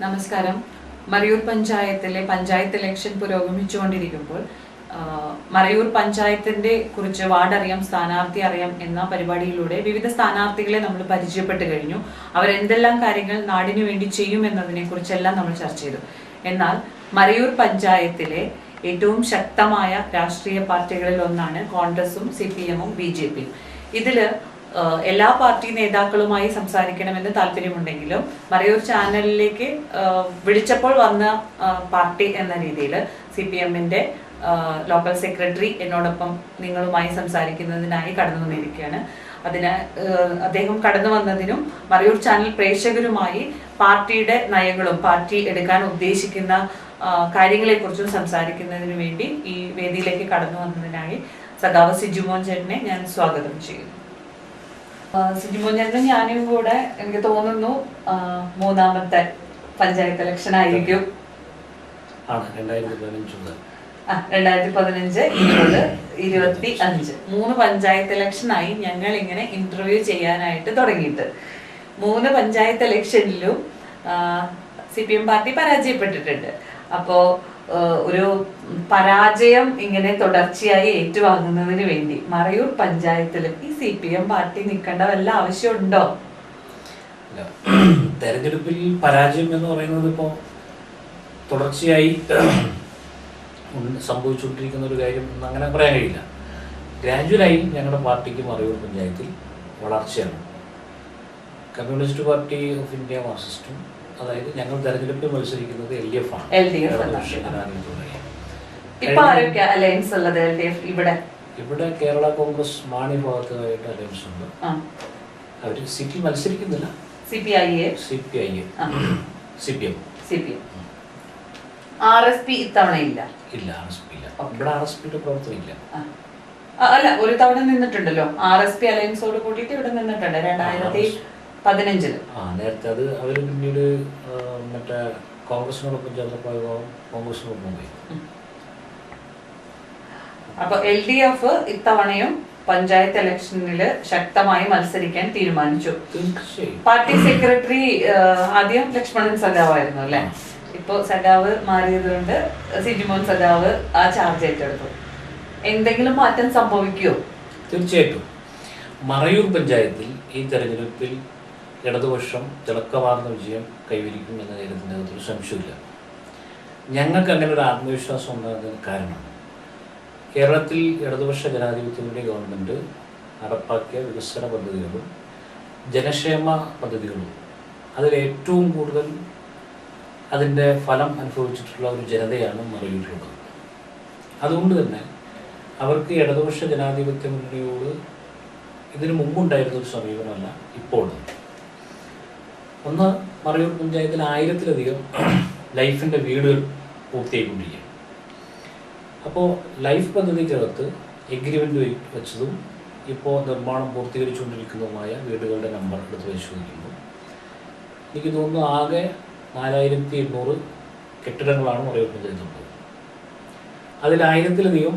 നമസ്കാരം. മറയൂർ പഞ്ചായത്തിലെ പഞ്ചായത്ത് ഇലക്ഷൻ പുരോഗമിച്ചുകൊണ്ടിരിക്കുമ്പോൾ മറയൂർ പഞ്ചായത്തിന്റെ കുറിച്ച് വാർഡറിയാം സ്ഥാനാർത്ഥി അറിയാം എന്ന പരിപാടിയിലൂടെ വിവിധ സ്ഥാനാർത്ഥികളെ നമ്മൾ പരിചയപ്പെട്ട് കഴിഞ്ഞു. അവരെന്തെല്ലാം കാര്യങ്ങൾ നാടിനു വേണ്ടി ചെയ്യും എന്നതിനെ കുറിച്ചെല്ലാം നമ്മൾ ചർച്ച ചെയ്തു. എന്നാൽ മറയൂർ പഞ്ചായത്തിലെ ഏറ്റവും ശക്തമായ രാഷ്ട്രീയ പാർട്ടികളിൽ ഒന്നാണ് കോൺഗ്രസും CPM-ഉം BJP-യും. ഇതില് എല്ലാ പാർട്ടി നേതാക്കളുമായി സംസാരിക്കണമെന്ന് താല്പര്യമുണ്ടെങ്കിലും മറയൂർ ചാനലിലേക്ക് വിളിച്ചപ്പോൾ വന്ന പാർട്ടി എന്ന രീതിയിൽ CPM-ന്റെ ലോക്കൽ സെക്രട്ടറി എന്നോടൊപ്പം നിങ്ങളുമായി സംസാരിക്കുന്നതിനായി കടന്നു വന്നിരിക്കുകയാണ്. അദ്ദേഹം കടന്നു വന്നതിനും മറയൂർ ചാനൽ പ്രേക്ഷകരുമായി പാർട്ടിയുടെ നയങ്ങളും പാർട്ടി എടുക്കാൻ ഉദ്ദേശിക്കുന്ന കാര്യങ്ങളെക്കുറിച്ചും സംസാരിക്കുന്നതിന് വേണ്ടി ഈ വേദിയിലേക്ക് കടന്നു വന്നതിനായി സഖാവ് സിജുമോൻ ചേട്ടനെ ഞാൻ സ്വാഗതം ചെയ്യുന്നു. സിജുമോൻ ചേട്ടനും ഞാനും കൂടെ എനിക്ക് തോന്നുന്നു മൂന്നാമത്തെ പഞ്ചായത്ത് ഇലക്ഷൻ ആയിരിക്കും. 2015, 2020, 2025 3 പഞ്ചായത്ത് ഇലക്ഷനായി ഞങ്ങൾ ഇങ്ങനെ ഇന്റർവ്യൂ ചെയ്യാനായിട്ട് തുടങ്ങിയിട്ട്. 3 പഞ്ചായത്ത് ഇലക്ഷനിലും CPM പാർട്ടി പരാജയപ്പെട്ടിട്ടുണ്ട്. അപ്പോ ഒരു പരാജയം ഇങ്ങനെ തുടർച്ചയായി ഏറ്റുവാങ്ങുന്നതിന് വേണ്ടി മറയൂർ പഞ്ചായത്തിലും ഈ CPM പാർട്ടി നിൽക്കേണ്ട വല്ല ആവശ്യമുണ്ടോ? തെരഞ്ഞെടുപ്പിൽ പരാജയം എന്ന് പറയുന്നത് ഇപ്പോൾ തുടർച്ചയായി സംഭവിച്ചുകൊണ്ടിരിക്കുന്ന ഒരു കാര്യം അങ്ങനെ പറയാൻ കഴിയില്ല. ഗ്രാജുവലായി ഞങ്ങളുടെ പാർട്ടിക്ക് മറയൂർ പഞ്ചായത്തിൽ വളർച്ചയാണ്. കമ്മ്യൂണിസ്റ്റ് പാർട്ടി ഓഫ് ഇന്ത്യ മാർക്സിസ്റ്റും, അതായത് ഞങ്ങൾ തെരഞ്ഞെടുപ്പിൽ മത്സരിക്കുന്നത് LDF ആണ്. ഇവിടെ കേരള കോൺഗ്രസ് മാണി ഭാഗത്തുമായിട്ട് അലയൻസ് ഉണ്ട്. അവര് സിറ്റി മത്സരിക്കുന്നില്ല. CPIA, CPM. RSP ഇത്തവണ ഇല്ല. RSP ഇല്ല. ഇവിടെ RSPയുടെ പ്രവർത്തനം ഇല്ല. അല്ല, ഒരു തവണ നിന്നിട്ടുണ്ടല്ലോ RSP അലയൻസോട് കൂട്ടിയിട്ട് ഇവിടെ നിന്നിട്ടുണ്ട് 2015. നേരത്തെ അത് അവര് പിന്നീട് മറ്റേ കോൺഗ്രസിനോടൊപ്പം ചേർന്നപ്പോൾ കോൺഗ്രസിനോടൊപ്പം പോയി. അപ്പൊ LDF ഇത്തവണയും പഞ്ചായത്ത് ഇലക്ഷനില് ശക്തമായി മത്സരിക്കാൻ തീരുമാനിച്ചു. പാർട്ടി സെക്രട്ടറി ആദ്യം ലക്ഷ്മണൻ സഖാവായിരുന്നു അല്ലെ. ഇപ്പൊ സഖാവ് മാറിയത് കൊണ്ട് സിജുമോൻ സഖാവ് ആ ചാർജ് ഏറ്റെടുത്തു. എന്തെങ്കിലും മാറ്റം സംഭവിക്കുമോ? തീർച്ചയായിട്ടും മറയൂർ പഞ്ചായത്തിൽ ഈ തെരഞ്ഞെടുപ്പിൽ ഇടതുപക്ഷം തിളക്കമാർന്ന വിജയം കൈവരിക്കും എന്ന കാര്യത്തിൻ്റെ അകത്തൊരു സംശയമില്ല. ഞങ്ങൾക്ക് അങ്ങനെ ഒരു ആത്മവിശ്വാസം ഉണ്ടാകുന്നതിന് കാരണം കേരളത്തിൽ ഇടതുപക്ഷ ജനാധിപത്യത്തിൻ്റെ ഗവൺമെൻറ് നടപ്പാക്കിയ വികസന പദ്ധതികളും ജനക്ഷേമ പദ്ധതികളും അതിലേറ്റവും കൂടുതൽ അതിൻ്റെ ഫലം അനുഭവിച്ചിട്ടുള്ള ഒരു ജനതയാണ് മറയൂരിലുള്ളത്. അതുകൊണ്ട് തന്നെ അവർക്ക് ഇടതുപക്ഷ ജനാധിപത്യ മുന്നണിയോട് ഇതിനു മുമ്പുണ്ടായിരുന്ന ഒരു സമീപനമല്ല ഇപ്പോൾ. ഒന്ന്, മറയൂർ പഞ്ചായത്തിൽ 1000-ലധികം ലൈഫിൻ്റെ വീടുകൾ പൂർത്തിയായിക്കൊണ്ടിരിക്കുകയാണ്. അപ്പോൾ ലൈഫ് പദ്ധതിക്കകത്ത് എഗ്രിമെൻ്റ് വെച്ചതും ഇപ്പോൾ നിർമ്മാണം പൂർത്തീകരിച്ചുകൊണ്ടിരിക്കുന്നതുമായ വീടുകളുടെ നമ്പർ എടുത്ത് പരിശോധിക്കുമ്പോൾ എനിക്ക് തോന്നുന്നു ആകെ 4800 കെട്ടിടങ്ങളാണ് മറയൂർ പഞ്ചായത്തുള്ളത്. അതിൽ 1000-ലധികം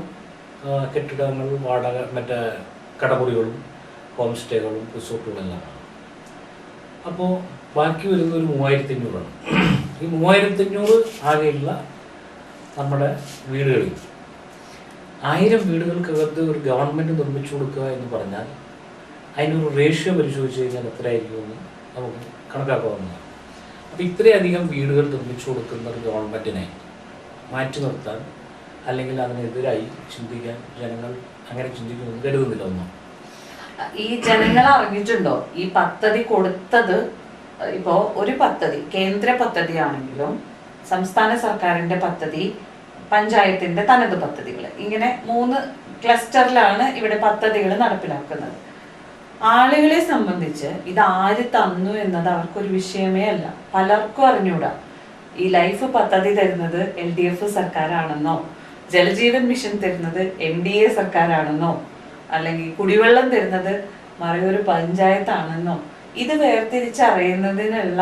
കെട്ടിടങ്ങൾ വാടക, മറ്റേ കടമുറികളും ഹോം സ്റ്റേകളും റിസോർട്ടുകളെല്ലാമാണ്. അപ്പോൾ ബാക്കി വരുന്ന ഒരു 3500ആണ്. ഈ 3500 ആകെയുള്ള നമ്മുടെ വീടുകളിൽ 1000 വീടുകൾക്കകത്ത് ഒരു ഗവൺമെൻറ് നിർമ്മിച്ചു കൊടുക്കുക എന്ന് പറഞ്ഞാൽ അതിനൊരു റേഷ്യോ പരിശോധിച്ച് കഴിഞ്ഞാൽ എത്രയായിരിക്കുമെന്ന് നമുക്ക് കണക്കാക്കാവുന്നതാണ്. അപ്പോൾ ഇത്രയധികം വീടുകൾ നിർമ്മിച്ചു കൊടുക്കുന്ന ഒരു ഗവൺമെൻറ്റിനെ മാറ്റി നിർത്താൻ അല്ലെങ്കിൽ അതിനെതിരായി ചിന്തിക്കാൻ ജനങ്ങൾ അങ്ങനെ ചിന്തിക്കുമെന്ന് കരുതുന്നില്ല. ഒന്നും ഈ ജനങ്ങൾ അറിഞ്ഞിട്ടുണ്ടോ ഈ പദ്ധതി കൊടുത്തത്? ഇപ്പോ ഒരു പദ്ധതി കേന്ദ്ര പദ്ധതിയാണെങ്കിലും സംസ്ഥാന സർക്കാരിന്റെ പദ്ധതി, പഞ്ചായത്തിന്റെ തനത് പദ്ധതികൾ, ഇങ്ങനെ 3 ക്ലസ്റ്ററിലാണ് ഇവിടെ പദ്ധതികൾ നടപ്പിലാക്കുന്നത്. ആളുകളെ സംബന്ധിച്ച് ഇത് ആര് തന്നു എന്നത് അവർക്കൊരു വിഷയമേ അല്ല. പലർക്കും അറിഞ്ഞൂടാ ഈ ലൈഫ് പദ്ധതി തരുന്നത് LDF സർക്കാരാണെന്നോ, ജലജീവൻ മിഷൻ തരുന്നത് NDA സർക്കാരാണെന്നോ, അല്ലെങ്കിൽ കുടിവെള്ളം തരുന്നത് മറയൂർ പഞ്ചായത്താണെന്നോ ഇത് വേർതിരിച്ചറിയുന്നതിനുള്ള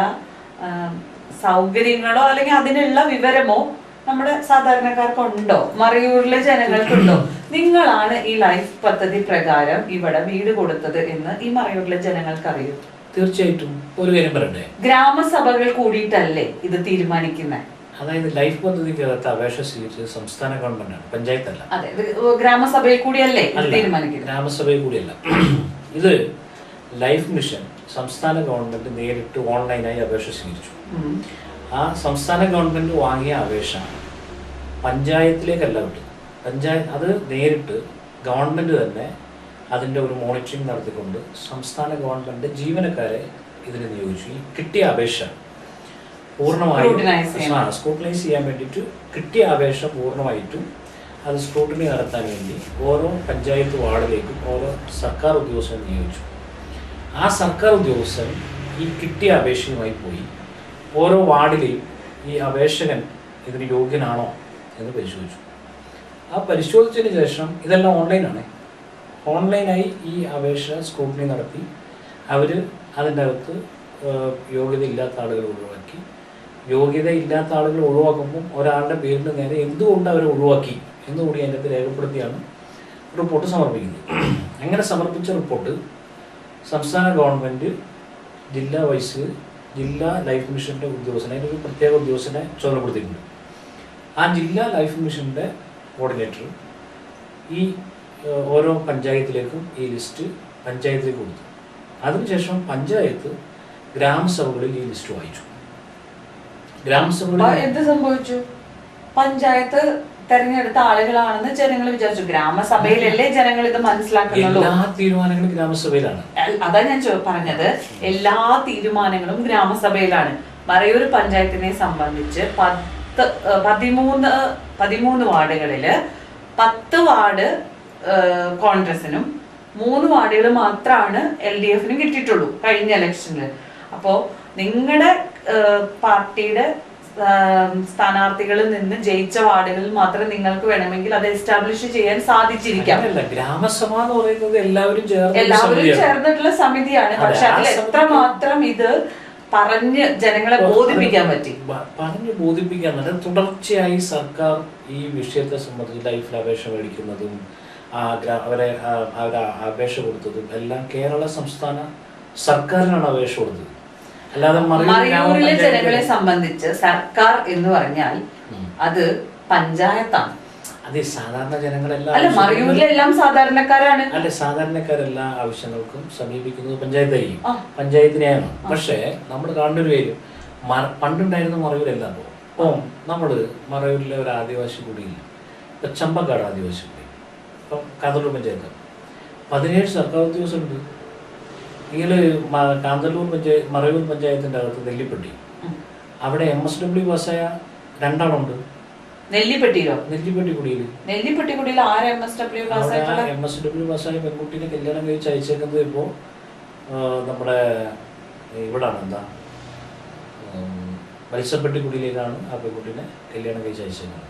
സൗകര്യങ്ങളോ അല്ലെങ്കിൽ അതിനുള്ള വിവരമോ നമ്മുടെ സാധാരണക്കാർക്കുണ്ടോ? മറയൂരിലെ ജനങ്ങൾക്കുണ്ടോ? നിങ്ങളാണ് ഈ ലൈഫ് പദ്ധതി പ്രകാരം ഇവിടെ വീട് കൊടുത്തത് എന്ന് ഈ മറയൂരിലെ ജനങ്ങൾക്ക് അറിയും. തീർച്ചയായിട്ടും ഒരു കാര്യം പറയണ്ടേ, ഗ്രാമസഭകൾ കൂടിയിട്ടല്ലേ ഇത് തീരുമാനിക്കുന്നത്? അതായത് ലൈഫ് പദ്ധതിക്കകത്ത് അപേക്ഷ സ്വീകരിച്ചത് സംസ്ഥാന ഗവൺമെന്റാണ്, പഞ്ചായത്തല്ല. അതെ, ഗ്രാമസഭയിൽ കൂടിയല്ലേ തീരുമാനിക്കുന്നത്? ഗ്രാമസഭയിൽ കൂടിയല്ല. ഇത് ലൈഫ് മിഷൻ സംസ്ഥാന ഗവൺമെന്റ് നേരിട്ട് ഓൺലൈനായി അപേക്ഷ സ്വീകരിച്ചു. ആ സംസ്ഥാന ഗവൺമെന്റ് വാങ്ങിയ അപേക്ഷ പഞ്ചായത്തിലേക്കല്ല വിട്ടത്. അത് നേരിട്ട് ഗവൺമെന്റ് തന്നെ അതിൻ്റെ ഒരു മോണിറ്ററിങ് നടത്തിക്കൊണ്ട് സംസ്ഥാന ഗവൺമെന്റ് ജീവനക്കാരെ ഇതിന് നിയോഗിച്ചു. ഈ കിട്ടിയ അപേക്ഷ പൂർണ്ണമായും സ്ക്രൂട്ടനൈസ് ചെയ്യാൻ വേണ്ടിയിട്ട് കിട്ടിയ അപേക്ഷ പൂർണ്ണമായിട്ടും അത് സ്ക്രൂട്ടനി നടത്താൻ വേണ്ടി ഓരോ പഞ്ചായത്ത് വാർഡിലേക്കും ഓരോ സർക്കാർ ഉദ്യോഗസ്ഥരെ നിയോഗിച്ചു. ആ സർക്കാർ ഉദ്യോഗസ്ഥൻ ഈ കിട്ടിയ അപേക്ഷയുമായി പോയി ഓരോ വാർഡിലെയും ഈ അപേക്ഷകൻ ഇതിന് യോഗ്യനാണോ എന്ന് പരിശോധിച്ചു. ആ പരിശോധിച്ചതിന് ശേഷം ഇതെല്ലാം ഓൺലൈനായി ഈ അപേക്ഷ സ്ക്രൂട്ടനി നടത്തി അവർ അതിൻ്റെ അകത്ത് യോഗ്യതയില്ലാത്ത ആളുകൾ ഒഴിവാക്കി. യോഗ്യതയില്ലാത്ത ആളുകൾ ഒഴിവാക്കുമ്പോൾ ഒരാളുടെ പേരിന് നേരെ എന്തുകൊണ്ട് അവർ ഒഴിവാക്കി എന്നുകൂടി അതിനകത്ത് രേഖപ്പെടുത്തിയാണ് റിപ്പോർട്ട് സമർപ്പിക്കുന്നത്. അങ്ങനെ സമർപ്പിച്ച റിപ്പോർട്ട് സംസ്ഥാന ഗവൺമെൻറ് ജില്ലാ ലൈഫ് മിഷൻ്റെ ഉദ്യോഗസ്ഥനെ, അതിനൊരു പ്രത്യേക ഉദ്യോഗസ്ഥനെ ചുമതലപ്പെടുത്തിയിട്ടുണ്ട്. ആ ജില്ലാ ലൈഫ് മിഷൻ്റെ കോർഡിനേറ്റർ ഈ ഓരോ പഞ്ചായത്തിലേക്കും ഈ ലിസ്റ്റ് പഞ്ചായത്തിലേക്ക് കൊടുത്തു. അതിനുശേഷം പഞ്ചായത്ത് ഗ്രാമസഭകളിൽ ഈ ലിസ്റ്റ് വായിച്ചു. ഗ്രാമസഭകളിൽ എന്ത് സംഭവിച്ചു? പഞ്ചായത്ത് തെരഞ്ഞെടുത്ത ആളുകളാണെന്ന് ജനങ്ങൾ വിചാരിച്ചു. ഗ്രാമസഭയിലല്ലേ ജനങ്ങൾ ഇത് മനസ്സിലാക്കുന്നുള്ളൂ. എല്ലാ തീരുമാനങ്ങളും ഗ്രാമസഭയിലാണ്. അതാ ഞാൻ പറഞ്ഞത്, എല്ലാ തീരുമാനങ്ങളും ഗ്രാമസഭയിലാണ്. മറയൂർ പഞ്ചായത്തിനെ സംബന്ധിച്ച് 13 വാർഡുകളില് 10 വാർഡ് കോൺഗ്രസിനും 3 വാർഡുകൾ മാത്രമാണ് LDFനും കിട്ടിയിട്ടുള്ളൂ കഴിഞ്ഞ ഇലക്ഷനിൽ. അപ്പോ നിങ്ങളുടെ പാർട്ടിയുടെ സ്ഥാനാർത്ഥികളിൽ നിന്ന് ജയിച്ച വാർഡുകളിൽ മാത്രം നിങ്ങൾക്ക് വേണമെങ്കിൽ അത് എസ്റ്റാബ്ലിഷ് ചെയ്യാൻ സാധിച്ചിരിക്കാം. ഗ്രാമസഭ എന്ന് പറയുന്നത് എല്ലാവരും ചേർന്നിട്ടുള്ള സമിതിയാണ്. പക്ഷെ അതിൽ എത്രമാത്രം ഇത് പറഞ്ഞ് ജനങ്ങളെ ബോധിപ്പിക്കാൻ പറ്റി? ബോധിപ്പിക്കാൻ തുടർച്ചയായി സർക്കാർ ഈ വിഷയത്തെ സംബന്ധിച്ച് ലൈഫിൽ അപേക്ഷ മേടിക്കുന്നതും അവരെ അപേക്ഷ കൊടുത്തതും എല്ലാം കേരള സംസ്ഥാന സർക്കാരിനാണ് അപേക്ഷ കൊടുത്തത്. അല്ലാതെ മറയൂരിലെ ജനങ്ങളെ സംബന്ധിച്ച് സർക്കാർ എന്ന് പറഞ്ഞാൽ അത് പഞ്ചായത്താണ്. അതെ, സാധാരണ ജനങ്ങളെല്ലാം അല്ല, മറയൂരിലെല്ലാം സാധാരണക്കാരാണ്. അല്ലെ, സാധാരണക്കാരെല്ലാ ആവശ്യങ്ങൾക്കും സമീപിക്കുന്നത് പഞ്ചായത്തിനെയാണ്. പക്ഷേ നമ്മൾ കാണുന്ന ഒരു കാര്യം, പണ്ടുണ്ടായിരുന്ന മറയൂരല്ല. അപ്പോൾ നമ്മള് മറയൂരിലെ ഒരു ആദിവാസി കുടിയില്ല, ഇപ്പൊ ചമ്പക്കാട് ആദിവാസി കുടി, ഇപ്പം കാന്തല്ലൂർ പഞ്ചായത്ത് 17 സർക്കാർ ഉദ്യോഗസ്ഥരുണ്ട്. ഇങ്ങനെ മറയൂർ പഞ്ചായത്തിന്റെ അകത്ത് നെല്ലിപ്പെട്ടി, അവിടെ MSW പാസ്സായ 2 ആളുണ്ട്. നെല്ലിപ്പെട്ടി കുടിയിൽ MSW പാസ്സായ പെൺകുട്ടീനെ കല്യാണം കഴിച്ച് അയച്ചേക്കുന്നത് ഇപ്പോൾ നമ്മുടെ ഇവിടാണ്, മത്സ്യപ്പെട്ടി കുടിയിലേക്കാണ് ആ പെൺകുട്ടീനെ കല്യാണം കഴിച്ച് അയച്ചേക്കുന്നത്.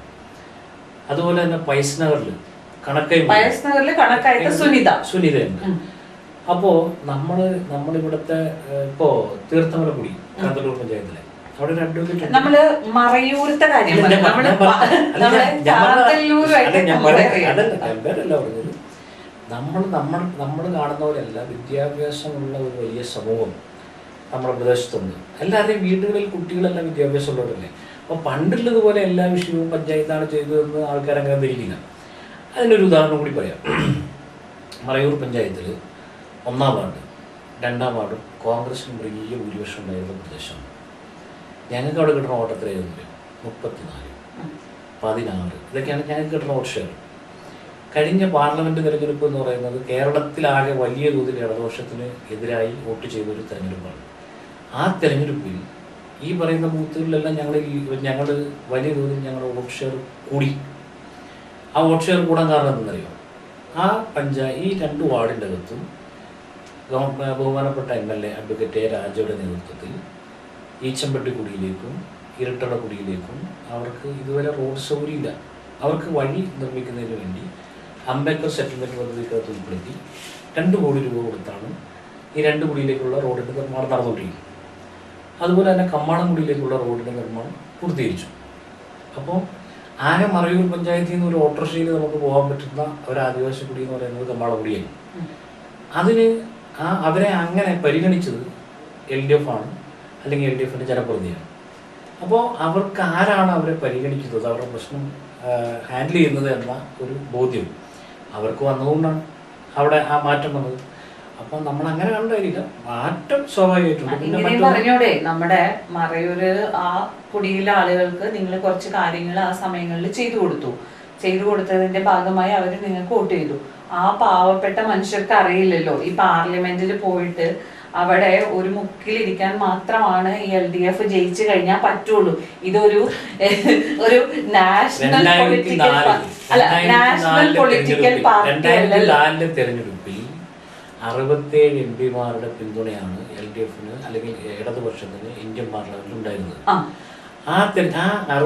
അതുപോലെ തന്നെ പയസ്നഗറിൽ കണക്കായിട്ട് സുനിതയുണ്ട്. അപ്പോ നമ്മളിവിടുത്തെ ഇപ്പോ തീർത്ഥമലക്കുടി കാന്തല്ലൂർ പഞ്ചായത്തിലെ അവിടെ നമ്മള് മറയൂരത്തെ കാര്യം നമ്മൾ കാണുന്നവരല്ല, വിദ്യാഭ്യാസമുള്ള ഒരു വലിയ സമൂഹം നമ്മുടെ പ്രദേശത്തുണ്ട്. എല്ലാവരുടെയും വീടുകളിൽ കുട്ടികളെല്ലാം വിദ്യാഭ്യാസമുള്ളവരല്ലേ. അപ്പോൾ പണ്ടുള്ളതുപോലെ എല്ലാ വിഷയവും പഞ്ചായത്താണ് ചെയ്തതെന്ന് ആൾക്കാരങ്ങനെ ധരിക്കില്ല. അതിനൊരു ഉദാഹരണം കൂടി പറയാം. മറയൂർ പഞ്ചായത്തിൽ 1-ാം വാർഡ് 2-ാം വാർഡും കോൺഗ്രസിന് വലിയ ഭൂരിപക്ഷം ഉണ്ടായിരുന്ന പ്രദേശമാണ്. ഞങ്ങൾക്ക് അവിടെ കിട്ടുന്ന വോട്ട് എത്രയായിരുന്നു? 34, 16 ഇതൊക്കെയാണ് ഞങ്ങൾക്ക് കിട്ടുന്ന വോട്ട് ഷെയർ. കഴിഞ്ഞ പാർലമെന്റ് തെരഞ്ഞെടുപ്പ് എന്ന് പറയുന്നത് കേരളത്തിലാകെ വലിയ തോതിൽ ഇടതുപക്ഷത്തിന് എതിരായി വോട്ട് ചെയ്തൊരു തെരഞ്ഞെടുപ്പാണ്. ആ തെരഞ്ഞെടുപ്പിൽ ഈ പറയുന്ന ബൂത്തുകളിലെല്ലാം ഞങ്ങൾ വലിയ തോതിൽ ഞങ്ങളുടെ വോട്ട് ഷെയർ കൂടി. ആ വോട്ട് ഷെയർ കൂടാൻ കാരണം എന്തെന്നറിയോ? ഈ 2 വാർഡിൻ്റെ അകത്തും ബഹുമാനപ്പെട്ട MLA അഡ്വക്കേറ്റ് A. രാജയുടെ നേതൃത്വത്തിൽ ഈച്ചമ്പട്ടി കുടിയിലേക്കും ഇരട്ടള കുടിയിലേക്കും അവർക്ക് ഇതുവരെ റോഡ് സൗകര്യമില്ല. അവർക്ക് വഴി നിർമ്മിക്കുന്നതിന് വേണ്ടി അംബേദ്കർ സെറ്റിൽമെൻറ്റ് പദ്ധതിക്കകത്ത് ഉൾപ്പെടുത്തി 2 കോടി രൂപ കൊടുത്താണ് ഈ 2 കുടിയിലേക്കുള്ള റോഡിൻ്റെ നിർമ്മാണം നടന്നുകൊണ്ടിരിക്കുന്നത്. അതുപോലെ തന്നെ കമ്മാണംകുടിയിലേക്കുള്ള റോഡിൻ്റെ നിർമ്മാണം പൂർത്തീകരിച്ചു. അപ്പോൾ ആകെ മറയൂർ പഞ്ചായത്തിൽ നിന്ന് ഒരു ഓട്ടോറിക്ഷയിൽ നമുക്ക് പോകാൻ പറ്റുന്ന ഒരു ആദിവാസി കുടി എന്ന് പറയുന്നത് കമ്മാളക്കുടിയായി. അതിന് അവരെ അങ്ങനെ പരിഗണിച്ചത് LDF ആണ്, അല്ലെങ്കിൽ LDFിൻ്റെ ജനപ്രതിനിധിയാണ്. അപ്പോൾ അവർക്ക് ആരാണ് അവരെ പരിഗണിക്കുന്നത്, അവരുടെ പ്രശ്നം ഹാൻഡിൽ ചെയ്യുന്നത് എന്ന ഒരു ബോധ്യം അവർക്ക് വന്നതുകൊണ്ടാണ് അവിടെ ആ മാറ്റം വന്നത്. അപ്പം നമ്മൾ അങ്ങനെ കണ്ടായിരിക്കാം മാറ്റം സ്വാഭാവികമായിട്ടുണ്ട്. പറഞ്ഞോടെ നമ്മുടെ മറയൂര് ആ കുടിയിലെ ആളുകൾക്ക് നിങ്ങൾ കുറച്ച് കാര്യങ്ങൾ ആ സമയങ്ങളിൽ ചെയ്തു കൊടുത്തതിന്റെ ഭാഗമായി അവർ നിങ്ങൾക്ക് വോട്ട് ചെയ്തു. ആ പാവപ്പെട്ട മനുഷ്യർക്ക് അറിയില്ലല്ലോ ഈ പാർലമെന്റിൽ പോയിട്ട് അവിടെ ഒരു മുക്കിലിരിക്കാൻ മാത്രമാണ് ഈ LDF ജയിച്ചു കഴിഞ്ഞാൽ പറ്റുള്ളൂ. ഇതൊരു നാഷണൽ പൊളിറ്റിക്കൽ പാർട്ടി അല്ലല്ലോ. തെരഞ്ഞെടുപ്പിൽ 67 MP-മാരുടെ പിന്തുണയാണ് LDFന് അല്ലെങ്കിൽ ഇടതുപക്ഷത്തിന് ഇന്ത്യൻ പാർലമെന്റിൽ ഉണ്ടായിരുന്നത്. ആ 2004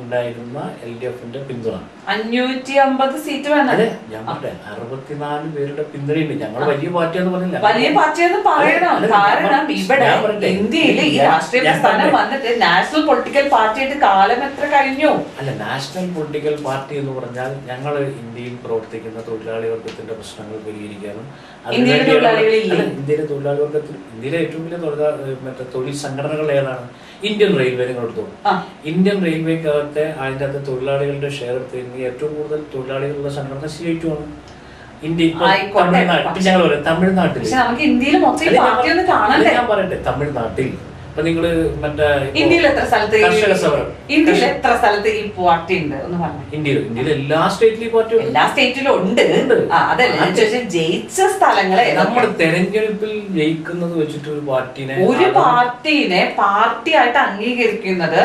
ഉണ്ടായിരുന്ന LDFിന്റെ പിന്തുണ 550 സീറ്റ് വേണം. അതെ, ഞാൻ പറഞ്ഞെ 64 പേരുടെ പിന്തുണയുണ്ട്. ഞങ്ങൾ വലിയ പാർട്ടിയെന്ന് പറഞ്ഞില്ല, വലിയ പാർട്ടിയെന്ന് പറയണം. കാരണം ഇവിടെ ഇന്ത്യയിൽ ഈ രാഷ്ട്രീയ പ്രസ്ഥാനം വന്നിട്ട് നാഷണൽ പൊളിറ്റിക്കൽ പാർട്ടിയായിട്ട് കാലം എത്ര കഴിഞ്ഞു? അല്ല, നാഷണൽ പൊളിറ്റിക്കൽ പാർട്ടി എന്ന് പറഞ്ഞാൽ ഞങ്ങൾ ഇന്ത്യയിൽ പ്രവർത്തിക്കുന്ന തൊഴിലാളി വർഗത്തിന്റെ പ്രശ്നങ്ങൾ പരിഹരിക്കാനും ഇന്ത്യയിലെ തൊഴിലാളി വർഗത്തിൽ ഇന്ത്യയിലെ ഏറ്റവും വലിയ തൊഴിൽ സംഘടനകൾ ഏതാണ്? Indian railway. നിങ്ങൾ എടുത്തോളൂ, ഇന്ത്യൻ റെയിൽവേക്കകത്തെ അതിൻ്റെ അകത്ത് തൊഴിലാളികളുടെ ഷെയർ എടുത്ത് ഏറ്റവും കൂടുതൽ തൊഴിലാളികളുള്ള സംഘടന CIT ആണ്. തമിഴ്നാട്ടിൽ ഞാൻ പറയട്ടെ, തമിഴ്നാട്ടിൽ ഇപ്പൊ നിങ്ങള് മറ്റേ ഇന്ത്യയിൽ എത്ര സ്ഥലത്ത് ഈ പാർട്ടി ഉണ്ട് ഒന്ന് പറഞ്ഞു? ഇന്ത്യയിൽ എല്ലാ സ്റ്റേറ്റിലും പാർട്ടി, എല്ലാ സ്റ്റേറ്റിലും ഉണ്ട്. അതല്ല ജയിച്ച സ്ഥലങ്ങളെ നമ്മൾ തെരഞ്ഞെടുപ്പിൽ ജയിക്കുന്നത് വെച്ചിട്ട് ഒരു പാർട്ടീനെ പാർട്ടിയായിട്ട് അംഗീകരിക്കുന്നത്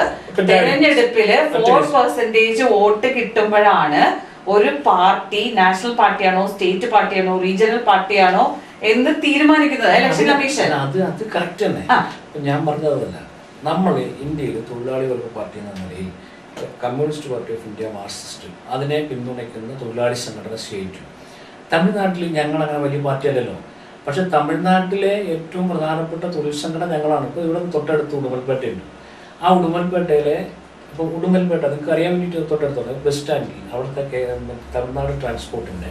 തെരഞ്ഞെടുപ്പില് 4% വോട്ട് കിട്ടുമ്പോഴാണ് ഒരു പാർട്ടി നാഷണൽ പാർട്ടിയാണോ, സ്റ്റേറ്റ് പാർട്ടിയാണോ, റീജിയണൽ പാർട്ടിയാണോ എന്ന് തീരുമാനിക്കുന്നത് ഇലക്ഷൻ കമ്മീഷൻ. അത് കറക്റ്റ് തന്നെ. ഞാൻ പറഞ്ഞതല്ല, നമ്മൾ ഇന്ത്യയിൽ തൊഴിലാളി വർഗ പാർട്ടി എന്ന നിലയിൽ communist party of India Marxist അതിനെ പിന്തുണയ്ക്കുന്ന തൊഴിലാളി സംഘടന CIT. തമിഴ്നാട്ടിൽ ഞങ്ങൾ അങ്ങനെ വലിയ പാർട്ടിയല്ലല്ലോ, പക്ഷെ തമിഴ്നാട്ടിലെ ഏറ്റവും പ്രധാനപ്പെട്ട തൊഴിൽ സംഘടന ഞങ്ങളാണ്. ഇപ്പോൾ ഇവിടെ തൊട്ടടുത്ത് ഉടുമൽപേട്ടയുണ്ട്. ആ ഉടുമൽപേട്ടയിലെ ഉടുമൽപേട്ട നിങ്ങൾക്ക് അറിയാൻ വേണ്ടിയിട്ട് തൊട്ടടുത്തോടെ ബസ് സ്റ്റാൻഡിൽ അവിടുത്തെ തമിഴ്നാട് ട്രാൻസ്പോർട്ടിൻ്റെ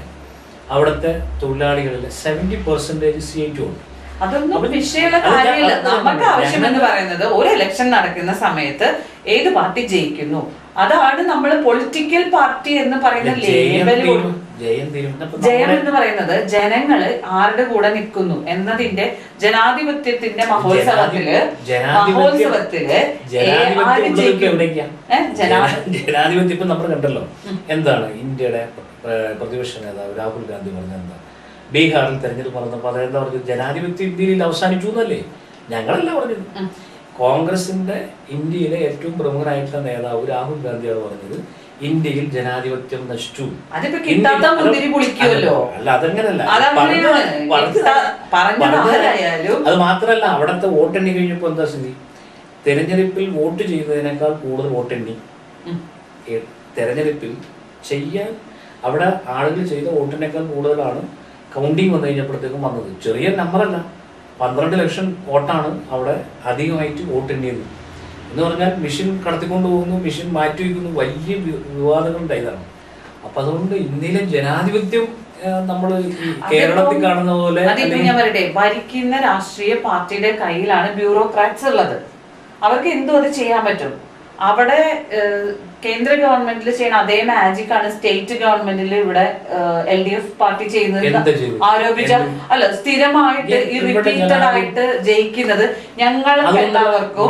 അവിടുത്തെ തൊഴിലാളികളിൽ 70% CIT ഉണ്ട്. അതൊന്നും വിഷയമുള്ള കാര്യമില്ല. നമുക്ക് ആവശ്യം എന്ന് പറയുന്നത് ഒരു ഇലക്ഷൻ നടക്കുന്ന സമയത്ത് ഏത് പാർട്ടി ജയിക്കുന്നു, അതാണ് നമ്മൾ പൊളിറ്റിക്കൽ പാർട്ടി എന്ന് പറയുന്ന ലേബൽ. ജയം എന്ന് പറയുന്നത് ജനങ്ങള് ആരുടെ കൂടെ നിൽക്കുന്നു എന്നതിന്റെ ജനാധിപത്യത്തിന്റെ മഹോത്സവത്തില് ജനാധിപത്യം ഇപ്പൊ നമ്മൾ കണ്ടല്ലോ. എന്താണ് ഇന്ത്യയുടെ പ്രതിപക്ഷ നേതാവ് രാഹുൽ ഗാന്ധി പറഞ്ഞ എന്താ? ബീഹാറിൽ തെരഞ്ഞെടുപ്പ് നടന്നപ്പോൾ അതെന്താ പറഞ്ഞത്? ജനാധിപത്യം ഇന്ത്യയിൽ അവസാനിച്ചു എന്നല്ലേ? ഞങ്ങളല്ല പറഞ്ഞത്. കോൺഗ്രസിന്റെ ഇന്ത്യയിലെ ഏറ്റവും പ്രമുഖനായിട്ടുള്ള നേതാവ് രാഹുൽ ഗാന്ധിയാണ് പറഞ്ഞത് ഇന്ത്യയിൽ ജനാധിപത്യം നശിച്ചു. അല്ല, അതങ്ങനല്ല. അത് മാത്രല്ല, അവിടുത്തെ വോട്ടെണ്ണി കഴിഞ്ഞപ്പോ എന്താ സ്ഥിതി? തെരഞ്ഞെടുപ്പിൽ വോട്ട് ചെയ്തതിനേക്കാൾ കൂടുതൽ വോട്ടെണ്ണി തെരഞ്ഞെടുപ്പിൽ ചെയ്യാൻ അവിടെ ആളുകൾ ചെയ്ത വോട്ടിനേക്കാൾ കൂടുതലാണ് കൗണ്ടിങ് വന്നു കഴിഞ്ഞപ്പോഴത്തേക്കും വന്നത്. ചെറിയ നമ്പറല്ല, 12 ലക്ഷം വോട്ടാണ് അവിടെ അധികമായിട്ട് വോട്ടെണ്ണിയത്. എന്ന് പറഞ്ഞാൽ മെഷീൻ കടത്തിക്കൊണ്ട് പോകുന്നു, മെഷീൻ മാറ്റി വയ്ക്കുന്നു, വലിയ വിവാദങ്ങൾ ഉണ്ടായതാണ്. അപ്പൊ അതുകൊണ്ട് ഇന്ത്യയിലെ ജനാധിപത്യം നമ്മൾ കേരളത്തിൽ കാണുന്ന പോലെ ഞാൻ പറയട്ടെ, ഭരിക്കുന്ന രാഷ്ട്രീയ പാർട്ടിയുടെ കയ്യിലാണ് ബ്യൂറോക്രാറ്റ്സ് ഉള്ളത്. അവർക്ക് എന്തും അത് ചെയ്യാൻ പറ്റും. അവിടെ കേന്ദ്ര ഗവൺമെന്റിൽ ചെയ്യുന്ന അതേ മാജിക് ആണ് സ്റ്റേറ്റ് ഗവൺമെന്റിൽ ഇവിടെ LDF പാർട്ടി ചെയ്യുന്നത്. ആരോപിച്ച അല്ല, സ്ഥിരമായിട്ട് ഈ റിപ്പീറ്റഡ് ആയിട്ട് ജയിക്കുന്നത് ഞങ്ങൾക്ക് എല്ലാവർക്കും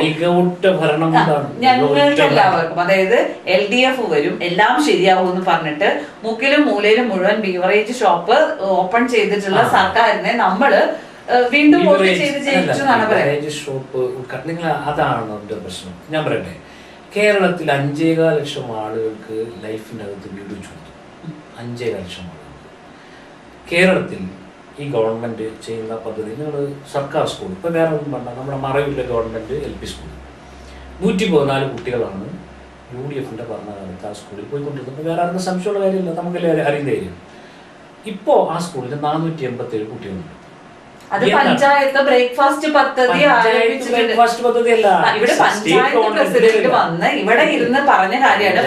അതായത് LDF വരും എല്ലാം ശരിയാവും എന്ന് പറഞ്ഞിട്ട് മുക്കിലും മൂലയിലും മുഴുവൻ ബീവറേജ് ഷോപ്പ് ഓപ്പൺ ചെയ്തിട്ടുള്ള സർക്കാരിനെ നമ്മള് വീണ്ടും വോട്ട് ചെയ്ത് ജയിച്ചു എന്നാണ് പറയുന്നത്. അതാണ് എന്റെ പ്രശ്നം. ഞാൻ പറയട്ടെ, കേരളത്തിൽ 5.25 ലക്ഷം ആളുകൾക്ക് ലൈഫിനകത്ത് വീട് വെച്ചു കൊടുത്തു. 5.25 ലക്ഷം ആളുകൾക്ക് കേരളത്തിൽ ഈ ഗവൺമെൻറ് ചെയ്യുന്ന പദ്ധതി. നിങ്ങൾ സർക്കാർ സ്കൂൾ ഇപ്പോൾ വേറെ ഒന്നും വേണ്ട, നമ്മുടെ മറയൂരിലെ ഗവൺമെൻറ് LP സ്കൂൾ 114 കുട്ടികളാണ് UDFിൻ്റെ ഭരണകാലത്ത് ആ സ്കൂളിൽ പോയിക്കൊണ്ടിരുന്നത്. വേറെ ആർക്കും സംശയമുള്ള കാര്യമില്ല, നമുക്കെല്ലാം അറിയുന്ന കാര്യം. ഇപ്പോൾ ആ സ്കൂളിൽ 487 കുട്ടികളുണ്ട്. അത് പഞ്ചായത്ത് ബ്രേക്ക്ഫാസ്റ്റ് പദ്ധതി പദ്ധതിയല്ല, ഇവിടെ പഞ്ചായത്ത് പ്രസിഡന്റ് വന്ന് ഇവിടെ ഇരുന്ന് പറഞ്ഞ കാര്യമാണ്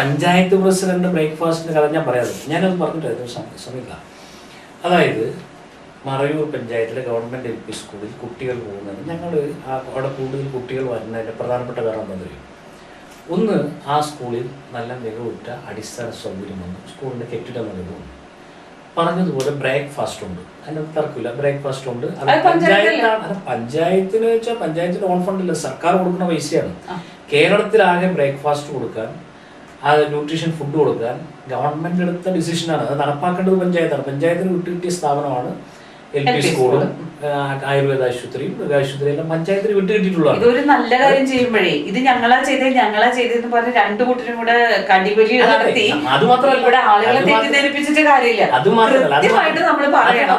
പഞ്ചായത്ത് പ്രസിഡന്റ് ബ്രേക്ക്ഫാസ്റ്റിന്റെ കഥ ഞാൻ പറയാതെ ഞാനത് പറഞ്ഞിട്ട് സമയമില്ല. അതായത് മറയൂർ പഞ്ചായത്തിലെ ഗവൺമെൻറ് LP സ്കൂളിൽ കുട്ടികൾ പോകുന്നത് ഞങ്ങൾ അവിടെ കൂടുതൽ കുട്ടികൾ വരുന്നതിൻ്റെ പ്രധാനപ്പെട്ട കാരണം എന്താ അറിയും? ഒന്ന്, ആ സ്കൂളിൽ നല്ല മികവുറ്റ അടിസ്ഥാന സൗകര്യമുണ്ട്, സ്കൂളിൻ്റെ കെട്ടിടം നൽകുന്നു. പറഞ്ഞതുപോലെ ബ്രേക്ക്ഫാസ്റ്റ് ഉണ്ട്, അതിനകത്ത് തർക്കമില്ല, ബ്രേക്ക്ഫാസ്റ്റ് ഉണ്ട്. അത് പഞ്ചായത്തിന് വെച്ചാൽ പഞ്ചായത്തിന് ഓൺ ഫണ്ടില്ല, സർക്കാർ കൊടുക്കുന്ന പൈസയാണ്. കേരളത്തിലാകെ ബ്രേക്ക്ഫാസ്റ്റ് കൊടുക്കാൻ, ആ ന്യൂട്രീഷൻ ഫുഡ് കൊടുക്കാൻ ഗവൺമെന്റ് എടുത്ത ഡിസിഷനാണ്. അത് നടപ്പാക്കേണ്ടത് പഞ്ചായത്താണ്. പഞ്ചായത്തിന് വിട്ടുകിട്ടിയ സ്ഥാപനമാണ് LP സ്കൂളും ആയുർവേദ ആശുപത്രിയും മൃഗാശുപത്രിയും എല്ലാം പഞ്ചായത്തിന് വിട്ടുകിട്ടിയിട്ടുള്ളതാണ്. ഇതൊരു നല്ല കാര്യം ചെയ്യുമ്പോഴേ ഇത് ഞങ്ങളാ ചെയ്തെന്ന് പറഞ്ഞ് രണ്ടു കൂട്ടരും കൂടെ കടിവലി നടത്തി അത് മാത്രമല്ല, ഇവിടെ ആളുകളെ തെറ്റിദ്ധരിപ്പിച്ചിട്ട് കാര്യമില്ല. കൃത്യമായിട്ട് നമ്മൾ പറയണം.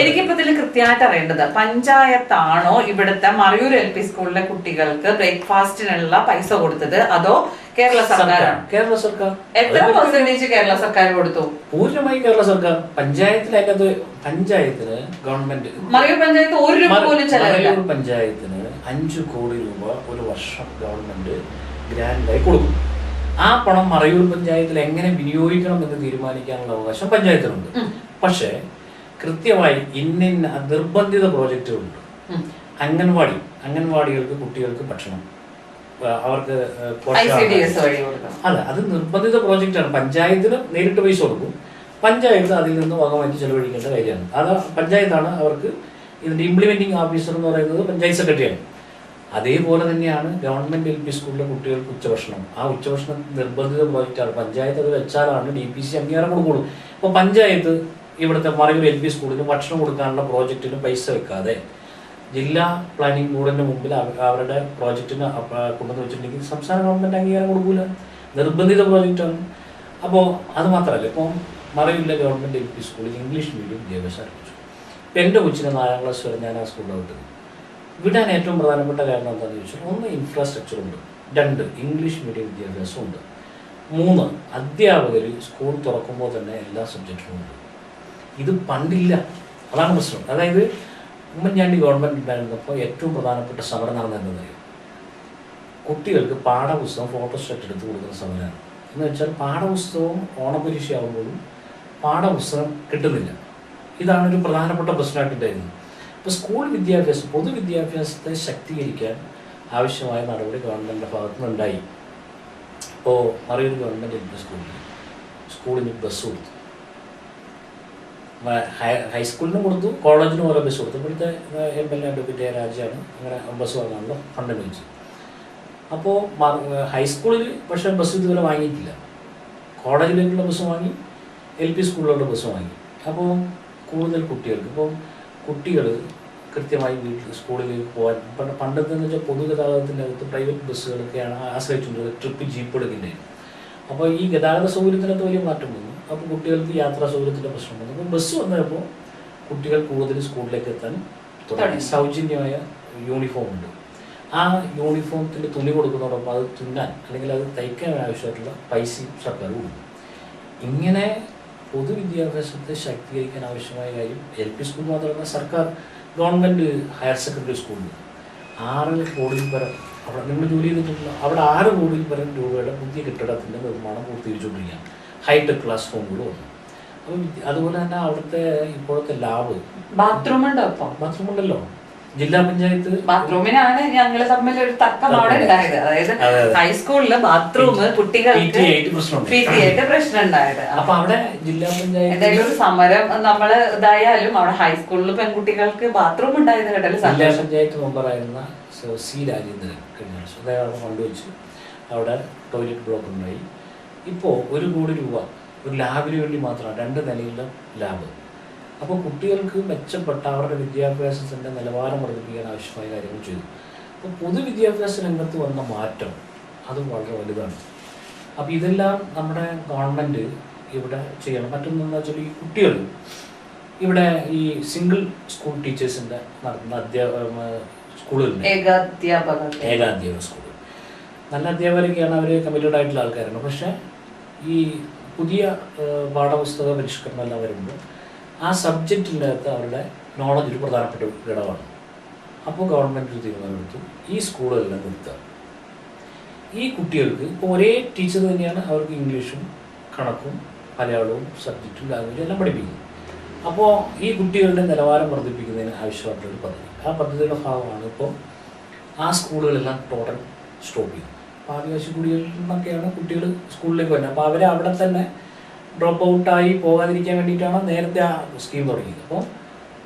എനിക്കിപ്പോ ഇതിൽ കൃത്യമായിട്ട് അറിയേണ്ടത്, പഞ്ചായത്താണോ ഇവിടുത്തെ മറയൂർ LP സ്കൂളിലെ കുട്ടികൾക്ക് ബ്രേക്ക്ഫാസ്റ്റിനുള്ള പൈസ കൊടുത്തത്, അതോ കേരള സർക്കാരാണ്? കേരള സർക്കാർ. എത്ര പെർസെന്റേജ് കേരള സർക്കാർ കൊടുത്തു? പൂർണ്ണമായി കേരള സർക്കാർ. പഞ്ചായത്തിന് ഗവൺമെന്റ് മറയൂർ പഞ്ചായത്ത് ഒരു രൂപ പോലും ചെലവില്ല. മറയൂർ പഞ്ചായത്തിന് 5 കോടി രൂപ ഒരു വർഷം ഗവൺമെന്റ് ഗ്രാൻഡായി കൊടുക്കും. ആ പണം മറയൂർ പഞ്ചായത്തിൽ എങ്ങനെ വിനിയോഗിക്കണം എന്ന് തീരുമാനിക്കാനുള്ള അവകാശം പഞ്ചായത്തിനുണ്ട്. പക്ഷേ കൃത്യമായി ഇന്ന നിർബന്ധിത പ്രോജക്റ്റുകളുണ്ട്. അംഗൻവാടികൾക്ക് കുട്ടികൾക്ക് ഭക്ഷണം, അവർക്ക് അല്ല, അത് നിർബന്ധിത പ്രോജക്റ്റാണ്. പഞ്ചായത്തിന് നേരിട്ട് പൈസ കൊടുക്കും, പഞ്ചായത്ത് അതിൽ നിന്ന് വകമാറ്റി ചെലവഴിക്കേണ്ട കാര്യമാണ്. അത് പഞ്ചായത്താണ് അവർക്ക് ഇതിന്റെ ഇംപ്ലിമെന്റിംഗ് ഓഫീസർ എന്ന് പറയുന്നത് പഞ്ചായത്ത് സെക്രട്ടറിയാണ്. അതേപോലെ തന്നെയാണ് ഗവൺമെന്റ് LP സ്കൂളിലെ കുട്ടികൾക്ക് ഉച്ചഭക്ഷണം. ആ ഉച്ചഭക്ഷണം നിർബന്ധിത പ്രോജക്റ്റാണ്. പഞ്ചായത്ത് അത് വെച്ചാലാണ് DPC അംഗീകാരം കൊടുക്കുള്ളൂ. അപ്പോൾ പഞ്ചായത്ത് ഇവിടുത്തെ മറയൂർ LP സ്കൂളിന് ഭക്ഷണം കൊടുക്കാനുള്ള പ്രോജക്റ്റിന് പൈസ വെക്കാതെ ജില്ലാ പ്ലാനിംഗ് ബോർഡിന്റെ മുമ്പിൽ അവരുടെ പ്രോജക്റ്റിന് കൊണ്ടുവന്ന് വെച്ചിട്ടുണ്ടെങ്കിൽ സംസ്ഥാന ഗവൺമെന്റ് അംഗീകാരം കൊടുക്കൂല, നിർബന്ധിത പ്രോജക്റ്റാണ്. അപ്പോൾ അത് മാത്രമല്ല, ഇപ്പോൾ മറയൂരിലെ ഗവൺമെന്റ് LP സ്കൂളിൽ ഇംഗ്ലീഷ് മീഡിയം വിദ്യാഭ്യാസം ആരംഭിച്ചു. ഇപ്പം എൻ്റെ കൊച്ചിന് 4ാം ക്ലാസ് വരെ ഞാൻ ആ സ്കൂളിൽ വിട്ടത്. വിടാൻ ഏറ്റവും പ്രധാനപ്പെട്ട കാരണം എന്താണെന്ന് ചോദിച്ചാൽ, 1 ഇൻഫ്രാസ്ട്രക്ചർ ഉണ്ട്, 2 ഇംഗ്ലീഷ് മീഡിയം വിദ്യാഭ്യാസം ഉണ്ട്, 3 അധ്യാപകർ സ്കൂൾ തുറക്കുമ്പോൾ തന്നെ എല്ലാ സബ്ജക്റ്റും ഉണ്ട്. ഇത് പണ്ടില്ല, അതാണ് പ്രശ്നം. അതായത് ഉമ്മൻചാണ്ടി ഗവൺമെന്റ് ഉണ്ടായിരുന്നപ്പോൾ ഏറ്റവും പ്രധാനപ്പെട്ട സമരം നടന്നതെന്ന് കുട്ടികൾക്ക് പാഠപുസ്തകം ഫോട്ടോസ്റ്റാറ്റ് എടുത്ത് കൊടുക്കുന്ന സമരമാണ്. എന്ന് വെച്ചാൽ പാഠപുസ്തകവും ഓണപരീക്ഷയാകുമ്പോഴും പാഠപുസ്തകം കിട്ടുന്നില്ല. ഇതാണ് ഒരു പ്രധാനപ്പെട്ട പ്രശ്നമായിട്ടുണ്ടായിരുന്നത്. ഇപ്പോൾ സ്കൂൾ വിദ്യാഭ്യാസം, പൊതുവിദ്യാഭ്യാസത്തെ ശക്തീകരിക്കാൻ ആവശ്യമായ നടപടി ഗവൺമെൻറ്റിൻ്റെ ഭാഗത്തു നിന്നുണ്ടായി. ഇപ്പോൾ മറയൂർ ഗവൺമെൻറ് LP സ്കൂളിന് ബസ് കൊടുത്തു, ഹൈസ്കൂളിനും കൊടുത്തു, കോളേജിനും ഓരോ ബസ് കൊടുത്തു. ഇവിടുത്തെ MLA അഡ്വക്കേറ്റ് രാജയാണ് അങ്ങനെ ബസ് വാങ്ങാനുള്ള ഫണ്ട് വെച്ച്. അപ്പോൾ ഹൈസ്കൂളിൽ പക്ഷേ ബസ് ഇതുവരെ വാങ്ങിയിട്ടില്ല. കോളേജിലേക്കുള്ള ബസ് വാങ്ങി, LP സ്കൂളിലുള്ള ബസ് വാങ്ങി. അപ്പോൾ കൂടുതൽ കുട്ടികൾക്ക്, ഇപ്പോൾ കുട്ടികൾ കൃത്യമായി സ്കൂളിലേക്ക് പോകാൻ പണ്ടത്തെ എന്ന് വെച്ചാൽ പൊതുഗതാഗതത്തിൻ്റെ അകത്ത് പ്രൈവറ്റ് ബസ്സുകളൊക്കെയാണ് ആശ്രയിച്ചുകൊണ്ടത്, ട്രിപ്പ് ജീപ്പ് എടുക്കേണ്ടത്. അപ്പോൾ ഈ ഗതാഗത സൗകര്യത്തിനകത്ത് വലിയ മാറ്റം വന്നു. അപ്പോൾ കുട്ടികൾക്ക് യാത്രാ സൗകര്യത്തിൻ്റെ പ്രശ്നം വന്നു. അപ്പോൾ ബസ് വന്നപ്പോൾ കുട്ടികൾ കൂടുതൽ സ്കൂളിലേക്ക് എത്താൻ തുടങ്ങി. സൗജന്യമായ യൂണിഫോം ഉണ്ട്. ആ യൂണിഫോമത്തിൻ്റെ തുണി കൊടുക്കുന്നതോടൊപ്പം അത് തുന്നാൻ അല്ലെങ്കിൽ അത് തയ്ക്കാൻ ആവശ്യമായിട്ടുള്ള പൈസയും സർക്കാർ കൊടുക്കും. ഇങ്ങനെ പൊതുവിദ്യാഭ്യാസത്തെ ശാക്തീകരിക്കാൻ ആവശ്യമായ കാര്യം LP സ്കൂൾ മാത്രമല്ല, സർക്കാർ ഗവൺമെൻറ് ഹയർ സെക്കൻഡറി സ്കൂളിൽ 6 കോടിയിൽ പരം, അവിടെ നിങ്ങൾ ജോലി ചെയ്തിട്ടുള്ള അവിടെ 6 കോടിയിൽ പരം രൂപയുടെ പുതിയ കെട്ടിടത്തിൻ്റെ നിർമ്മാണം പൂർത്തീകരിച്ചുകൊണ്ടിരിക്കുകയാണ്. ഹൈടെക് ക്ലാസ് റൂമുകൾ വന്നു. അപ്പം അതുപോലെ തന്നെ അവിടുത്തെ ഇപ്പോഴത്തെ ലാബ്, ബാത്റൂം ഉണ്ടല്ലോ. ജില്ലാ പഞ്ചായത്ത് ബാത്റൂമിനാണ് ഞങ്ങൾ തമ്മിൽ ഒരു തർക്കം അവിടെ ഉണ്ടായത്. അതായത് ഹൈസ്കൂളില് ബാത്റൂം കുട്ടികൾക്ക് പ്രശ്നം ഉണ്ടായത്. അപ്പൊ അവിടെ ജില്ലാ പഞ്ചായത്ത് എന്തായാലും ഒരു സമരം നമ്മള് ഇതായാലും അവിടെ ഹൈസ്കൂളിൽ പെൺകുട്ടികൾക്ക് ബാത്റൂം ഉണ്ടായത് കേട്ടാലും ജില്ലാ പഞ്ചായത്ത് മെമ്പറായിരുന്ന C രാജേന്ദ്രൻ കഴിഞ്ഞ വർഷം അദ്ദേഹം കൊണ്ടുവച്ച് അവിടെ ടോയ്ലറ്റ് ബ്ലോക്ക് ഉണ്ടായി. ഇപ്പോൾ 1 കോടി രൂപ ഒരു ലാബിന് വേണ്ടി മാത്രമാണ്, 2 നിലയിലുള്ള ലാബ്. അപ്പോൾ കുട്ടികൾക്ക് മെച്ചപ്പെട്ട അവരുടെ വിദ്യാഭ്യാസത്തിൻ്റെ നിലവാരം വർദ്ധിപ്പിക്കാൻ ആവശ്യമായ കാര്യങ്ങൾ ചെയ്തു. അപ്പോൾ പൊതുവിദ്യാഭ്യാസ രംഗത്ത് വന്ന മാറ്റം അത് വളരെ വലുതാണ്. അപ്പോൾ ഇതെല്ലാം നമ്മുടെ ഗവൺമെൻറ് ഇവിടെ ചെയ്യണം. മറ്റൊന്നെന്ന് വെച്ചാൽ ഈ കുട്ടികൾ ഇവിടെ ഈ സിംഗിൾ സ്കൂൾ ടീച്ചേഴ്സിൻ്റെ നടത്തുന്ന സ്കൂളുകളുണ്ട്, ഏകാധ്യാപക സ്കൂൾ. നല്ല അധ്യാപകരൊക്കെയാണ്, അവർ കമ്മിറ്റഡ് ആയിട്ടുള്ള ആൾക്കാരാണ്. പക്ഷേ ഈ പുതിയ പാഠപുസ്തക പരിഷ്കരണം എല്ലാം വരുമ്പോൾ ആ സബ്ജക്റ്റിൻ്റെ അകത്ത് അവരുടെ നോളജ് ഒരു പ്രധാനപ്പെട്ട ഘടകമാണ്. അപ്പോൾ ഗവൺമെൻറ് ഒരു തീരുമാനമെടുത്തു, ഈ സ്കൂളുകളെല്ലാം നിർത്തുക. ഈ കുട്ടികൾക്ക് ഇപ്പോൾ ഒരേ ടീച്ചർ തന്നെയാണ് അവർക്ക് ഇംഗ്ലീഷും കണക്കും മലയാളവും സബ്ജക്റ്റും ലാംഗ്വേജും എല്ലാം പഠിപ്പിക്കുന്നത്. അപ്പോൾ ഈ കുട്ടികളുടെ നിലവാരം വർദ്ധിപ്പിക്കുന്നതിന് ആവശ്യമായിട്ടുള്ളൊരു പദ്ധതി. ആ പദ്ധതിയുടെ ഭാഗമാണ് ഇപ്പോൾ ആ സ്കൂളുകളെല്ലാം ടോട്ടൽ സ്റ്റോപ്പ് ചെയ്തു. അപ്പോൾ ആദിവാസി കുടികളിൽ നിന്നൊക്കെയാണ് കുട്ടികൾ സ്കൂളിലേക്ക് വരുന്നത്. അപ്പോൾ അവരെ അവിടെ തന്നെ ഡ്രോപ്പ് ഔട്ടായി പോകാതിരിക്കാൻ വേണ്ടിയിട്ടാണ് നേരത്തെ ആ സ്കീം തുടങ്ങിയത്. അപ്പോൾ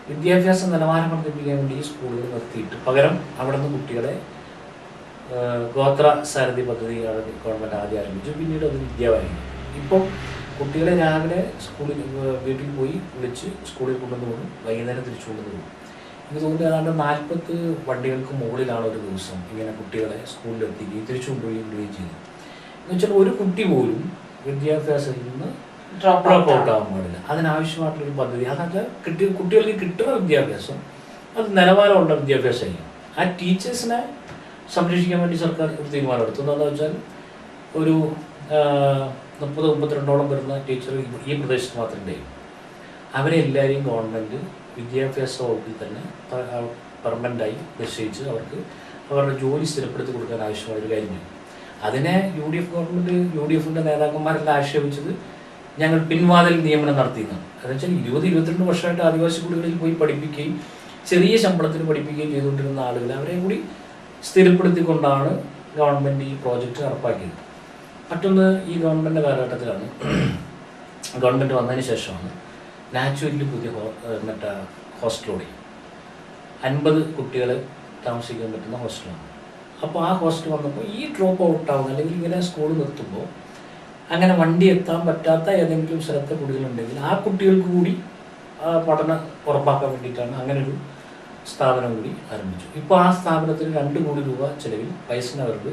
വിദ്യാഭ്യാസ നിലവാരം വർദ്ധിപ്പിക്കാൻ വേണ്ടി ഈ സ്കൂളുകൾ നിർത്തിയിട്ട് പകരം അവിടെ നിന്ന് കുട്ടികളെ ഗോത്ര സാരഥി പദ്ധതി ഗവൺമെൻറ് ആദ്യം ആരംഭിച്ചു. പിന്നീട് അത് വിദ്യാവാഹിനി. ഇപ്പോൾ കുട്ടികളെ രാവിലെ സ്കൂളിൽ വീട്ടിൽ പോയി വിളിച്ച് സ്കൂളിൽ കൊണ്ടുവന്ന് പോകും, വൈകുന്നേരം തിരിച്ചു കൊണ്ടുവന്ന് പോകും. എനിക്ക് തോന്നുന്നു ഏതാണ്ട് 40 വണ്ടികൾക്ക് മുകളിലാണ് ഒരു ദിവസം ഇങ്ങനെ കുട്ടികളെ സ്കൂളിലെത്തിക്കുകയും തിരിച്ചു കൊണ്ടുപോയി വിടുകയും ചെയ്തു. എന്ന് വെച്ചാൽ ഒരു കുട്ടി പോലും വിദ്യാഭ്യാസത്തിൽ നിന്ന് ഡ്രോപ്പ് ഔട്ട് ആകാൻ പാടില്ല. അതിനാവശ്യമായിട്ടുള്ളൊരു പദ്ധതി. അതൊക്കെ കുട്ടികൾക്ക് കിട്ടുന്ന വിദ്യാഭ്യാസം അത് നിലവാരമുള്ള വിദ്യാഭ്യാസമായിരിക്കും. ആ ടീച്ചേഴ്സിനെ സംരക്ഷിക്കാൻ വേണ്ടി സർക്കാർ ഒരു തീരുമാനമെടുത്തു. എന്താണെന്ന് വെച്ചാൽ ഒരു 30-32 വരുന്ന ടീച്ചർ ഈ പ്രദേശത്ത് മാത്രമേ. അവരെ എല്ലാവരെയും ഗവൺമെൻറ് വിദ്യാഭ്യാസ വകുപ്പിൽ തന്നെ പെർമനൻ്റായി നിശ്ചയിച്ച് അവർക്ക് അവരുടെ ജോലി സ്ഥിരപ്പെടുത്തി കൊടുക്കാൻ ആവശ്യമായൊരു കാര്യം ചെയ്യും. അതിനെ UDF-ൻ്റെ നേതാക്കന്മാരെല്ലാം ആക്ഷേപിച്ചത് ഞങ്ങൾ പിൻവാതിൽ നിയമനം നടത്തിയെന്നാണ്. അതെന്ന് വെച്ചാൽ 20-22 വർഷമായിട്ട് ആദിവാസി കുടികളിൽ പോയി പഠിപ്പിക്കുകയും ചെറിയ ശമ്പളത്തിന് പഠിപ്പിക്കുകയും ചെയ്തുകൊണ്ടിരുന്ന ആളുകൾ അവരെ കൂടി സ്ഥിരപ്പെടുത്തിക്കൊണ്ടാണ് ഗവൺമെൻറ് ഈ പ്രോജക്റ്റ് നടപ്പാക്കിയത്. മറ്റൊന്ന്, ഈ ഗവൺമെൻറ് കാലഘട്ടത്തിലാണ്, ഗവൺമെൻറ് വന്നതിന് ശേഷമാണ് നാച്ചുറലി പുതിയ ഹോസ്റ്റലോടെ 50 കുട്ടികളെ താമസിക്കാൻ പറ്റുന്ന ഹോസ്റ്റലാണ്. അപ്പോൾ ആ ഹോസ്റ്റൽ വന്നപ്പോൾ ഈ ഡ്രോപ്പ് ഔട്ടാവുന്ന അല്ലെങ്കിൽ ഇങ്ങനെ സ്കൂൾ നിർത്തുമ്പോൾ അങ്ങനെ വണ്ടി എത്താൻ പറ്റാത്ത ഏതെങ്കിലും സ്ഥലത്തെ കുട്ടികളുണ്ടെങ്കിൽ ആ കുട്ടികൾക്ക് കൂടി പഠനം ഉറപ്പാക്കാൻ വേണ്ടിയിട്ടാണ് അങ്ങനൊരു സ്ഥാപനം കൂടി ആരംഭിച്ചു. ഇപ്പോൾ ആ സ്ഥാപനത്തിന് 2 കോടി രൂപ ചെലവിൽ വയസ്സിനവർക്ക്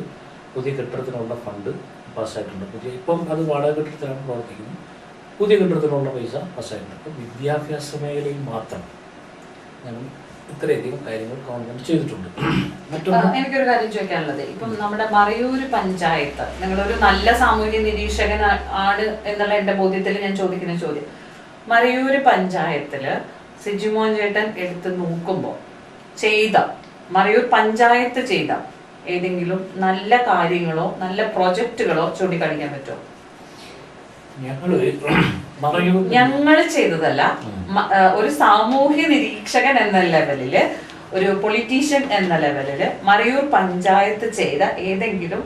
പുതിയ കെട്ടിടത്തിനുള്ള ഫണ്ട് പാസ്സായിട്ടുണ്ട്. ഇപ്പം അത് വാടക കെട്ടിടത്തിലാണ് പ്രവർത്തിക്കുന്നത്. പുതിയ കെട്ടിടത്തിനുള്ള പൈസ പാസ്സായിട്ടുണ്ട്. അപ്പോൾ വിദ്യാഭ്യാസ മേഖലയിൽ മാത്രം ഞങ്ങൾ ഇത്രയധികം കാര്യങ്ങൾ ഗവൺമെന്റ് ചെയ്തിട്ടുണ്ട്. എനിക്കൊരു കാര്യം ചോദിക്കാനുള്ളത്, ഇപ്പം നമ്മുടെ മറയൂർ പഞ്ചായത്ത്, നിങ്ങളൊരു നല്ല സാമൂഹ്യ നിരീക്ഷകൻ ആണ് എന്നുള്ള എൻ്റെ ബോധ്യത്തിൽ ഞാൻ ചോദിക്കുന്ന ചോദ്യം, മറയൂർ പഞ്ചായത്തില് സിജിമോൻ ചേട്ടൻ എടുത്ത് നോക്കുമ്പോൾ മറയൂർ പഞ്ചായത്ത് ചെയ്ത ഏതെങ്കിലും നല്ല കാര്യങ്ങളോ നല്ല പ്രൊജക്ടുകളോ ചൂണ്ടിക്കാണിക്കാൻ പറ്റുമോ? ഞങ്ങൾ ചെയ്തതല്ല, ഒരു സാമൂഹ്യ നിരീക്ഷകൻ എന്ന ലെവലില്, ഒരു പൊളിറ്റീഷ്യൻ എന്ന ലെവലില് മറയൂർ പഞ്ചായത്ത് ചെയ്ത ഏതെങ്കിലും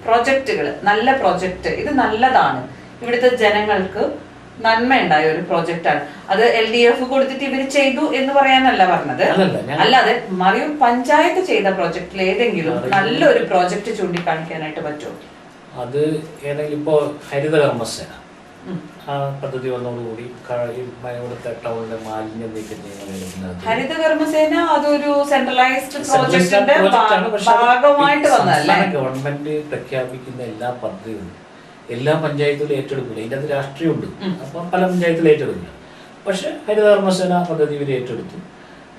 പ്രൊജക്ടുകൾ, നല്ല പ്രൊജക്ട്, ഇത് നല്ലതാണ്, ഇവിടുത്തെ ജനങ്ങൾക്ക് നന്മയുണ്ടായ ഒരു പ്രൊജക്റ്റാണ്, അത് LDF കൊടുത്തിട്ട് ഇവര് ചെയ്തു എന്ന് പറയാനല്ല പറഞ്ഞത്. അല്ലാതെ മറയൂർ പഞ്ചായത്ത് ചെയ്ത പ്രൊജക്റ്റിൽ ഏതെങ്കിലും നല്ലൊരു പ്രൊജക്ട് ചൂണ്ടിക്കാണിക്കാനായിട്ട് പറ്റുമോ? അത് ഏതെങ്കിലും ഇപ്പോ ഹരിത കർമ്മസേന ആ പദ്ധതി വന്നതോടുകൂടി ഇവിടുത്തെ ടൗണിലെ മാലിന്യം നീക്കം ചെയ്യുന്നത്. ഹരിത കർമ്മസേന അതൊരു സെൻട്രലൈസ്ഡ് പ്രോജക്റ്റിന്റെ ഭാഗമായിട്ട് വന്നതല്ലേ? ഗവൺമെന്റ് പ്രഖ്യാപിക്കുന്ന എല്ലാ പദ്ധതികളും എല്ലാ പഞ്ചായത്തുകളും ഏറ്റെടുക്കില്ല. ഇതിൻ്റെ അത് രാഷ്ട്രീയമുണ്ട്. അപ്പം പല പഞ്ചായത്തിലും ഏറ്റെടുക്കില്ല. പക്ഷെ ഹരിത കർമ്മസേന പദ്ധതി ഇവർ ഏറ്റെടുത്തു.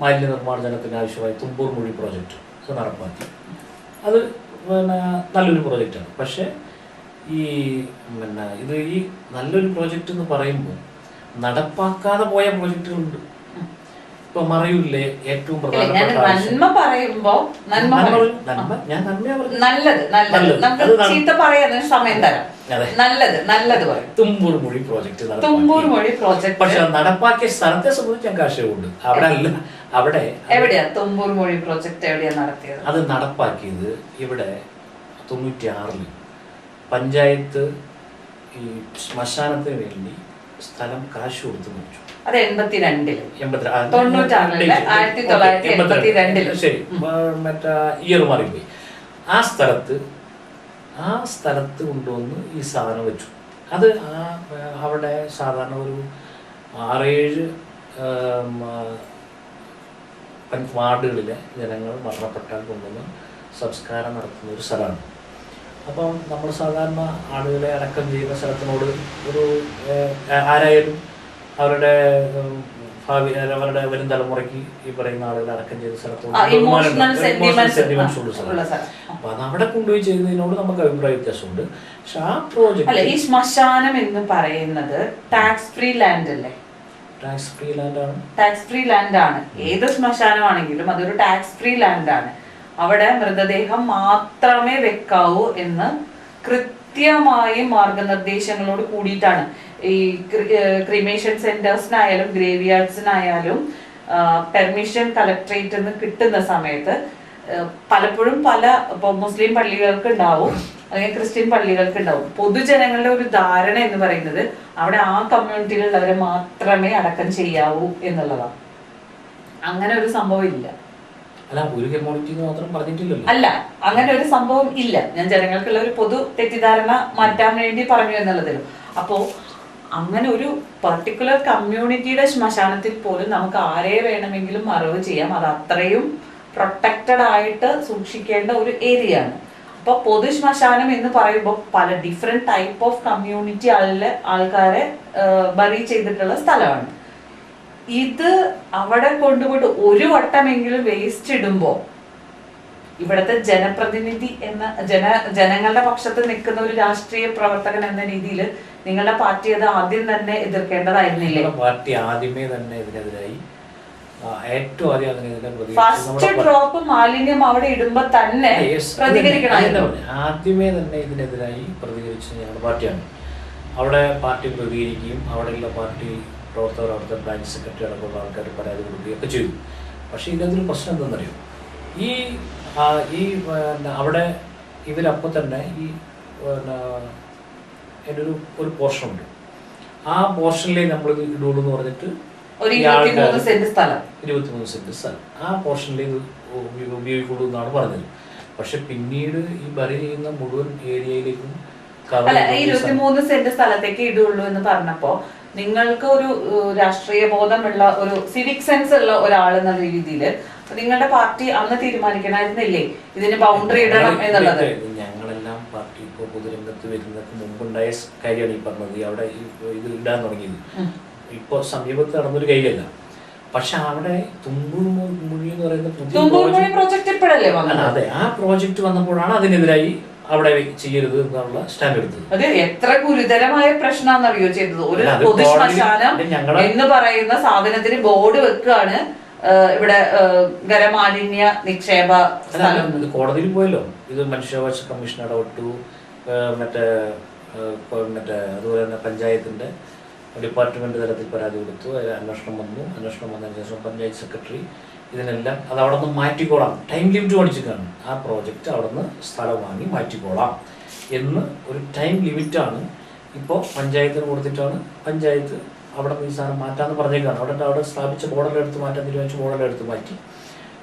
മാലിന്യ നിർമ്മാർജ്ജനത്തിന് ആവശ്യമായ തുമ്പൂർ മൊഴി പ്രോജക്റ്റ് അത് നടപ്പാക്കി. അത് നല്ലൊരു പ്രോജക്റ്റാണ്. പക്ഷേ ഇത് ഈ നല്ലൊരു പ്രോജക്റ്റ് എന്ന് പറയുമ്പോൾ നടപ്പാക്കാതെ പോയ പ്രോജക്റ്റുകളുണ്ട്. ഇപ്പൊ മറയൂരിലെ ഏറ്റവും പ്രധാനപ്പെട്ട തുമ്പൂർ മൊഴി പ്രോജക്റ്റ്. പക്ഷെ നടപ്പാക്കിയ സ്ഥലത്തെ സംബന്ധിച്ച് ഞങ്ങൾക്ക് ആശയമുണ്ട്. അവിടെ അല്ല, അവിടെ എവിടെയാ തുമ്പൂർ മൊഴി പ്രോജക്റ്റ് എവിടെയാ നടത്തിയത്? അത് നടപ്പാക്കിയത് ഇവിടെ 96-ൽ പഞ്ചായത്ത് ഈ ശ്മശാനത്തിന് വേണ്ടി സ്ഥലം കാശ് കൊടുത്ത് മേടിച്ചു. അത് 82-ൽ ശരി, മറ്റേ ഇയർ മാറിപ്പോയി. ആ സ്ഥലത്ത് കൊണ്ടുവന്ന് ഈ സാധനം വെച്ചു. അത് അവിടെ സാധാരണ ഒരു 6-7 വാർഡുകളിലെ ജനങ്ങൾ മരണപ്പെട്ടാൽ കൊണ്ടുവന്ന് സംസ്കാരം നടത്തുന്ന ഒരു സ്ഥലമാണ്. അപ്പം നമ്മൾ സാധാരണ ആളുകളെ അടക്കം ചെയ്യുന്ന സ്ഥലത്തിനോട് ഒരു ആരായാലും അവരുടെ ഭാവി അവരുടെ വരും തലമുറയ്ക്ക് ഈ പറയുന്ന ആളുകളെ അടക്കം ചെയ്ത സ്ഥലത്തോട് സെന്റിമെന്റ്സ് ഉള്ള സ്ഥലം. അപ്പൊ അത് അവിടെ കൊണ്ടുപോയി ചെയ്യുന്നതിനോട് നമുക്ക് അഭിപ്രായ വ്യത്യാസമുണ്ട്. പക്ഷെ ആ പ്രോജക്ട്, ഈ ശ്മശാനം എന്ന് പറയുന്നത് ടാക്സ് ഫ്രീ ലാൻഡ് അല്ലേ? ടാക്സ് ഫ്രീ ലാൻഡ് ആണ്. ടാക്സ് ഫ്രീ ലാൻഡ് ആണ്. ഏത് ശ്മശാനമാണെങ്കിലും അതൊരു ടാക്സ് ഫ്രീ ലാൻഡ് ആണ്. അവിടെ മൃതദേഹം മാത്രമേ വെക്കാവൂ എന്ന് കൃത്യമായി മാർഗനിർദ്ദേശങ്ങളോട് കൂടിയിട്ടാണ്. ഈ ക്രിമേഷൻ സെന്റേഴ്സിനായാലും ഗ്രേവ് യാർഡ്സിനായാലും പെർമിഷൻ കളക്ടറേറ്റ് നിന്ന് കിട്ടുന്ന സമയത്ത് പലപ്പോഴും ഇപ്പോൾ മുസ്ലിം പള്ളികൾക്ക് ഉണ്ടാവും അല്ലെങ്കിൽ ക്രിസ്ത്യൻ പള്ളികൾക്ക് ഉണ്ടാവും. പൊതുജനങ്ങളുടെ ഒരു ധാരണ എന്ന് പറയുന്നത് അവിടെ ആ കമ്മ്യൂണിറ്റിയിലുള്ളവരെ മാത്രമേ അടക്കം ചെയ്യാവൂ എന്നുള്ളതാണ്. അങ്ങനെ ഒരു സംഭവം ഇല്ല. അല്ല, അങ്ങനെ ഒരു സംഭവം ഇല്ല. ഞാൻ ജനങ്ങൾക്കുള്ള ഒരു പൊതു തെറ്റിദ്ധാരണ മാറ്റാൻ വേണ്ടി പറഞ്ഞു എന്നുള്ളതിലും. അപ്പോ അങ്ങനെ ഒരു പർട്ടിക്കുലർ കമ്മ്യൂണിറ്റിയുടെ ശ്മശാനത്തിൽ പോലും നമുക്ക് ആരെ വേണമെങ്കിലും മറവ് ചെയ്യാം. അത് അത്രയും പ്രൊട്ടക്റ്റഡ് ആയിട്ട് സൂക്ഷിക്കേണ്ട ഒരു ഏരിയ ആണ്. അപ്പൊ പൊതു ശ്മശാനം എന്ന് പറയുമ്പോൾ പല ഡിഫറെന്റ് ടൈപ്പ് ഓഫ് കമ്മ്യൂണിറ്റി ആൾക്കാരെ ബറി ചെയ്തിട്ടുള്ള സ്ഥലമാണ്. ഇത് അവിടെ കൊണ്ടുപോയിട്ട് ഒരു വട്ടമെങ്കിലും വേസ്റ്റ് ഇടുമ്പോ ഇവിടുത്തെ ജനപ്രതിനിധി എന്ന ജനങ്ങളുടെ പക്ഷത്ത് നിൽക്കുന്ന ഒരു രാഷ്ട്രീയ പ്രവർത്തകൻ എന്ന രീതിയിൽ നിങ്ങളുടെ പാർട്ടി അത് ആദ്യം തന്നെ എതിർക്കേണ്ടതായിരുന്നില്ലേ? പാർട്ടി ആദ്യമേ തന്നെ ഇതിനെതിരായി ഏറ്റവും ആദ്യം ഫസ്റ്റ് ഡ്രോപ്പ് മാലിന്യം അവിടെ ഇടുമ്പോ തന്നെ പ്രതികരിക്കണം. ആദ്യമേ തന്നെ ഇതിനെതിരായി പ്രതികരിച്ച ഞങ്ങളുടെ പാർട്ടിയാണ്. അവിടെ പാർട്ടി പ്രതികരിക്കുകയും അവിടെയുള്ള പാർട്ടി പ്രവർത്തകർ, അവിടുത്തെ ബ്രാഞ്ച് സെക്രട്ടറി അടക്കമുള്ള ആൾക്കാർ പരാതി കൊടുക്കുകയൊക്കെ ചെയ്തു. പക്ഷേ ഇതിനകത്തൊരു പ്രശ്നം എന്താണെന്നറിയോ? ഈ അവിടെ ഇവരപ്പോൾ തന്നെ ഈ എൻ്റെ ഒരു പോർഷനുണ്ട്. ആ പോർഷനിലേ നമ്മൾ ഇടുള്ളൂ എന്ന് പറഞ്ഞിട്ട് 23 സെന്റ് സ്ഥലം ആ പോർഷനിൽ ഇത് ഉപയോഗിക്കുള്ളൂ എന്നാണ് പറഞ്ഞത്. പക്ഷെ പിന്നീട് ഈ ബറി ചെയ്യുന്ന മുഴുവൻ ഏരിയയിലേക്കും 23 സെന്റ് സ്ഥലത്തേക്ക് ഇടുള്ളൂ എന്ന് പറഞ്ഞപ്പോ നിങ്ങൾക്ക് ഒരു രാഷ്ട്രീയ ബോധമുള്ള ഒരു സിവിക് സെൻസ് ഉള്ള ഒരാൾ എന്നുള്ള രീതിയിൽ നിങ്ങളുടെ പാർട്ടി അന്ന് തീരുമാനിക്കണമായിരുന്നില്ലേ ഇതിന് ബൗണ്ടറി ഇടണം എന്നുള്ളത്? ഞങ്ങളെല്ലാം പാർട്ടി ഇപ്പോൾ പൊതുരംഗത്ത് വരുന്നതിന് മുമ്പുണ്ടായ കാര്യമാണ് ഈ പറഞ്ഞത്. അവിടെ ഇത് ഇടാൻ തുടങ്ങിയത് ഇപ്പൊ സമീപത്ത് നടന്നൊരു കാര്യമല്ല. പക്ഷെ അവിടെ തുമ്പൂർ മൊഴി എന്ന് പറയുന്ന പ്രോജക്ട് അതെ, ആ പ്രോജക്റ്റ് വന്നപ്പോഴാണ് അതിനെതിരായി അവിടെ ചെയ്യരുത് എന്നുള്ള സ്റ്റാൻഡ് എടുത്തത്. അത് എത്ര ഗുരുതരമായ പ്രശ്നമാണെന്നറിയോ ചെയ്തത്? ഒരു പൊതുശ്മശാനം എന്ന് പറയുന്ന സാധനത്തിന് ബോർഡ് വെക്കുകയാണ് ഇവിടെ ഖരമാലിന്യ നിക്ഷേപ സ്ഥലം. ഇത് കോടതിയിൽ പോയല്ലോ. ഇത് മനുഷ്യാവകാശ കമ്മീഷൻ ഇടപെട്ടു. മറ്റേ അതുപോലെ തന്നെ പഞ്ചായത്തിന്റെ ഡിപ്പാർട്ട്മെന്റ് തലത്തിൽ പരാതി കൊടുത്തു. അന്വേഷണം വന്നതിന് ശേഷം പഞ്ചായത്ത് സെക്രട്ടറി ഇതിനെല്ലാം അത് അവിടെ നിന്ന് മാറ്റിക്കോളാം, ടൈം ലിമിറ്റ് കാണിച്ചിട്ടാണ് ആ പ്രോജക്റ്റ് അവിടെ നിന്ന് സ്ഥലം വാങ്ങി മാറ്റിക്കോളാം എന്ന് ഒരു ടൈം ലിമിറ്റാണ് ഇപ്പോൾ പഞ്ചായത്തിന് കൊടുത്തിട്ടാണ് പഞ്ചായത്ത് അവിടെ നിന്ന് ഈ സാധനം മാറ്റാമെന്ന് പറഞ്ഞേക്കാണ്. അവിടെ സ്ഥാപിച്ച ബോർഡെല്ലാം എടുത്ത് മാറ്റാൻ തീരുമാനിച്ച ബോർഡെല്ലാം എടുത്ത് മാറ്റി.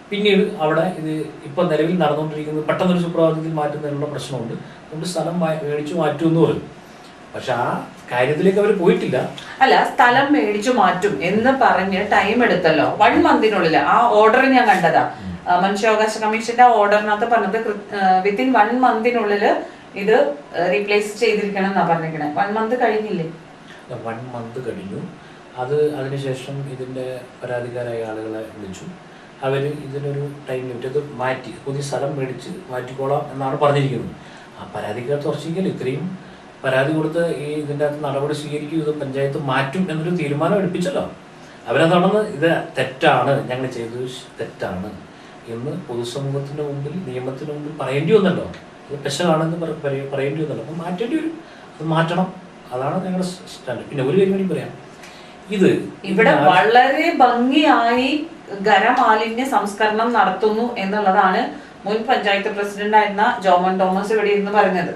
പിന്നീട് അവിടെ ഇത് ഇപ്പോൾ നിലവിൽ നടന്നുകൊണ്ടിരിക്കുന്നത് പെട്ടെന്നൊരു സുപ്രഭാതത്തിൽ മാറ്റുന്നതിനുള്ള പ്രശ്നമുണ്ട്. അതുകൊണ്ട് സ്ഥലം മേടിച്ചു മാറ്റുമെന്ന് പറയും. പക്ഷെ ആ കാര്യത്തിലേക്ക് അവർ പോയിട്ടില്ല. അല്ല, സ്ഥലം മേടിച്ചു മാറ്റും എന്ന് പറഞ്ഞ് ടൈം എടുത്തല്ലോ 1 മന്തിനുള്ളിൽ. ആ ഓർഡർ ഞാൻ കണ്ടതാ. മനുഷ്യാവകാശ കമ്മീഷന്റെ ഓർഡറിനകത്ത് പറഞ്ഞത് വിത്തിൻ 1 മന്തിനുള്ളിൽ ഇത് റീപ്ലേസ് ചെയ്തിരിക്കണം എന്നാ പറഞ്ഞിരിക്കണേ. 1 മന്ത് കഴിഞ്ഞില്ലേ? 1 മന്ത് കഴിഞ്ഞു. അതിനുശേഷം ഇതിന്റെ പരാതിക്കാരായ ആളുകളെ വിളിച്ചു. അവർ ഇതിനൊരു ടൈം ലിമിറ്റ് ഇത് മാറ്റി പുതിയ സ്ഥലം മേടിച്ച് മാറ്റിക്കോളാം എന്നാണ് പറഞ്ഞിരിക്കുന്നത്. ആ പരാതിക്കകത്ത് ഉറച്ചിരിക്കൽ ഇത്രയും പരാതി കൊടുത്ത് ഈ ഇതിൻ്റെ അകത്ത് നടപടി സ്വീകരിക്കും, ഇത് പഞ്ചായത്ത് മാറ്റും എന്നൊരു തീരുമാനം എടുപ്പിച്ചല്ലോ. അവരതാണെന്ന് ഇത് തെറ്റാണ്, ഞങ്ങൾ ചെയ്തത് തെറ്റാണ് എന്ന് പൊതുസമൂഹത്തിൻ്റെ മുമ്പിൽ നിയമത്തിന് മുമ്പിൽ പറയേണ്ടി വന്നല്ലോ. ഇത് പെശകാണെന്ന് പറയേണ്ടി വന്നല്ലോ. അപ്പം മാറ്റേണ്ടി വരും, അത് മാറ്റണം. അതാണ് ഞങ്ങളുടെ സ്റ്റാൻഡ്. പിന്നെ ഒരു കാര്യം കൂടി പറയാം. ഇത് ഇവിടെ വളരെ ഭംഗിയായി ഖരമാലിന്യ സംസ്കരണം നടത്തുന്നു എന്നുള്ളതാണ് മുൻ പഞ്ചായത്ത് പ്രസിഡന്റ് ആയിരുന്ന ജോമോൻ തോമസ് ഇവിടെ ഇരുന്ന് പറഞ്ഞത്.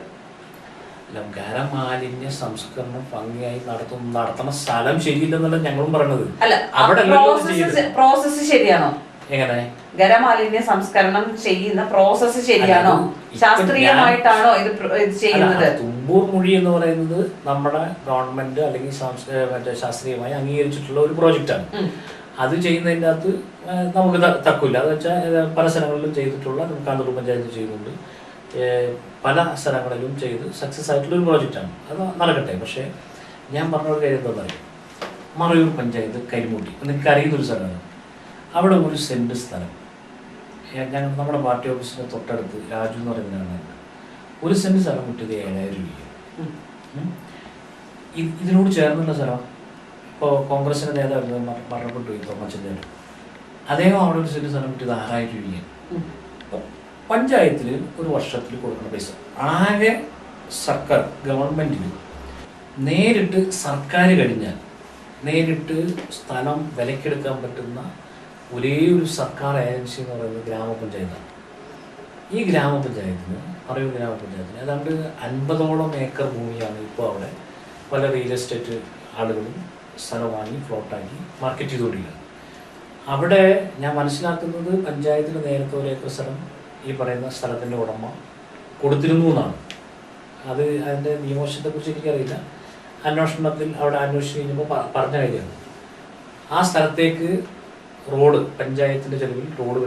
ഖരമാലിന്യ സംസ്കരണം ഭംഗിയായി നടത്തണ സ്ഥലം ശരിയില്ലെന്നല്ല ഞങ്ങളും പറഞ്ഞത്. അല്ല, അവിടെ പ്രോസസ് ശരിയാണോ? എങ്ങനെ ഖരമാലിന്യ സംസ്കരണം ചെയ്യുന്ന പ്രോസസ് ശരിയാണോ? ശാസ്ത്രീയമായിട്ടാണോ ഇത് ചെയ്യുന്നത്? തുമ്പൂർ മൊഴി എന്ന് പറയുന്നത് നമ്മുടെ ഗവൺമെന്റ് അല്ലെങ്കിൽ മറ്റേ ശാസ്ത്രീയമായി അംഗീകരിച്ചിട്ടുള്ള ഒരു പ്രോജക്റ്റാണ്. അത് ചെയ്യുന്നതിൻ്റെ അകത്ത് നമുക്ക് തക്കില്ല. അത് വെച്ചാൽ പല സ്ഥലങ്ങളിലും ചെയ്തിട്ടുള്ള കാന്തല്ലൂർ പഞ്ചായത്ത് ചെയ്യുന്നുണ്ട്, പല സ്ഥലങ്ങളിലും ചെയ്ത് സക്സസ് ആയിട്ടുള്ളൊരു പ്രോജക്റ്റാണ്. അത് നടക്കട്ടെ. പക്ഷേ ഞാൻ പറഞ്ഞ ഒരു കാര്യം എന്താ പറയുക, മറയൂർ പഞ്ചായത്ത് കരിമൂട്ടി നിങ്ങൾക്ക് അറിയുന്നൊരു സ്ഥലമാണ്. അവിടെ 1 സെന്റ് സ്ഥലം നമ്മുടെ പാർട്ടി ഓഫീസിൻ്റെ തൊട്ടടുത്ത് രാജു എന്ന് പറയുന്നതാണ്. 1 സെന്റ് സ്ഥലം കിട്ടിയത് 7000 രൂപ. ഇതിനോട് ചേർന്നുള്ള സ്ഥലം ഇപ്പോൾ കോൺഗ്രസിൻ്റെ നേതാവ് മരണപ്പെട്ടു പോയി തോമച്ചൻ്റെ, അദ്ദേഹം അവിടെ 1 സെന്റ് സ്ഥലം കിട്ടിയത് 6000 രൂപയാണ്. പഞ്ചായത്തിൽ ഒരു വർഷത്തിൽ കൊടുക്കുന്ന പൈസ ആകെ സർക്കാർ ഗവൺമെൻറ്റിന് നേരിട്ട് സർക്കാർ കഴിഞ്ഞാൽ നേരിട്ട് സ്ഥലം വിലക്കെടുക്കാൻ പറ്റുന്ന ഒരേ ഒരു സർക്കാർ ഏജൻസി എന്ന് പറയുന്നത് ഗ്രാമപഞ്ചായത്താണ്. ഈ ഗ്രാമപഞ്ചായത്തിന് മറയൂർ ഗ്രാമപഞ്ചായത്തിന് ഏതാണ്ട് 50ഓളം ഏക്കർ ഭൂമിയാണ് ഇപ്പോൾ അവിടെ പല റിയൽ എസ്റ്റേറ്റ് ആളുകളും സ്ഥലം വാങ്ങി ഫ്ലോട്ടാക്കി മാർക്കറ്റ് ചെയ്തുകൊണ്ടിരിക്കുന്നത്. അവിടെ ഞാൻ മനസ്സിലാക്കുന്നത് പഞ്ചായത്തിന് നേരത്തെ 1 ഏക്കർ സ്ഥലം ഈ പറയുന്ന സ്ഥലത്തിൻ്റെ ഉടമ കൊടുത്തിരുന്നു എന്നാണ്. അത് അതിൻ്റെ നിയമവശത്തെക്കുറിച്ച് എനിക്കറിയില്ല. അന്വേഷണത്തിൽ അവിടെ അന്വേഷിച്ച് കഴിഞ്ഞപ്പോൾ പറഞ്ഞ കാര്യമാണ്. ആ സ്ഥലത്തേക്ക് റോഡ് പഞ്ചായത്തിൻ്റെ ചെലവിൽ റോഡ്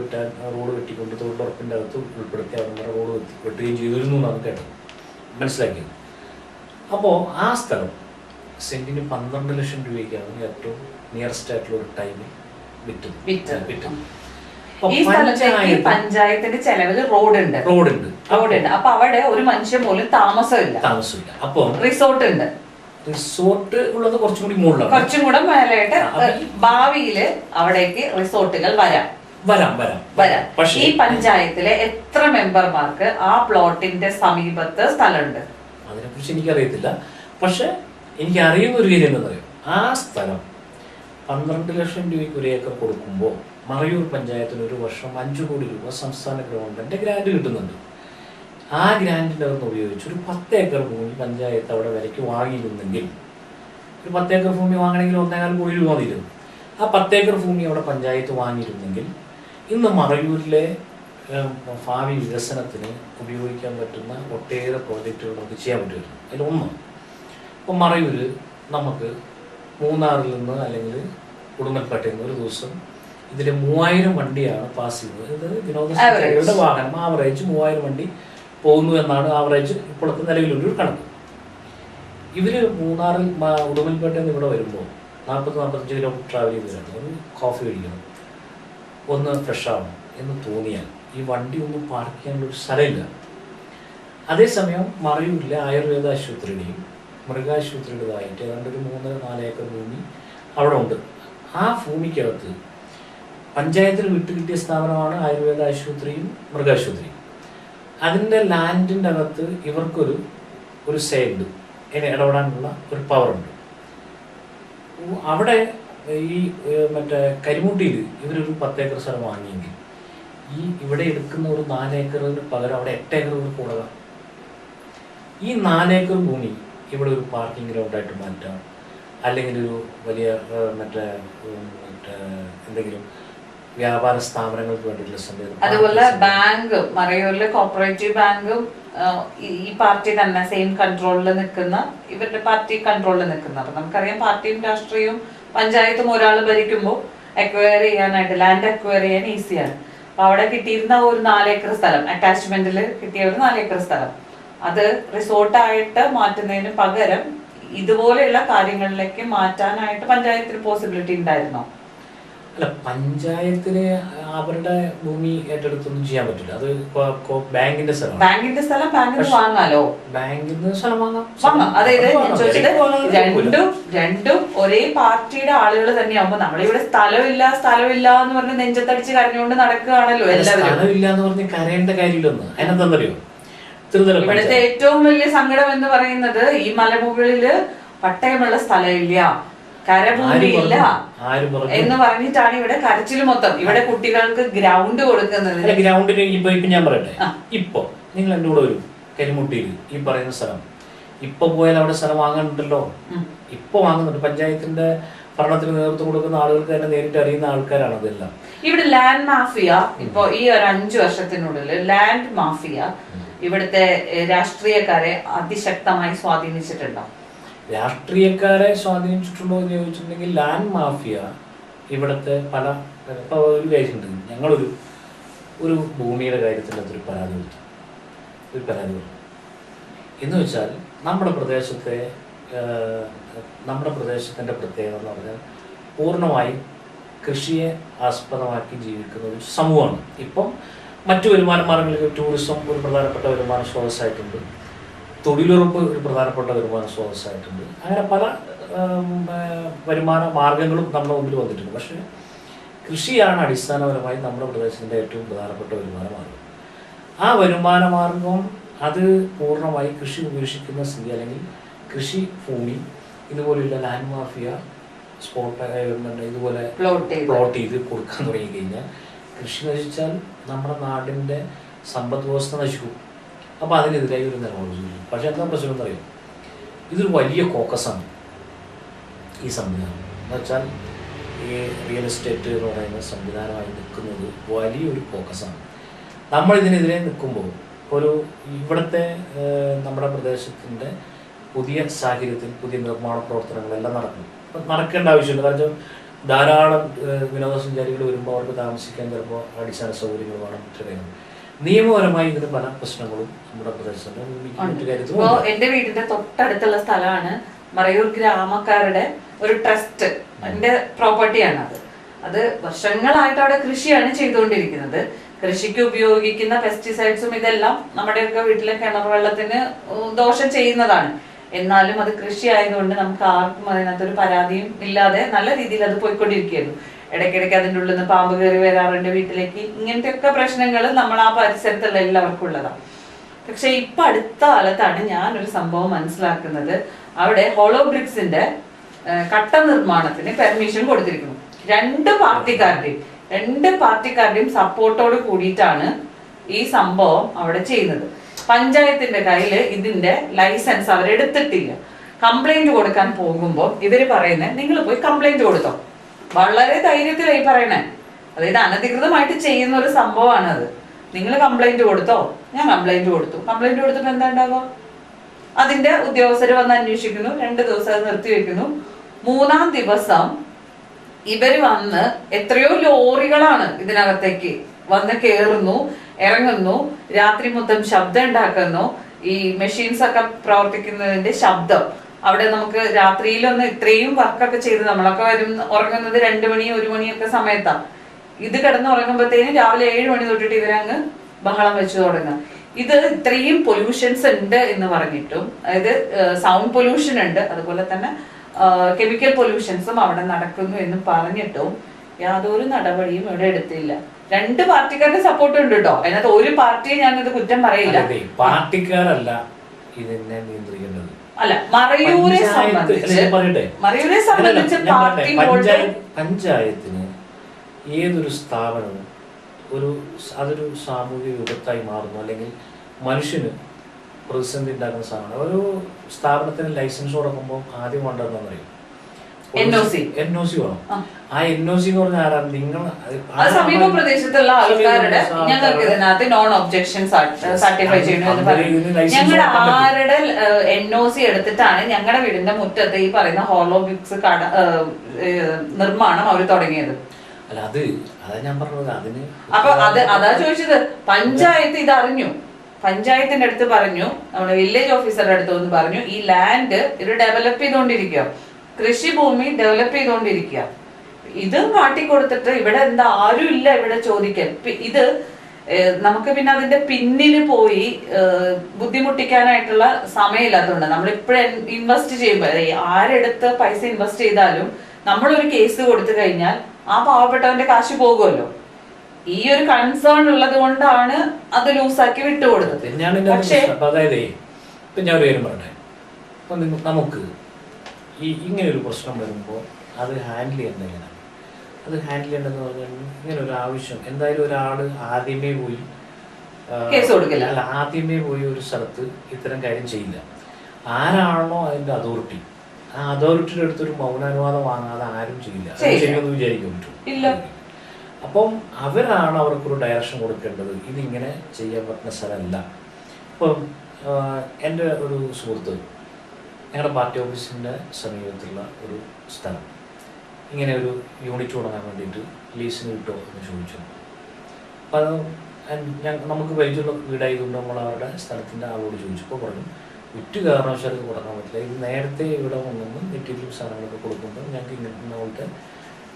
വെട്ടിക്കൊണ്ട് തൊഴിലുറപ്പിൻ്റെ അകത്ത് ഉൾപ്പെടുത്തി അവിടെ വരെ റോഡ് വെട്ടുകയും ചെയ്തിരുന്നു എന്നാണ് കേട്ടത്, മനസ്സിലാക്കിയത്. അപ്പോൾ ആ സ്ഥലം സെൻറ്റിന് 12 ലക്ഷം രൂപയ്ക്കാണ് ഏറ്റവും നിയറസ്റ്റ് ആയിട്ടുള്ള ഒരു ടൈമിൽ വിറ്റത്. ഈ സ്ഥലത്തേക്ക് പഞ്ചായത്തിന്റെ ചെലവിൽ റോഡുണ്ട്. അപ്പൊ അവിടെ ഒരു മനുഷ്യൻ പോലും താമസമില്ല. അപ്പൊ റിസോർട്ട് ഉണ്ട്. റിസോർട്ട് ഉള്ളത് കുറച്ചും കൂടെ മേലായിട്ട് ഭാവിയില് അവിടേക്ക് റിസോർട്ടുകൾ വരാം. പക്ഷേ ഈ പഞ്ചായത്തിലെ എത്ര മെമ്പർമാർക്ക് ആ പ്ലോട്ടിന്റെ സമീപത്ത് സ്ഥലമുണ്ട്? അതിനെക്കുറിച്ച് എനിക്കറിയത്തില്ല. പക്ഷെ എനിക്ക് അറിയുന്ന ഒരു കാര്യം എന്താ പറയുക, ആ സ്ഥലം 12 ലക്ഷം രൂപയ്ക്ക് 1 ഏക്കർ കൊടുക്കുമ്പോൾ മറയൂർ പഞ്ചായത്തിന് ഒരു വർഷം 5 കോടി രൂപ സംസ്ഥാന ഗവൺമെന്റ് ഗ്രാന്റ് കിട്ടുന്നുണ്ട്. ആ ഗ്രാൻറ്റിൻ്റെ അകത്ത് ഉപയോഗിച്ച് ഒരു 10 ഏക്കർ ഭൂമി പഞ്ചായത്ത് അവിടെ വിലയ്ക്ക് വാങ്ങിയിരുന്നെങ്കിൽ, ഒരു 10 ഏക്കർ ഭൂമി വാങ്ങണമെങ്കിൽ 1,4 കോടി രൂപ മതിയിരുന്നു. ആ 10 ഏക്കർ ഭൂമി അവിടെ പഞ്ചായത്ത് വാങ്ങിയിരുന്നെങ്കിൽ ഇന്ന് മറയൂരിലെ ഭാവി വികസനത്തിന് ഉപയോഗിക്കാൻ പറ്റുന്ന ഒട്ടേറെ പ്രോജക്റ്റുകൾ നമുക്ക് ചെയ്യാൻ പറ്റുമായിരുന്നു. അതിലൊന്ന്, ഇപ്പം മറയൂർ നമുക്ക് മൂന്നാറിൽ നിന്ന് അല്ലെങ്കിൽ ഉടുമ്പൽപേട്ടയിൽ നിന്ന് ഒരു ദിവസം ഇതിൽ 3000 വണ്ടിയാണ് പാസ് ചെയ്യുന്നത്. ഇത് വിനോദസഞ്ചാരികളുടെ വാഹനം ആവറേജ് 3000 വണ്ടി പോകുന്നു എന്നാണ് ആവറേജ് ഇപ്പോഴത്തെ നിലവിലൊരു കണക്ക്. ഇവർ മൂന്നാറിൽ ഉടുമ്പൽപേട്ടയിൽ നിന്ന് ഇവിടെ വരുമ്പോൾ 40-45 കിലോമീറ്റർ ട്രാവൽ ചെയ്ത് വരണം, ഒരു കോഫി കഴിക്കണം, ഒന്ന് ഫ്രഷ് ആവണം എന്ന് തോന്നിയാൽ ഈ വണ്ടി ഒന്നും പാർക്ക് ചെയ്യാനുള്ളൊരു സ്ഥലമില്ല. അതേസമയം മറയൂരിലെ ആയുർവേദ ആശുപത്രിയുടെയും മൃഗാശുപത്രിയുടേതായിട്ട് ഏതാണ്ട് ഒരു 3-4 ഏക്കർ ഭൂമി അവിടെ ഉണ്ട്. ആ ഭൂമിക്കകത്ത് പഞ്ചായത്തിൽ വിട്ടുകിട്ടിയ സ്ഥാപനമാണ് ആയുർവേദ ആശുപത്രിയും മൃഗാശുപത്രിയും. അതിൻ്റെ ലാൻഡിൻ്റെ അകത്ത് ഇവർക്കൊരു സേ ഉണ്ട്, അതിനെ ഇടപെടാനുള്ള ഒരു പവറുണ്ട്. അവിടെ ഈ മറ്റേ കരിമുട്ടിയിൽ ഇവരൊരു 10 ഏക്കർ സ്ഥലം വാങ്ങിയെങ്കിൽ ഈ ഇവിടെ എടുക്കുന്ന ഒരു 4 ഏക്കറിന് പകരം അവിടെ 8 ഏക്കർ കൊടുക്കാം. ഈ 4 ഏക്കർ ഭൂമി ഇവിടെ ഒരു പാർക്കിംഗ് ഗ്രൗണ്ടായിട്ട് മാറ്റാം, അല്ലെങ്കിൽ ഒരു വലിയ മറ്റേ എന്തെങ്കിലും വ്യാപാര സ്ഥാപനങ്ങൾക്ക് വേണ്ടിയിട്ടുള്ള സംവിധാനം. അതുപോലെ ബാങ്ക്, മറയൂരിലെ കോപ്പറേറ്റീവ് ബാങ്കും ഈ പാർട്ടി തന്നെ സെയിം കൺട്രോളിൽ നിൽക്കുന്ന, ഇവരുടെ പാർട്ടി കൺട്രോളിൽ നിൽക്കുന്ന. അപ്പൊ നമുക്കറിയാം പാർട്ടിയും രാഷ്ട്രീയവും പഞ്ചായത്തും ഒരാൾ ഭരിക്കുമ്പോൾ അക്വയർ ചെയ്യാനായിട്ട് ലാൻഡ് അക്വയർ ചെയ്യാൻ ഈസിയാണ്. അപ്പൊ അവിടെ കിട്ടിയിരുന്ന ഒരു 4 ഏക്കർ സ്ഥലം, അറ്റാച്ച്മെന്റിൽ കിട്ടിയ ഒരു 4 ഏക്കർ സ്ഥലം, അത് റിസോർട്ടായിട്ട് മാറ്റുന്നതിന് പകരം ഇതുപോലെയുള്ള കാര്യങ്ങളിലേക്ക് മാറ്റാനായിട്ട് പഞ്ചായത്തിന് പോസിബിലിറ്റി ഉണ്ടായിരുന്നോ? അല്ല, പഞ്ചായത്തിന് അവരുടെ ഭൂമി ഏറ്റെടുത്തൊന്നും ചെയ്യാൻ പറ്റില്ല. അത് ബാങ്കിന്റെ സ്ഥലം. ബാങ്കിന്റെ സ്ഥലം ബാങ്കിന് വാങ്ങാലോ, ബാങ്കിന് സ്ഥലം വാങ്ങാം. അതായത് രണ്ടും ഒരേ പാർട്ടിയുടെ ആളുകൾ തന്നെയാവുമ്പോ നമ്മളിവിടെ സ്ഥലമില്ല എന്ന് പറഞ്ഞ് നെഞ്ചത്തടിച്ച് കരഞ്ഞുകൊണ്ട് നടക്കുകയാണല്ലോ എല്ലാവരും. സ്ഥലമില്ല എന്ന് പറഞ്ഞ് കരയേണ്ട കാര്യമില്ലെന്ന്. അതിനെന്താന്നറിയോ, ഇവിടുത്തെ ഏറ്റവും വലിയ സങ്കടം എന്ന് പറയുന്നത് ഈ മലമുകളില് പട്ടയമുള്ള സ്ഥലമില്ല, കരഭൂമിയില്ല എന്ന് പറഞ്ഞിട്ടാണ് ഇവിടെ കരച്ചിൽ മൊത്തം. ഇവിടെ കുട്ടികൾക്ക് ഗ്രൗണ്ട് കൊടുക്കുന്നത്. ഗ്രൗണ്ടിന് ഇപ്പൊ ഞാൻ പറയട്ടെ, ഇപ്പൊ നിങ്ങൾ എന്റെ കൂടെ വരും കരിമുട്ടിയിൽ ഈ പറയുന്ന സ്ഥലം ഇപ്പൊ പോയാൽ അവിടെ സ്ഥലം വാങ്ങുന്നുണ്ടല്ലോ. ഇപ്പൊ വാങ്ങുന്നുണ്ട്. പഞ്ചായത്തിന്റെ ഭരണത്തിന് നേതൃത്വം കൊടുക്കുന്ന ആളുകൾക്ക് തന്നെ നേരിട്ട് അറിയുന്ന ആൾക്കാരാണ് അതെല്ലാം. ഇവിടെ ലാൻഡ് മാഫിയ ഇപ്പൊ ഈ ഒരു 5 വർഷത്തിനുള്ളിൽ ലാൻഡ് മാഫിയ ഇവിടുത്തെ രാഷ്ട്രീയക്കാരെ അതിശക്തമായി സ്വാധീനിച്ചിട്ടുണ്ടോ? രാഷ്ട്രീയക്കാരെ സ്വാധീനിച്ചിട്ടുണ്ടോ എന്ന് ചോദിച്ചിട്ടുണ്ടെങ്കിൽ ലാൻഡ് മാഫിയ ഇവിടുത്തെ പല ഇപ്പോൾ ഒരു കാര്യമുണ്ട്. ഞങ്ങളൊരു ഭൂമിയുടെ കാര്യത്തിൽ അതൊരു പരാതി കൊടുത്തു എന്ന് വെച്ചാൽ നമ്മുടെ പ്രദേശത്തിൻ്റെ പ്രത്യേകത എന്ന് പറഞ്ഞാൽ പൂർണ്ണമായും കൃഷിയെ ആസ്പദമാക്കി ജീവിക്കുന്ന ഒരു സമൂഹമാണ്. ഇപ്പം മറ്റു വരുമാന മാർഗങ്ങളിൽ ടൂറിസം ഒരു പ്രധാനപ്പെട്ട വരുമാന സ്രോതസ്സായിട്ടുണ്ട്, തൊഴിലുറപ്പ് ഒരു പ്രധാനപ്പെട്ട വരുമാന സ്രോതസ്സായിട്ടുണ്ട്. അങ്ങനെ പല വരുമാന മാർഗങ്ങളും നമ്മുടെ മുമ്പിൽ വന്നിട്ടുണ്ട്. പക്ഷേ കൃഷിയാണ് അടിസ്ഥാനപരമായി നമ്മുടെ പ്രദേശത്തിൻ്റെ ഏറ്റവും പ്രധാനപ്പെട്ട വരുമാന മാർഗം. ആ വരുമാന മാർഗം അത് പൂർണ്ണമായി കൃഷി ഉപേക്ഷിക്കുന്ന സ്ഥിതി അല്ലെങ്കിൽ കൃഷി ഭൂമി ഇതുപോലെയുള്ള ലാൻഡ് മാഫിയ സ്പോട്ട് ഇതുപോലെ പ്ലോട്ട് ചെയ്ത് കൊടുക്കാൻ തുടങ്ങിക്കഴിഞ്ഞാൽ കൃഷി നശിച്ചാൽ നമ്മുടെ നാടിൻ്റെ സമ്പദ് വ്യവസ്ഥ നശിക്കും. അപ്പോൾ അതിനെതിരായി ഒരു നിലപാട് ചെയ്യും. പക്ഷെ എന്താ പ്രശ്നം എന്നറിയാം, ഇതൊരു വലിയ ഫോക്കസാണ് ഈ സംവിധാനം. എന്ന് വെച്ചാൽ ഈ റിയൽ എസ്റ്റേറ്റ് എന്ന് പറയുന്ന സംവിധാനമായി നിൽക്കുന്നത് വലിയൊരു ഫോക്കസാണ്. നമ്മളിതിനെതിരെ നിൽക്കുമ്പോൾ ഒരു ഇവിടുത്തെ നമ്മുടെ പ്രദേശത്തിൻ്റെ പുതിയ സാഹചര്യത്തിൽ പുതിയ നിർമ്മാണ പ്രവർത്തനങ്ങളെല്ലാം നടക്കേണ്ട ആവശ്യമുണ്ട്. കാരണം ധാരാളം വിനോദസഞ്ചാരികൾ വരുമ്പോൾ അവർക്ക് താമസിക്കാൻ ചിലപ്പോൾ അടിസ്ഥാന സൗകര്യങ്ങൾ വേണം. മറ്റു നിയമപരമായി ഇതിന് പല പ്രശ്നങ്ങളും നമ്മുടെ പ്രദേശത്ത്. എന്റെ വീടിന്റെ തൊട്ടടുത്തുള്ള സ്ഥലമാണ് മറയൂർ ഗ്രാമക്കാരുടെ ഒരു ട്രസ്റ്റ്, എന്റെ പ്രോപ്പർട്ടിയാണ് അത് വർഷങ്ങളായിട്ട് അവിടെ കൃഷിയാണ് ചെയ്തുകൊണ്ടിരിക്കുന്നത്. കൃഷിക്ക് ഉപയോഗിക്കുന്ന പെസ്റ്റിസൈഡ്സും ഇതെല്ലാം നമ്മുടെയൊക്കെ വീട്ടിലെ കിണർ വെള്ളത്തിന് ദോഷം ചെയ്യുന്നതാണ്. എന്നാലും അത് കൃഷി ആയതുകൊണ്ട് നമുക്ക് ആർക്കും അതിനകത്തൊരു പരാതിയും ഇല്ലാതെ നല്ല രീതിയിൽ അത് പോയിക്കൊണ്ടിരിക്കുകയായിരുന്നു. ഇടയ്ക്കിടയ്ക്ക് അതിൻ്റെ ഉള്ളിൽ നിന്ന് പാമ്പ് കയറി വരാറുണ്ട് വീട്ടിലേക്ക്. ഇങ്ങനത്തെ ഒക്കെ പ്രശ്നങ്ങൾ നമ്മൾ ആ പരിസരത്തുള്ള എല്ലാവർക്കും ഉള്ളതാണ്. പക്ഷെ ഇപ്പൊ അടുത്ത കാലത്താണ് ഞാനൊരു സംഭവം മനസ്സിലാക്കുന്നത്. അവിടെ ഹോളോ ബ്രിക്സിന്റെ കട്ട നിർമ്മാണത്തിന് പെർമിഷൻ കൊടുത്തിരിക്കുന്നു. രണ്ട് പാർട്ടിക്കാരുടെയും സപ്പോർട്ടോട് കൂടിയിട്ടാണ് ഈ സംഭവം അവിടെ ചെയ്യുന്നത്. പഞ്ചായത്തിന്റെ കയ്യിൽ ഇതിന്റെ ലൈസൻസ് അവരെടുത്തിട്ടില്ല. കംപ്ലൈന്റ് കൊടുക്കാൻ പോകുമ്പോൾ ഇവര് പറയുന്നത് നിങ്ങൾ പോയി കംപ്ലൈന്റ് കൊടുത്തോ. വളരെ ധൈര്യത്തിലായി പറയണേ. അതായത് അനധികൃതമായിട്ട് ചെയ്യുന്ന ഒരു സംഭവമാണ് അത്. നിങ്ങൾ കംപ്ലൈന്റ് കൊടുത്തോ? ഞാൻ കംപ്ലൈന്റ് കൊടുത്തു. കംപ്ലൈന്റ് കൊടുത്തപ്പോ എന്താ ഉണ്ടാവുക? അതിന്റെ ഉദ്യോഗസ്ഥർ വന്ന് അന്വേഷിക്കുന്നു. 2 ദിവസം അത് നിർത്തിവെക്കുന്നു. 3-ാം ദിവസം ഇവര് വന്ന് എത്രയോ ലോറികളാണ് ഇതിനകത്തേക്ക് വന്ന് കയറുന്നു, ഇറങ്ങുന്നു. രാത്രി മൊത്തം ശബ്ദം ഉണ്ടാക്കുന്നു. ഈ മെഷീൻസ് ഒക്കെ പ്രവർത്തിക്കുന്നതിന്റെ ശബ്ദം അവിടെ നമുക്ക് രാത്രിയിലൊന്ന് ഇത്രയും വർക്കൊക്കെ ചെയ്ത് നമ്മളൊക്കെ ഉറങ്ങുന്നത് 2 മണി 1 മണിയൊക്കെ സമയത്താണ്. ഇത് കിടന്ന് ഉറങ്ങുമ്പോഴത്തേനും രാവിലെ 7 മണി തൊട്ടിട്ട് ഇവരങ്ങ് ബഹളം വെച്ചു തുടങ്ങുക. ഇത് ഇത്രയും പൊല്യൂഷൻസ് ഉണ്ട് എന്ന് പറഞ്ഞിട്ടും, അതായത് സൗണ്ട് പൊല്യൂഷൻ ഉണ്ട്, അതുപോലെ തന്നെ കെമിക്കൽ പൊല്യൂഷൻസും അവിടെ നടക്കുന്നു എന്ന് പറഞ്ഞിട്ടും യാതൊരു നടപടിയും ഇവിടെ എടുത്തില്ല. 2 പാർട്ടിക്കാരുടെ സപ്പോർട്ട് ഉണ്ട് കേട്ടോ. അതിനകത്ത് ഒരു പാർട്ടിയെ ഞാനിത് കുറ്റം പറയില്ല. പാർട്ടിക്കാരല്ല ഇതിനെ നിയന്ത്രിക്കുന്നത്. അല്ല, മറയൂരെ സംബന്ധിച്ച് പഞ്ചായത്തിന് ഏതൊരു സ്ഥാപനവും അതൊരു സാമൂഹിക വിപത്തായി മാറുന്നു, അല്ലെങ്കിൽ മനുഷ്യന് പ്രതിസന്ധി ഉണ്ടാക്കുന്ന സാധനമാണ്. ഒരു സ്ഥാപനത്തിന് ലൈസൻസ് കൊടുക്കുമ്പോൾ ആദ്യം വേണ്ടതെന്ന് പറയും NOC വേണം. ആ NOC എന്ന് പറഞ്ഞാൽ ആരാണ്? നിങ്ങൾ സമീപ പ്രദേശത്തുള്ള ആൾക്കാരുടെ ഞങ്ങൾക്ക് ഇതിനകത്ത് നോൺ ഒബ്ജക്ഷൻ സർട്ടിഫൈ ചെയ്യണമെന്ന് പറയും. ഞങ്ങളുടെ ആരുടെ NOC എടുത്തിട്ടാണ് ഞങ്ങളുടെ വീടിന്റെ മുറ്റത്ത് ഈ പറയുന്ന ഹോളോ ബ്രിക്സ് നിർമ്മാണം അവർ തുടങ്ങിയത്. അല്ല, അതാ ഞാൻ പറഞ്ഞത്. അതിന് അപ്പൊ അതാ ചോദിച്ചത്. പഞ്ചായത്ത് ഇത് അറിഞ്ഞു. പഞ്ചായത്തിന്റെ അടുത്ത് പറഞ്ഞു, നമ്മുടെ വില്ലേജ് ഓഫീസറുടെ അടുത്ത് ഒന്ന് പറഞ്ഞു, ഈ ലാൻഡ് ഇത് ഡെവലപ്പ് ചെയ്തുകൊണ്ടിരിക്കുക, കൃഷിഭൂമി ഡെവലപ്പ് ചെയ്തുകൊണ്ടിരിക്കുക. ഇതും കാട്ടിക്കൊടുത്തിട്ട് ഇവിടെ എന്താ ആരും ഇല്ല ഇവിടെ ചോദിക്കാൻ. ഇത് നമുക്ക് പിന്നെ അതിന്റെ പിന്നിൽ പോയി ബുദ്ധിമുട്ടിക്കാനായിട്ടുള്ള സമയമില്ലാത്തതുകൊണ്ട് നമ്മളിപ്പോഴും ഇൻവെസ്റ്റ് ചെയ്യുമ്പോൾ ആരെടുത്ത് പൈസ ഇൻവെസ്റ്റ് ചെയ്താലും നമ്മളൊരു കേസ് കൊടുത്തു കഴിഞ്ഞാൽ ആ പാവപ്പെട്ടവന്റെ കാശ് പോകുമല്ലോ. ഈ ഒരു കൺസേൺ ഉള്ളത് കൊണ്ടാണ് അത് ലൂസാക്കി വിട്ടുകൊടുത്തത്. പക്ഷേ അതായത് ഇപ്പൊ ഞാൻ ഒരു കാര്യം പറയട്ടെ. ഇപ്പൊ നമുക്ക് ഇങ്ങനെ ഒരു പ്രശ്നം വരുമ്പോൾ അത് ഹാൻഡിൽ ചെയ്യേണ്ടത് ചെയ്യേണ്ടതെന്ന് പറഞ്ഞാൽ ഇങ്ങനെ ഒരു ആവശ്യം എന്തായാലും ഒരാൾ ആദ്യമേ പോയി കേസ് കൊടുക്കില്ല. അല്ല, ആദ്യമേ പോയി ഒരു സ്ഥലത്ത് ഇത്തരം കാര്യം ചെയ്യില്ല. ആരാണോ അതിന്റെ അതോറിറ്റി, ആ അതോറിറ്റിയുടെ അടുത്തൊരു മൗനാനുവാദം വാങ്ങാതെ ആരും ചെയ്യില്ല. ശരിയൊന്നും വിചാരിക്കാൻ പറ്റും. അപ്പം അവരാണ് അവർക്കൊരു ഡയറക്ഷൻ കൊടുക്കേണ്ടത്. ഇതിങ്ങനെ ചെയ്യാൻ പറ്റുന്ന സ്ഥലമല്ല. ഇപ്പം എൻ്റെ ഒരു സുഹൃത്ത് ഞങ്ങളുടെ പാർട്ടി ഓഫീസിൻ്റെ സമീപത്തുള്ള ഒരു സ്ഥലം ഇങ്ങനെ ഒരു യൂണിറ്റ് തുടങ്ങാൻ വേണ്ടിയിട്ട് ലീസിന് കിട്ടുമോ എന്ന് ചോദിച്ചു. അപ്പോൾ അത് നമുക്ക് പരിചയമുള്ള വീടായതുകൊണ്ട് നമ്മൾ അവരുടെ സ്ഥലത്തിൻ്റെ ആളോട് ചോദിച്ചപ്പോൾ പറഞ്ഞു, ഒറ്റ കാരണവശാലും കൊടുക്കാൻ പറ്റില്ല. ഇത് നേരത്തെ ഇവിടെ വന്നു മെറ്റീരിയൽ സാധനങ്ങളൊക്കെ കൊടുക്കുമ്പോൾ ഞങ്ങൾക്ക് ഇങ്ങനത്തെ പോലത്തെ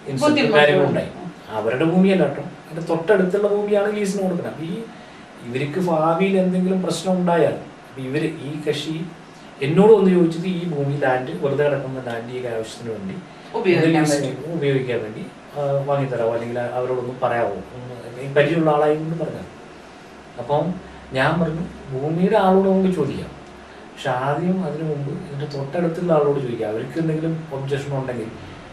ഇൻസെൻറ്റീവ് കാര്യങ്ങളുണ്ടായി. അവരുടെ ഭൂമിയല്ല കേട്ടോ, അതിൻ്റെ തൊട്ടടുത്തുള്ള ഭൂമിയാണ് ലീസിന് കൊടുക്കുന്നത്. അപ്പോൾ ഇവർക്ക് ഭാവിയിൽ എന്തെങ്കിലും പ്രശ്നം ഉണ്ടായാൽ ഈ കക്ഷി എന്നോട് ഒന്ന് ചോദിച്ചത് ഈ ഭൂമി ലാൻഡ് വെറുതെ കിടക്കുന്ന ലാൻഡ് ഈ ആവശ്യത്തിന് വേണ്ടി ഉപയോഗിക്കാൻ വേണ്ടി വാങ്ങിത്തരാമോ, അല്ലെങ്കിൽ അവരോടൊന്നും പറയാമോ, പരിചയമുള്ള ആളായി കൊണ്ട് പറഞ്ഞത്. അപ്പം ഞാൻ പറഞ്ഞു ഭൂമിയുടെ ആളോട് നമുക്ക് ചോദിക്കാം, പക്ഷെ ആദ്യം അതിനു മുമ്പ് ഇതിൻ്റെ തൊട്ടടുത്തുള്ള ആളോട് ചോദിക്കുക, അവർക്ക് എന്തെങ്കിലും ഒബ്ജക്ഷൻ ഉണ്ടെങ്കിൽ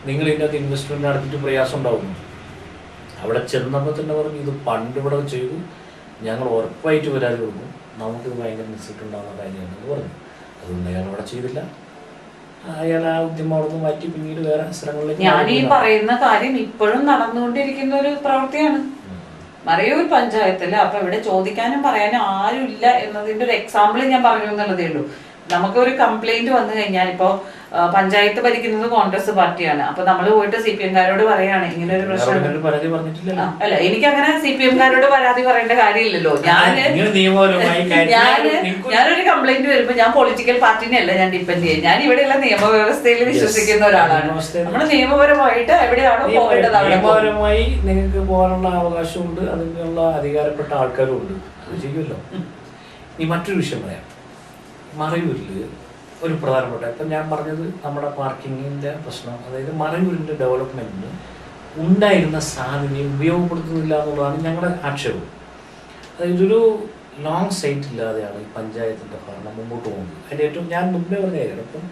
നിങ്ങൾ ഇതിനകത്ത് ഇൻവെസ്റ്റ്മെൻറ്റ് നടത്തിയിട്ട് പ്രയാസം ഉണ്ടാവുന്നു. അവിടെ ചെന്നപ്പോൾ തന്നെ പറഞ്ഞു ഇത് പണ്ട് ഇവിടെ ചെയ്തു, ഞങ്ങൾ ഉറപ്പായിട്ട് വരാതെ കൊടുക്കും, നമുക്കിത് ഭയങ്കര റിസൾട്ട് ഉണ്ടാകുന്ന കാര്യമാണെന്ന് പറഞ്ഞു. അതുകൊണ്ട് അയാൾ അവിടെ ചെയ്തില്ല. അയാൾ ആ ഉദ്യമം അവിടെ നിന്ന് മാറ്റി പിന്നീട് വേറെ സ്ഥലങ്ങളിലേക്ക്. ഞാൻ ഈ പറയുന്ന കാര്യം ഇപ്പോഴും നടന്നുകൊണ്ടിരിക്കുന്ന ഒരു പ്രവൃത്തിയാണ് മറയൂർ പഞ്ചായത്തില്. അപ്പൊ ഇവിടെ ചോദിക്കാനും പറയാനും ആരും ഇല്ല എന്നതിന്റെ ഒരു എക്സാമ്പിൾ ഞാൻ പറഞ്ഞു എന്നുള്ളതേ ഉള്ളൂ. നമുക്കൊരു കംപ്ലൈന്റ് വന്നു കഴിഞ്ഞാൽ ഇപ്പോ പഞ്ചായത്ത് ഭരിക്കുന്നത് കോൺഗ്രസ് പാർട്ടിയാണ്. അപ്പൊ നമ്മൾ പോയിട്ട് CPM-കാരോട് പറയാണ് ഇങ്ങനെ ഒരു പ്രശ്നം. അല്ല, എനിക്ക് അങ്ങനെ CPM-കാരോട് പരാതി പറയേണ്ട കാര്യമില്ലല്ലോ. ഞാനൊരു കംപ്ലൈന്റ് വരുമ്പോ ഞാൻ പൊളിറ്റിക്കൽ പാർട്ടിനെ അല്ല ഞാൻ ഡിപ്പെൻഡ് ചെയ്യും. ഞാൻ ഇവിടെയുള്ള നിയമവ്യവസ്ഥയിൽ വിശ്വസിക്കുന്ന ഒരാളാണ്. നമ്മൾ നിയമപരമായിട്ട് എവിടെയാണോ പോകേണ്ടത് നിയമപരമായി നിങ്ങൾക്ക് പോകാനുള്ള അവകാശമുണ്ട്, അതിനുള്ള അധികാരപ്പെട്ട ആൾക്കാരും ഉണ്ട്, അത് ചെയ്യുമല്ലോ. ഇനി മറ്റൊരു വിഷയം പറയാം. മറയൂരിൽ ഒരു പ്രധാനപ്പെട്ട, ഇപ്പം ഞാൻ പറഞ്ഞത് നമ്മുടെ പാർക്കിങ്ങിൻ്റെ പ്രശ്നം, അതായത് മറയൂരിൻ്റെ ഡെവലപ്മെൻറ്റിന് ഉണ്ടായിരുന്ന സാധ്യതയെ ഉപയോഗപ്പെടുത്തുന്നില്ല എന്നുള്ളതാണ് ഞങ്ങളുടെ ആക്ഷേപം. അതായത് ഒരു ലോങ് സൈറ്റ് ഇല്ലാതെയാണ് ഈ പഞ്ചായത്തിൻ്റെ ഭരണം മുമ്പോട്ട് പോകുന്നത്. അതിൻ്റെ ഏറ്റവും ഞാൻ മുമ്പേ പറഞ്ഞ കാര്യം, ഇപ്പം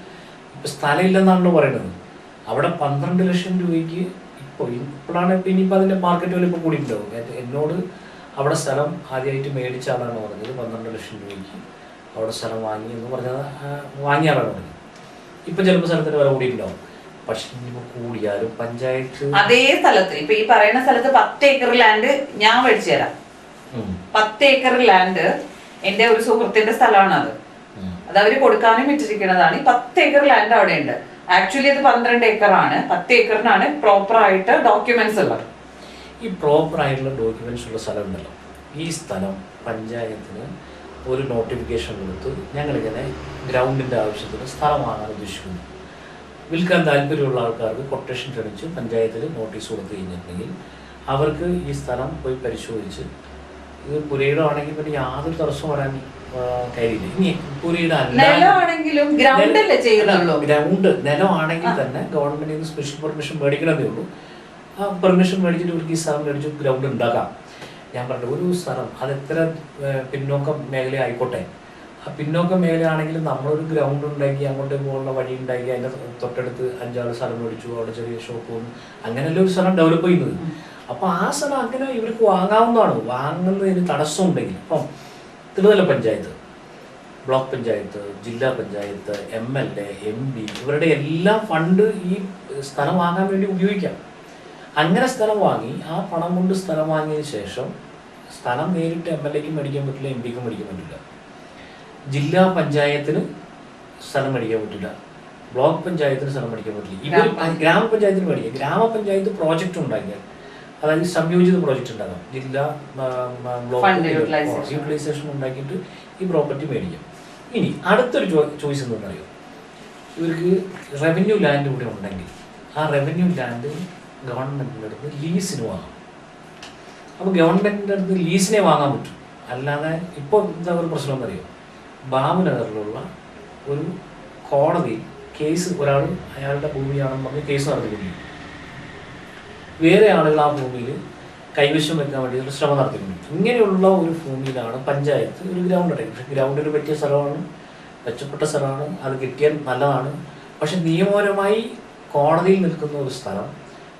സ്ഥലമില്ലെന്നാണല്ലോ പറയുന്നത്. അവിടെ 12 ലക്ഷം രൂപയ്ക്ക് ഇപ്പോഴാണ് ഇനിയിപ്പോൾ അതിൻ്റെ മാർക്കറ്റ് വില ഇപ്പോൾ കൂടിയിട്ടുണ്ടാവും. എന്നോട് അവിടെ സ്ഥലം ആദ്യമായിട്ട് മേടിച്ച ആളാണ് പറഞ്ഞത് 12 ലക്ഷം രൂപയ്ക്ക് അവിടെ സ്ഥലം വാങ്ങി എന്ന് പറഞ്ഞത് വാങ്ങിയ ആളാണ് പറഞ്ഞത്. ഇപ്പം ചിലപ്പോൾ സ്ഥലത്തിൻ്റെ വില കൂടിയിട്ടുണ്ടാവും. പക്ഷെ ഇനിയിപ്പോൾ കൂടിയാലും പഞ്ചായത്ത് അതേ സ്ഥലത്ത് ഇപ്പൊ ഈ പറയുന്ന സ്ഥലത്ത് 10 ഏക്കർ ലാൻഡ് ഞാൻ മേടിച്ചു തരാം. 10 ഏക്കർ ലാൻഡ് എന്റെ ഒരു സുഹൃത്തിന്റെ സ്ഥലമാണ്. അത് അവര് കൊടുക്കാനും വിറ്റിരിക്കുന്നതാണ്. ഈ 10 ഏക്കർ ലാൻഡ് അവിടെ ഉണ്ട്. ആക്ച്വലി അത് 12 ഏക്കറാണ്. 10 ഏക്കറിനാണ് പ്രോപ്പർ ആയിട്ട് ഡോക്യുമെന്റ്സ് ഉള്ളത്. ഈ പ്രോപ്പർ ആയിട്ടുള്ള ഡോക്യുമെന്റ്സ് ഉള്ള സ്ഥലം ഉണ്ടല്ലോ, ഈ സ്ഥലം പഞ്ചായത്തിന് ഒരു നോട്ടിഫിക്കേഷൻ കൊടുത്ത് ഞങ്ങളിങ്ങനെ ഗ്രൗണ്ടിൻ്റെ ആവശ്യത്തിന് സ്ഥലം വാങ്ങാൻ ഉദ്ദേശിക്കുന്നു. വിൽക്കാൻ താല്പര്യമുള്ള ആൾക്കാർക്ക് കൊട്ടേഷൻ ക്ഷണിച്ച് പഞ്ചായത്തിൽ നോട്ടീസ് കൊടുത്തു കഴിഞ്ഞിട്ടുണ്ടെങ്കിൽ അവർക്ക് ഈ സ്ഥലം പോയി പരിശോധിച്ച്, ഇത് പുരയിടമാണെങ്കിൽ പിന്നെ യാതൊരു തടസ്സം വരാൻ കാര്യമില്ല. ഇനി പുരയിടം ഗ്രൗണ്ട് നിലമാണെങ്കിൽ തന്നെ ഗവൺമെന്റിൽ നിന്ന് സ്പെഷ്യൽ പെർമിഷൻ മേടിക്കണമെന്നേ ഉള്ളൂ. ആ പെർമിഷൻ മേടിച്ചിട്ട് ഇവർക്ക് ഈ സ്ഥലം മേടിച്ച് ഗ്രൗണ്ട് ഉണ്ടാക്കാം. ഞാൻ പറഞ്ഞു ഒരു സ്ഥലം അത് എത്ര പിന്നോക്കം മേഖല ആയിക്കോട്ടെ, ആ പിന്നോക്കം മേഖലയാണെങ്കിലും നമ്മളൊരു ഗ്രൗണ്ട് ഉണ്ടാക്കി അങ്ങോട്ട് പോകാനുള്ള വഴി ഉണ്ടാക്കി അതിൻ്റെ തൊട്ടടുത്ത് 5-6 സ്ഥലം മേടിച്ചു, അവിടെ ചെറിയ ഷോപ്പ് വന്നു, അങ്ങനെയല്ലേ ഒരു സ്ഥലം ഡെവലപ്പ് ചെയ്യുന്നത്. അപ്പോൾ ആ സ്ഥലം അങ്ങനെ ഇവർക്ക് വാങ്ങാവുന്നതാണ്. വാങ്ങുന്നതിന് തടസ്സം ഉണ്ടെങ്കിൽ ഇപ്പം തിരുവല്ല പഞ്ചായത്ത്, ബ്ലോക്ക് പഞ്ചായത്ത്, ജില്ലാ പഞ്ചായത്ത്, MLA, MP ഇവരുടെ എല്ലാ ഫണ്ട് ഈ സ്ഥലം വാങ്ങാൻ വേണ്ടി ഉപയോഗിക്കാം. അങ്ങനെ സ്ഥലം വാങ്ങി ആ പണം കൊണ്ട് സ്ഥലം വാങ്ങിയതിന് ശേഷം സ്ഥലം നേരിട്ട് MLA-ക്കും മേടിക്കാൻ പറ്റില്ല, MP-ക്കും മേടിക്കാൻ പറ്റില്ല, ജില്ലാ പഞ്ചായത്തിന് സ്ഥലം മേടിക്കാൻ പറ്റില്ല, ബ്ലോക്ക് പഞ്ചായത്തിന് സ്ഥലം മേടിക്കാൻ പറ്റില്ല. ഇവർ ഗ്രാമപഞ്ചായത്തിന് മേടിക്കാം. ഗ്രാമപഞ്ചായത്ത് പ്രോജക്റ്റ് ഉണ്ടാക്കിയാൽ, അതായത് സംയോജിത പ്രോജക്റ്റ് ഉണ്ടാകാം, ജില്ലാ ബ്ലോക്ക് യൂട്ടിലൈസേഷൻ ഉണ്ടാക്കിയിട്ട് ഈ പ്രോപ്പർട്ടി മേടിക്കാം. ഇനി അടുത്തൊരു ചോയ്സ് എന്താണെന്ന് അറിയോ, ഇവർക്ക് റവന്യൂ ലാൻഡ് കൂടെ ഉണ്ടെങ്കിൽ ആ റവന്യൂ ലാൻഡ് ഗവൺമെൻറ്റിൻ്റെ അടുത്ത് ലീസിന് വാങ്ങാം. അപ്പോൾ ഗവൺമെൻറ്റിൻ്റെ അടുത്ത് ലീസിനെ വാങ്ങാൻ പറ്റും. അല്ലാതെ ഇപ്പോൾ എന്താ ഒരു പ്രശ്നം എന്നറിയോ, ബാബുനഗറിലുള്ള ഒരു കോടതി കേസ്, ഒരാൾ അയാളുടെ ഭൂമിയാണെന്ന് പറഞ്ഞ് കേസ് നടത്തിക്കൊണ്ടിരിക്കും. വേറെ ആളുകൾ ആ ഭൂമിയിൽ കൈവശം വെക്കാൻ വേണ്ടി ഒരു ശ്രമം നടത്തിക്കൊണ്ടിരിക്കും. ഇങ്ങനെയുള്ള ഒരു ഭൂമിയിലാണ് പഞ്ചായത്ത് ഒരു ഗ്രൗണ്ട് ഉണ്ടായി. പക്ഷേ ഗ്രൗണ്ടിന് പറ്റിയ സ്ഥലമാണ്, മെച്ചപ്പെട്ട സ്ഥലമാണ്, അത് കിട്ടിയാൽ നല്ലതാണ്. പക്ഷെ നിയമപരമായി കോടതിയിൽ നിൽക്കുന്ന ഒരു സ്ഥലം,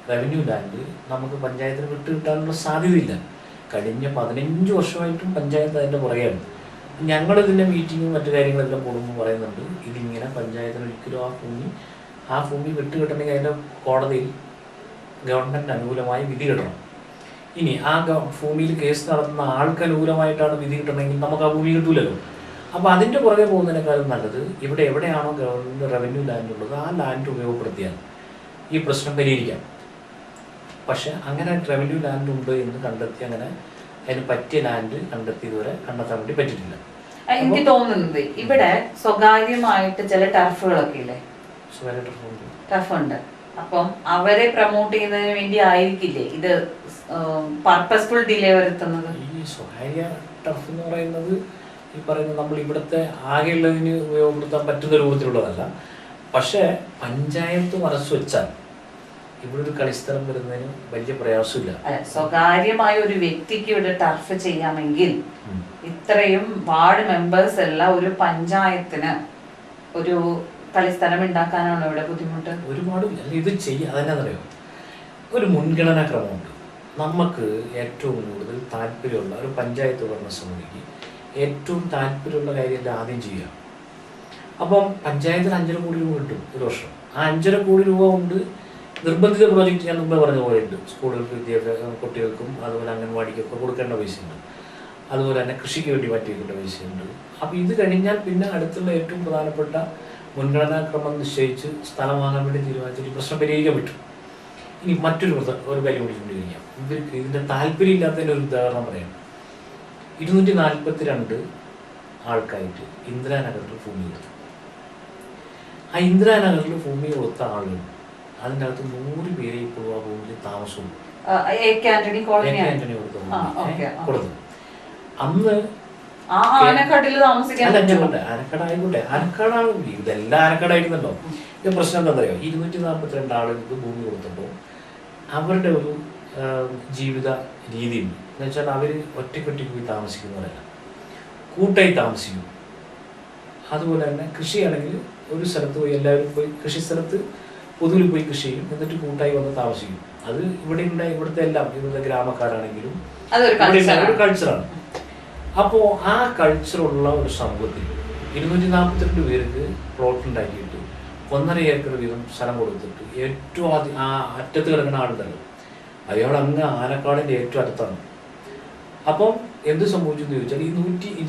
റവന്യൂ ലാൻഡ് നമുക്ക് പഞ്ചായത്തിന് വിട്ടു കിട്ടാനുള്ള സാധ്യതയില്ല. കഴിഞ്ഞ 15 വർഷമായിട്ടും പഞ്ചായത്ത് അതിൻ്റെ പുറകെയാണ്. ഞങ്ങളിതിൻ്റെ മീറ്റിങ്ങും മറ്റു കാര്യങ്ങളെല്ലാം കൂടുമ്പോൾ പറയുന്നുണ്ട്, ഇതിങ്ങനെ പഞ്ചായത്തിന് ഒരിക്കലും ആ ഭൂമി വിട്ടു കിട്ടണമെങ്കിൽ അതിൻ്റെ കോടതിയിൽ ഗവൺമെൻറ് അനുകൂലമായി വിധി കിട്ടണം. ഇനി ആ ഭൂമിയിൽ കേസ് നടത്തുന്ന ആൾക്ക് അനുകൂലമായിട്ടാണ് വിധി കിട്ടണമെങ്കിൽ നമുക്ക് ആ ഭൂമി കിട്ടൂലല്ലോ. അപ്പോൾ അതിൻ്റെ പുറകെ പോകുന്നതിനേക്കാളും നല്ലത് ഇവിടെ എവിടെയാണോ ഗവൺമെൻറ് റവന്യൂ ലാൻഡ് ഉള്ളത് ആ ലാൻഡ് ഉപയോഗപ്പെടുത്തിയാൽ ഈ പ്രശ്നം പരിഹരിക്കാം. പക്ഷെ അങ്ങനെ റവന്യൂ ലാൻഡ് ഉണ്ട് എന്ന് കണ്ടെത്തി, അങ്ങനെ അതിന് പറ്റിയ ലാൻഡ് കണ്ടെത്തി ഇതുവരെ കണ്ടെത്താൻ വേണ്ടി പറ്റിയിട്ടില്ല. എനിക്ക് തോന്നുന്നത് ഇവിടെ സ്വകാര്യമായിട്ട് ചില ടർഫുകളൊക്കെ ഇല്ലേ, ടർഫുണ്ട്. അപ്പം അവരെ പ്രൊമോട്ട് ചെയ്യുന്നതിന് വേണ്ടി ആയിരിക്കില്ലേ ഇത് പർപ്പസ്ഫുൾ ഡിലേ വരുത്തുന്നത്? ഈ സ്വകാര്യ ടർഫ് എന്ന് പറയുന്നത് ഈ പറയുന്നത് നമ്മൾ ഇവിടുത്തെ ആകെയുള്ളതിന് ഉപയോഗപ്പെടുത്താൻ പറ്റുന്ന രൂപത്തിലുള്ളതല്ല. പക്ഷേ പഞ്ചായത്ത് മനസ്സ് വെച്ചാൽ ഇവിടെ ഒരു കളിസ്ഥലം വരുന്നതിന് വലിയ പ്രയാസമില്ല. സ്വകാര്യമായ ഒരു വ്യക്തിക്ക് ഇവിടെ ടർഫ് ചെയ്യാമെങ്കിൽ ഇത്രയും വാർഡ് മെമ്പേഴ്സ് എല്ലാം ഒരു പഞ്ചായത്തിന് ഒരു കളിസ്ഥലം ഉണ്ടാക്കാനാണോ ഇവിടെ ബുദ്ധിമുട്ട്? ഒരുപാട് ഇത് ചെയ്യാൻ അതെന്നാന്നറിയോ, ഒരു മുൻഗണനാക്രമമുണ്ട്. നമുക്ക് ഏറ്റവും കൂടുതൽ താല്പര്യമുള്ള ഒരു പഞ്ചായത്ത് ഭരണസമിതിക്ക് ഏറ്റവും താല്പര്യമുള്ള കാര്യം ആദ്യം ചെയ്യുക. അപ്പം പഞ്ചായത്തിന് 5.5 കോടി രൂപ കിട്ടും ഒരു വർഷം. ആ 5.5 കോടി രൂപ കൊണ്ട് നിർബന്ധിത പ്രോജക്റ്റ് ഞാൻ മുമ്പേ പറഞ്ഞ പോലെ ഉണ്ട്. സ്കൂളുകൾക്ക്, വിദ്യാഭ്യാസ കുട്ടികൾക്കും അതുപോലെ അംഗൻവാടിക്കൊക്കെ കൊടുക്കേണ്ട പൈസയുണ്ട്. അതുപോലെ തന്നെ കൃഷിക്ക് വേണ്ടി മാറ്റി വയ്ക്കേണ്ട പൈസയുണ്ട്. അപ്പോൾ ഇത് കഴിഞ്ഞാൽ പിന്നെ അടുത്തുള്ള ഏറ്റവും പ്രധാനപ്പെട്ട മുൻഗണനാക്രമം നിശ്ചയിച്ച് സ്ഥലം വാങ്ങാൻ വേണ്ടി തീരുമാനിച്ചിട്ട് പ്രശ്നം പരിഹരിക്കാൻ പറ്റും. ഇനി മറ്റൊരു കാര്യം കൂടി ചൂണ്ടിക്കഴിഞ്ഞാൽ ഇവർക്ക് ഇതിൻ്റെ താല്പര്യമില്ലാത്തതിൻ്റെ ഒരു ഉദാഹരണം പറയാം. 242 ആൾക്കായിട്ട് ഇന്ദിരാനഗറിൽ ഭൂമി കൊടുത്തു. ആ ഇന്ദിരാനഗറിൽ ഭൂമി കൊടുത്ത ആളുകൾ അതിൻ്റെ അകത്ത് 100 പേരെ ഇപ്പോൾ ആ ഭൂമിയിൽ താമസവും കൊടുത്തു. അന്ന് ആനക്കാടാണ് ഇതെല്ലാം ആനക്കാടായിരുന്നല്ലോ. ഇത് പ്രശ്നം എന്താ പറയുക, 242 ആളുകൾക്ക് ഭൂമി കൊടുത്തപ്പോൾ അവരുടെ ഒരു ജീവിത രീതി എന്ന് വെച്ചാൽ അവർ ഒറ്റയ്ക്കൊറ്റയ്ക്ക് പോയി താമസിക്കുന്നവരല്ല, കൂട്ടായി താമസിക്കും. അതുപോലെ തന്നെ കൃഷിയാണെങ്കിൽ ഒരു സ്ഥലത്ത് പോയി എല്ലാവരും പോയി കൃഷി സ്ഥലത്ത് പൊതുവിൽ പോയി കൃഷി ചെയ്യും, എന്നിട്ട് കൂട്ടായി വന്ന് താമസിക്കും. അത് ഇവിടുത്തെ എല്ലാം ഇവിടുത്തെ ഗ്രാമക്കാരാണെങ്കിലും ഒരു കൾച്ചറാണ്. അപ്പോൾ ആ കൾച്ചറുള്ള ഒരു സമൂഹത്തിൽ 242 പേർക്ക് പ്ലോട്ട് ഉണ്ടാക്കിയിട്ട് 1.5 ഏക്കർ വീതം സ്ഥലം കൊടുത്തിട്ട് ഏറ്റവും ആദ്യം ആ അറ്റത്ത് കിടക്കുന്ന ആളുണ്ടല്ലോ, അയാൾ അങ്ങ് ആനക്കാടിൻ്റെ ഏറ്റവും അടുത്താണ്. അപ്പം എന്ത് സംഭവിച്ചു എന്ന് ചോദിച്ചാൽ ഈ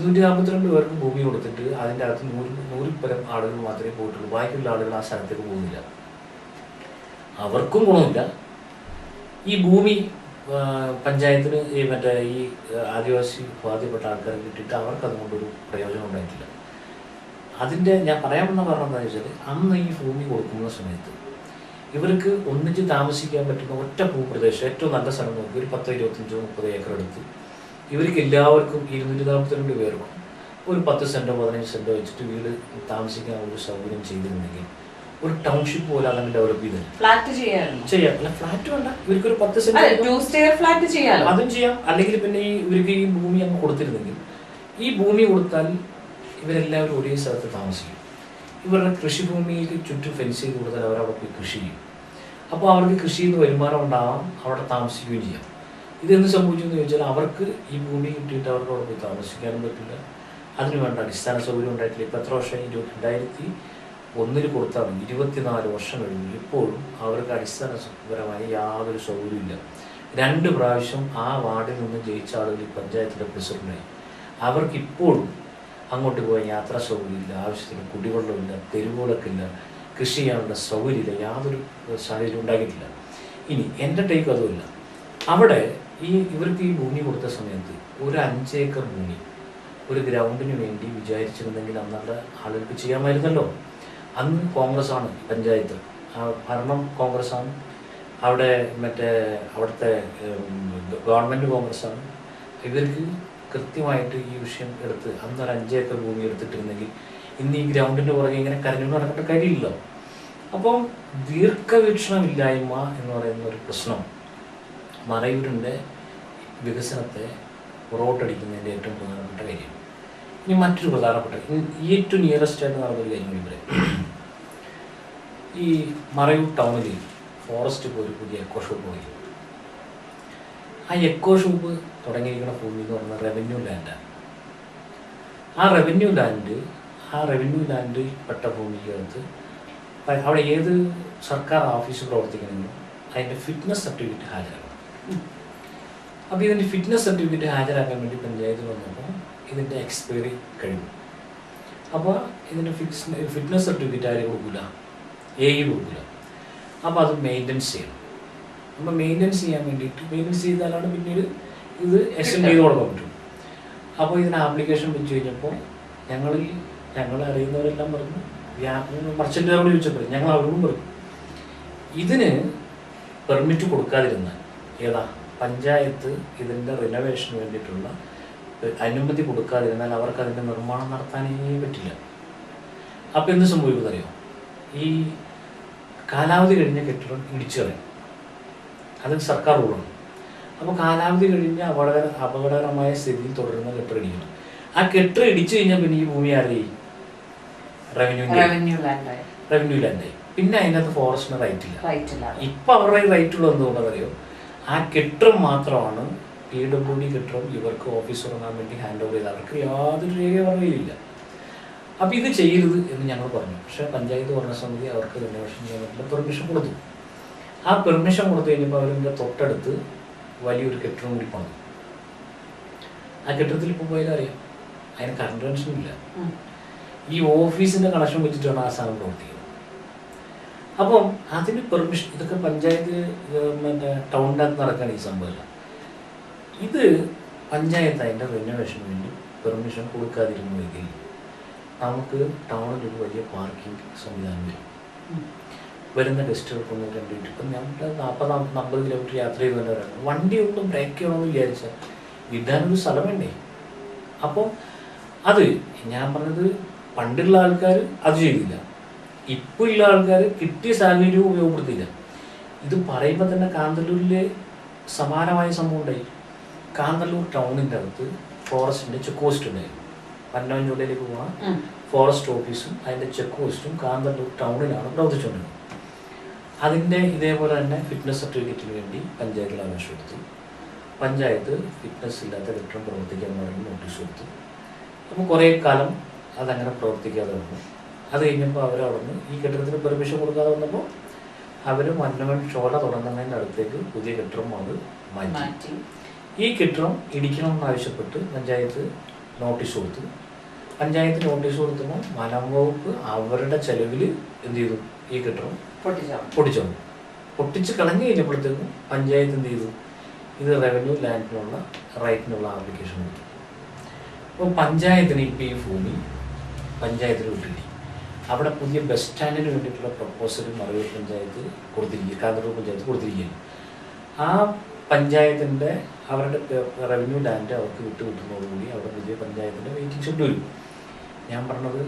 242 പേർക്ക് ഭൂമി കൊടുത്തിട്ട് അതിൻ്റെ അകത്ത് 100 പരം ആളുകൾ മാത്രമേ പോയിട്ടുള്ളൂ. ബാക്കിയുള്ള ആളുകൾ ആ സ്ഥലത്തേക്ക് പോകുന്നില്ല. അവർക്കും ഗുണമില്ല. ഈ ഭൂമി പഞ്ചായത്തിന് ഈ ആദിവാസി ബാധ്യപ്പെട്ട ആൾക്കാരെ കിട്ടിയിട്ട് അവർക്ക് അതുകൊണ്ടൊരു പ്രയോജനം ഉണ്ടായിട്ടില്ല. അതിൻ്റെ ഞാൻ പറയാൻ വന്ന കാരണം എന്താണെന്ന് വെച്ചാൽ അന്ന് ഈ ഭൂമി കൊടുക്കുന്ന സമയത്ത് ഇവർക്ക് ഒന്നിച്ച് താമസിക്കാൻ പറ്റുന്ന ഒറ്റ ഭൂപ്രദേശം ഏറ്റവും നല്ല സ്ഥലം നോക്കി ഒരു 10, 25, 30 ഏക്കർ എടുത്ത് ഇവർക്ക് എല്ലാവർക്കും 242 പേർക്കും ഒരു 10 സെൻറ്റോ 15 സെൻറ്റോ വെച്ചിട്ട് വീട് താമസിക്കാൻ ഒരു സൗകര്യം ചെയ്തിരുന്നെങ്കിൽ ഒരു ടൗൺഷിപ്പ് പോലെ അതങ്ങനെ ഡെവലപ്പ് ചെയ്ത് ചെയ്യാം. ഫ്ലാറ്റ് വേണ്ട, ഇവർക്ക് ഒരു 10 സെന്റ് അതും ചെയ്യാം. അല്ലെങ്കിൽ പിന്നെ ഇവർക്ക് ഈ ഭൂമി അങ്ങ് കൊടുത്തിരുന്നെങ്കിൽ ഈ ഭൂമി കൊടുത്താൽ ഇവരെല്ലാവരും ഒരേ സ്ഥലത്ത് താമസിക്കും. ഇവരുടെ കൃഷിഭൂമിയിൽ ചുറ്റും ഫെൻസ് ചെയ്ത് കൊടുത്താൽ അവരവിടെ പോയി കൃഷി ചെയ്യും. അപ്പോൾ അവർക്ക് കൃഷിയിൽ നിന്ന് വരുമാനം ഉണ്ടാവാം, അവിടെ താമസിക്കുകയും ചെയ്യാം. ഇതെന്ത് സംഭവിച്ചു എന്ന് ചോദിച്ചാൽ അവർക്ക് ഈ ഭൂമി കിട്ടിയിട്ട് അവർക്ക് അവിടെ പോയി താമസിക്കാനും പറ്റില്ല, അതിന് വേണ്ട അടിസ്ഥാന സൗകര്യം ഉണ്ടായിട്ടില്ല. ഇപ്പോൾ എത്ര വർഷം, 2001 കൊടുത്താണ് 24 വർഷം കഴിഞ്ഞു. ഇപ്പോഴും അവർക്ക് അടിസ്ഥാനപരമായി യാതൊരു സൗകര്യമില്ല. 2 പ്രാവശ്യം ആ വാർഡിൽ നിന്ന് ജയിച്ച ആളുകൾ ഈ പഞ്ചായത്തിൻ്റെ പ്രസിഡന്റായി. അവർക്കിപ്പോഴും അങ്ങോട്ട് പോയ യാത്രാ സൗകര്യമില്ല, ആവശ്യത്തിന് കുടിവെള്ളമില്ല, തെരുവുകളൊക്കില്ല, കൃഷി ചെയ്യാനുള്ള സൗകര്യമില്ല, യാതൊരു സാഹചര്യം ഉണ്ടാക്കിയിട്ടില്ല. ഇനി എൻ്റെ ടേക്ക് അതുമില്ല. അവിടെ ഇവർക്ക് ഈ ഭൂമി കൊടുത്ത സമയത്ത് ഒരു 5 ഏക്കർ ഭൂമി ഒരു ഗ്രൗണ്ടിന് വേണ്ടി വിചാരിച്ചിരുന്നെങ്കിൽ അന്നുള്ള ആളുകൾക്ക് ചെയ്യാമായിരുന്നല്ലോ. അന്ന് കോൺഗ്രസ്സാണ് പഞ്ചായത്ത്, ഭരണം കോൺഗ്രസ്സാണ്, അവിടെ അവിടുത്തെ ഗവൺമെൻറ് കോൺഗ്രസ്സാണ്. ഇവർക്ക് കൃത്യമായിട്ട് ഈ വിഷയം എടുത്ത് അന്നൊരു 5 ഏക്കർ ഭൂമി എടുത്തിട്ടിരുന്നെങ്കിൽ ഇന്ന് ഈ ഗ്രൗണ്ടിൻ്റെ പുറകെ ഇങ്ങനെ കരഞ്ഞു നടക്കേണ്ട കാര്യമില്ലല്ലോ. അപ്പം ദീർഘവീക്ഷണമില്ലായ്മ എന്ന് പറയുന്ന ഒരു പ്രശ്നം മറയൂരിൻ്റെ വികസനത്തെ പുറകോട്ടടിക്കുന്നതിൻ്റെ ഏറ്റവും പ്രധാനപ്പെട്ട കാര്യം. ഇനി മറ്റൊരു പ്രധാനപ്പെട്ട ഏറ്റവും നിയറസ്റ്റ് ആയിട്ട് നടന്നൊരു കാര്യം കൂടി പറയാം. ഈ മറയൂർ ടൗണിൽ ഫോറസ്റ്റ് പോയി ഒരു പുതിയ എക്കോ ഷോപ്പ് പോയി. ആ എക്കോ ഷോപ്പ് തുടങ്ങിയിരിക്കുന്ന ഭൂമി എന്ന് പറഞ്ഞാൽ റവന്യൂ ലാൻഡാണ്. ആ റവന്യൂ ലാൻഡ് പെട്ട ഭൂമിക്കകത്ത് അവിടെ ഏത് സർക്കാർ ഓഫീസ് പ്രവർത്തിക്കണമെന്നും അതിൻ്റെ ഫിറ്റ്നസ് സർട്ടിഫിക്കറ്റ് ഹാജരാക്കണം. അപ്പോൾ ഇതിൻ്റെ ഫിറ്റ്നസ് സർട്ടിഫിക്കറ്റ് ഹാജരാക്കാൻ വേണ്ടി പഞ്ചായത്ത് വന്നപ്പോൾ ഇതിൻ്റെ എക്സ്പയറി കഴിഞ്ഞു. അപ്പോൾ ഇതിൻ്റെ ഫിറ്റ്നസ് സർട്ടിഫിക്കറ്റ് ആരും കൊടുക്കില്ല, കൊടുക്കില്ല. അപ്പോൾ അത് മെയിൻ്റനൻസ് ചെയ്യണം. അപ്പോൾ മെയിൻ്റനൻസ് ചെയ്യാൻ വേണ്ടിയിട്ട് മെയിൻ്റനൻസ് ചെയ്താലാണ് പിന്നീട് ഇത് എക്സ്റ്റെൻഡ് ചെയ്ത് കൊടുക്കാൻ പറ്റും. അപ്പോൾ ഇതിന് ആപ്ലിക്കേഷൻ വെച്ച് കഴിഞ്ഞപ്പോൾ ഞങ്ങൾ അറിയുന്നവരെല്ലാം പറഞ്ഞു, മർച്ചൻ്റുകാരോട് ചോദിച്ചപ്പോൾ ഞങ്ങൾ അവരോടും പറഞ്ഞു, ഇതിന് പെർമിറ്റ് കൊടുക്കാതിരുന്നാൽ പഞ്ചായത്ത് ഇതിൻ്റെ റിനോവേഷന് വേണ്ടിയിട്ടുള്ള അനുമതി കൊടുക്കാതിരുന്നാൽ അവർക്ക് അതിൻ്റെ നിർമ്മാണം നടത്താനേ പറ്റില്ല. അപ്പോൾ എന്ത് സംഭവിക്കുന്നറിയോ, ഈ കാലാവധി കഴിഞ്ഞ കെട്ടിടം ഇടിച്ചു കളയും. അത് സർക്കാർ റൂളാണ്. അപ്പോൾ കാലാവധി കഴിഞ്ഞ അപകടകരമായ സ്ഥിതിയിൽ തുടരുന്ന കെട്ടിടം ഇടിക്കണം. ആ കെട്ട് ഇടിച്ചു കഴിഞ്ഞാൽ പിന്നെ ഈ ഭൂമി ആരെയും റവന്യൂ ലാൻഡായി. പിന്നെ അതിനകത്ത് ഫോറസ്റ്റിന് റൈറ്റ് ഇല്ല. ഇപ്പൊ അവരുടെ റൈറ്റ് ഉള്ളത് എന്തുകൊണ്ടെന്ന് അറിയോ, ആ കെട്ടിടം മാത്രമാണ് PWD കെട്ടിടം ഇവർക്ക് ഓഫീസ് തുടങ്ങാൻ വേണ്ടി ഹാൻഡ് ഓവർ ചെയ്ത് അവർക്ക് യാതൊരു രേഖയില്ല. അപ്പൊ ഇത് ചെയ്യരുത് എന്ന് ഞങ്ങൾ പറഞ്ഞു. പക്ഷെ പഞ്ചായത്ത് ഭരണസമിതി അവർക്ക് റിനോവേഷൻ ചെയ്യാൻ പറ്റില്ല, പെർമിഷൻ കൊടുത്തു. ആ പെർമിഷൻ കൊടുത്തു കഴിഞ്ഞപ്പോൾ അവരിൻ്റെ തൊട്ടടുത്ത് വലിയൊരു കെട്ടിടം കൂടി പണിതു. ആ കെട്ടിടത്തിൽ ഇപ്പോൾ പോയാലും അറിയാം, അതിന് കറണ്ട് കണക്ഷൻ ഇല്ല. ഈ ഓഫീസിന്റെ കണക്ഷൻ വെച്ചിട്ടാണ് ആ സാധനം പ്രവർത്തിക്കുന്നത്. അപ്പം അതിന് പെർമിഷൻ, ഇതൊക്കെ പഞ്ചായത്ത് മറ്റേ ടൗണിനകത്ത് നടക്കുകയാണ് ഈ സംഭവമല്ല. ഇത് പഞ്ചായത്ത് അതിൻ്റെ റിനോവേഷന് വേണ്ടി പെർമിഷൻ കൊടുക്കാതിരുന്നുവെങ്കിൽ നമുക്ക് ടൗണിൽ ഒരു വലിയ പാർക്കിംഗ് സംവിധാനം വരും. വരുന്ന ഗസ്റ്റുകൾക്കൊന്നും കണ്ടിട്ട് ഇപ്പം ഞങ്ങൾ 40-50 കിലോമീറ്റർ യാത്ര ചെയ്തുകൊണ്ടവരാണ്. വണ്ടി ഒന്നും ബ്രേക്ക് ചെയ്യണമെന്ന് വിചാരിച്ചാൽ വിടാനൊരു സ്ഥലം വേണ്ടേ? അപ്പം അത് ഞാൻ പറഞ്ഞത് പണ്ടുള്ള ആൾക്കാർ അത് ചെയ്തില്ല, ഇപ്പോൾ ഉള്ള ആൾക്കാർ കിട്ടിയ സാഹചര്യവും ഉപയോഗപ്പെടുത്തിയില്ല. ഇത് പറയുമ്പോൾ തന്നെ കാന്തല്ലൂരിലെ സമാനമായ സംഭവം ഉണ്ടായി. കാന്തല്ലൂർ ടൗണിൻ്റെ അകത്ത് ഫോറസ്റ്റിൻ്റെ ചെക്ക് പോസ്റ്റ് ഉണ്ടായിരുന്നു. പന്നവഞ്ചോലയിലേക്ക് പോകണം ഫോറസ്റ്റ് ഓഫീസും അതിൻ്റെ ചെക്ക് പോസ്റ്റും കാന്തല്ലൂർ ടൗണിലാണ് പ്രവർത്തിച്ചുകൊണ്ടിരുന്നത്. അതിൻ്റെ ഇതേപോലെ തന്നെ ഫിറ്റ്നസ് സർട്ടിഫിക്കറ്റിന് വേണ്ടി പഞ്ചായത്തിൽ അപേക്ഷ കൊടുത്തു. പഞ്ചായത്ത് ഫിറ്റ്നസ് ഇല്ലാത്ത കെട്ടിടം പ്രവർത്തിക്കാൻ വേണ്ടി നോട്ടീസ് കൊടുത്തു. അപ്പോൾ കുറേ കാലം അതങ്ങനെ പ്രവർത്തിക്കാതെ വന്നു. അത് കഴിഞ്ഞപ്പോൾ അവരവിടുന്ന് ഈ കെട്ടിടത്തിന് പെർമിഷൻ കൊടുക്കാതെ വന്നപ്പോൾ അവർ മന്നവൻ ചോല തുടങ്ങുന്നതിൻ്റെ അടുത്തേക്ക് പുതിയ കെട്ടിടം അത് മാറ്റി. ഈ കെട്ടിടം ഇടിക്കണമെന്ന് ആവശ്യപ്പെട്ട് പഞ്ചായത്ത് നോട്ടീസ് കൊടുത്തു. പഞ്ചായത്ത് നോട്ടീസ് കൊടുത്തപ്പോൾ വനം വകുപ്പ് അവരുടെ ചെലവിൽ എന്ത് ചെയ്തു, ഈ കെട്ടിടം പൊട്ടിച്ച് കളഞ്ഞു കഴിഞ്ഞപ്പോഴത്തേക്കും പഞ്ചായത്ത് എന്ത് ചെയ്തു, ഇത് റവന്യൂ ലാൻഡിനുള്ള റൈറ്റിനുള്ള ആപ്ലിക്കേഷൻ കൊടുത്തു. അപ്പോൾ പഞ്ചായത്തിന് ഇപ്പോൾ ഈ ഭൂമി പഞ്ചായത്തിന് വിട്ടില്ല. അവിടെ പുതിയ ബസ് സ്റ്റാൻഡിന് വേണ്ടിയിട്ടുള്ള പ്രപ്പോസൽ മറയൂർ പഞ്ചായത്ത് കൊടുത്തിരിക്കുക, കാന്തല്ലൂർ പഞ്ചായത്ത് കൊടുത്തിരിക്കുകയാണ്. ആ പഞ്ചായത്തിൻ്റെ അവരുടെ റവന്യൂ ലാൻഡ് അവർക്ക് വിട്ടുകിട്ടുന്നതോടുകൂടി അവിടെ പുതിയ പഞ്ചായത്തിൻ്റെ വെയിറ്റിംഗ് ഷെഡ് വരും. ഞാൻ പറഞ്ഞത്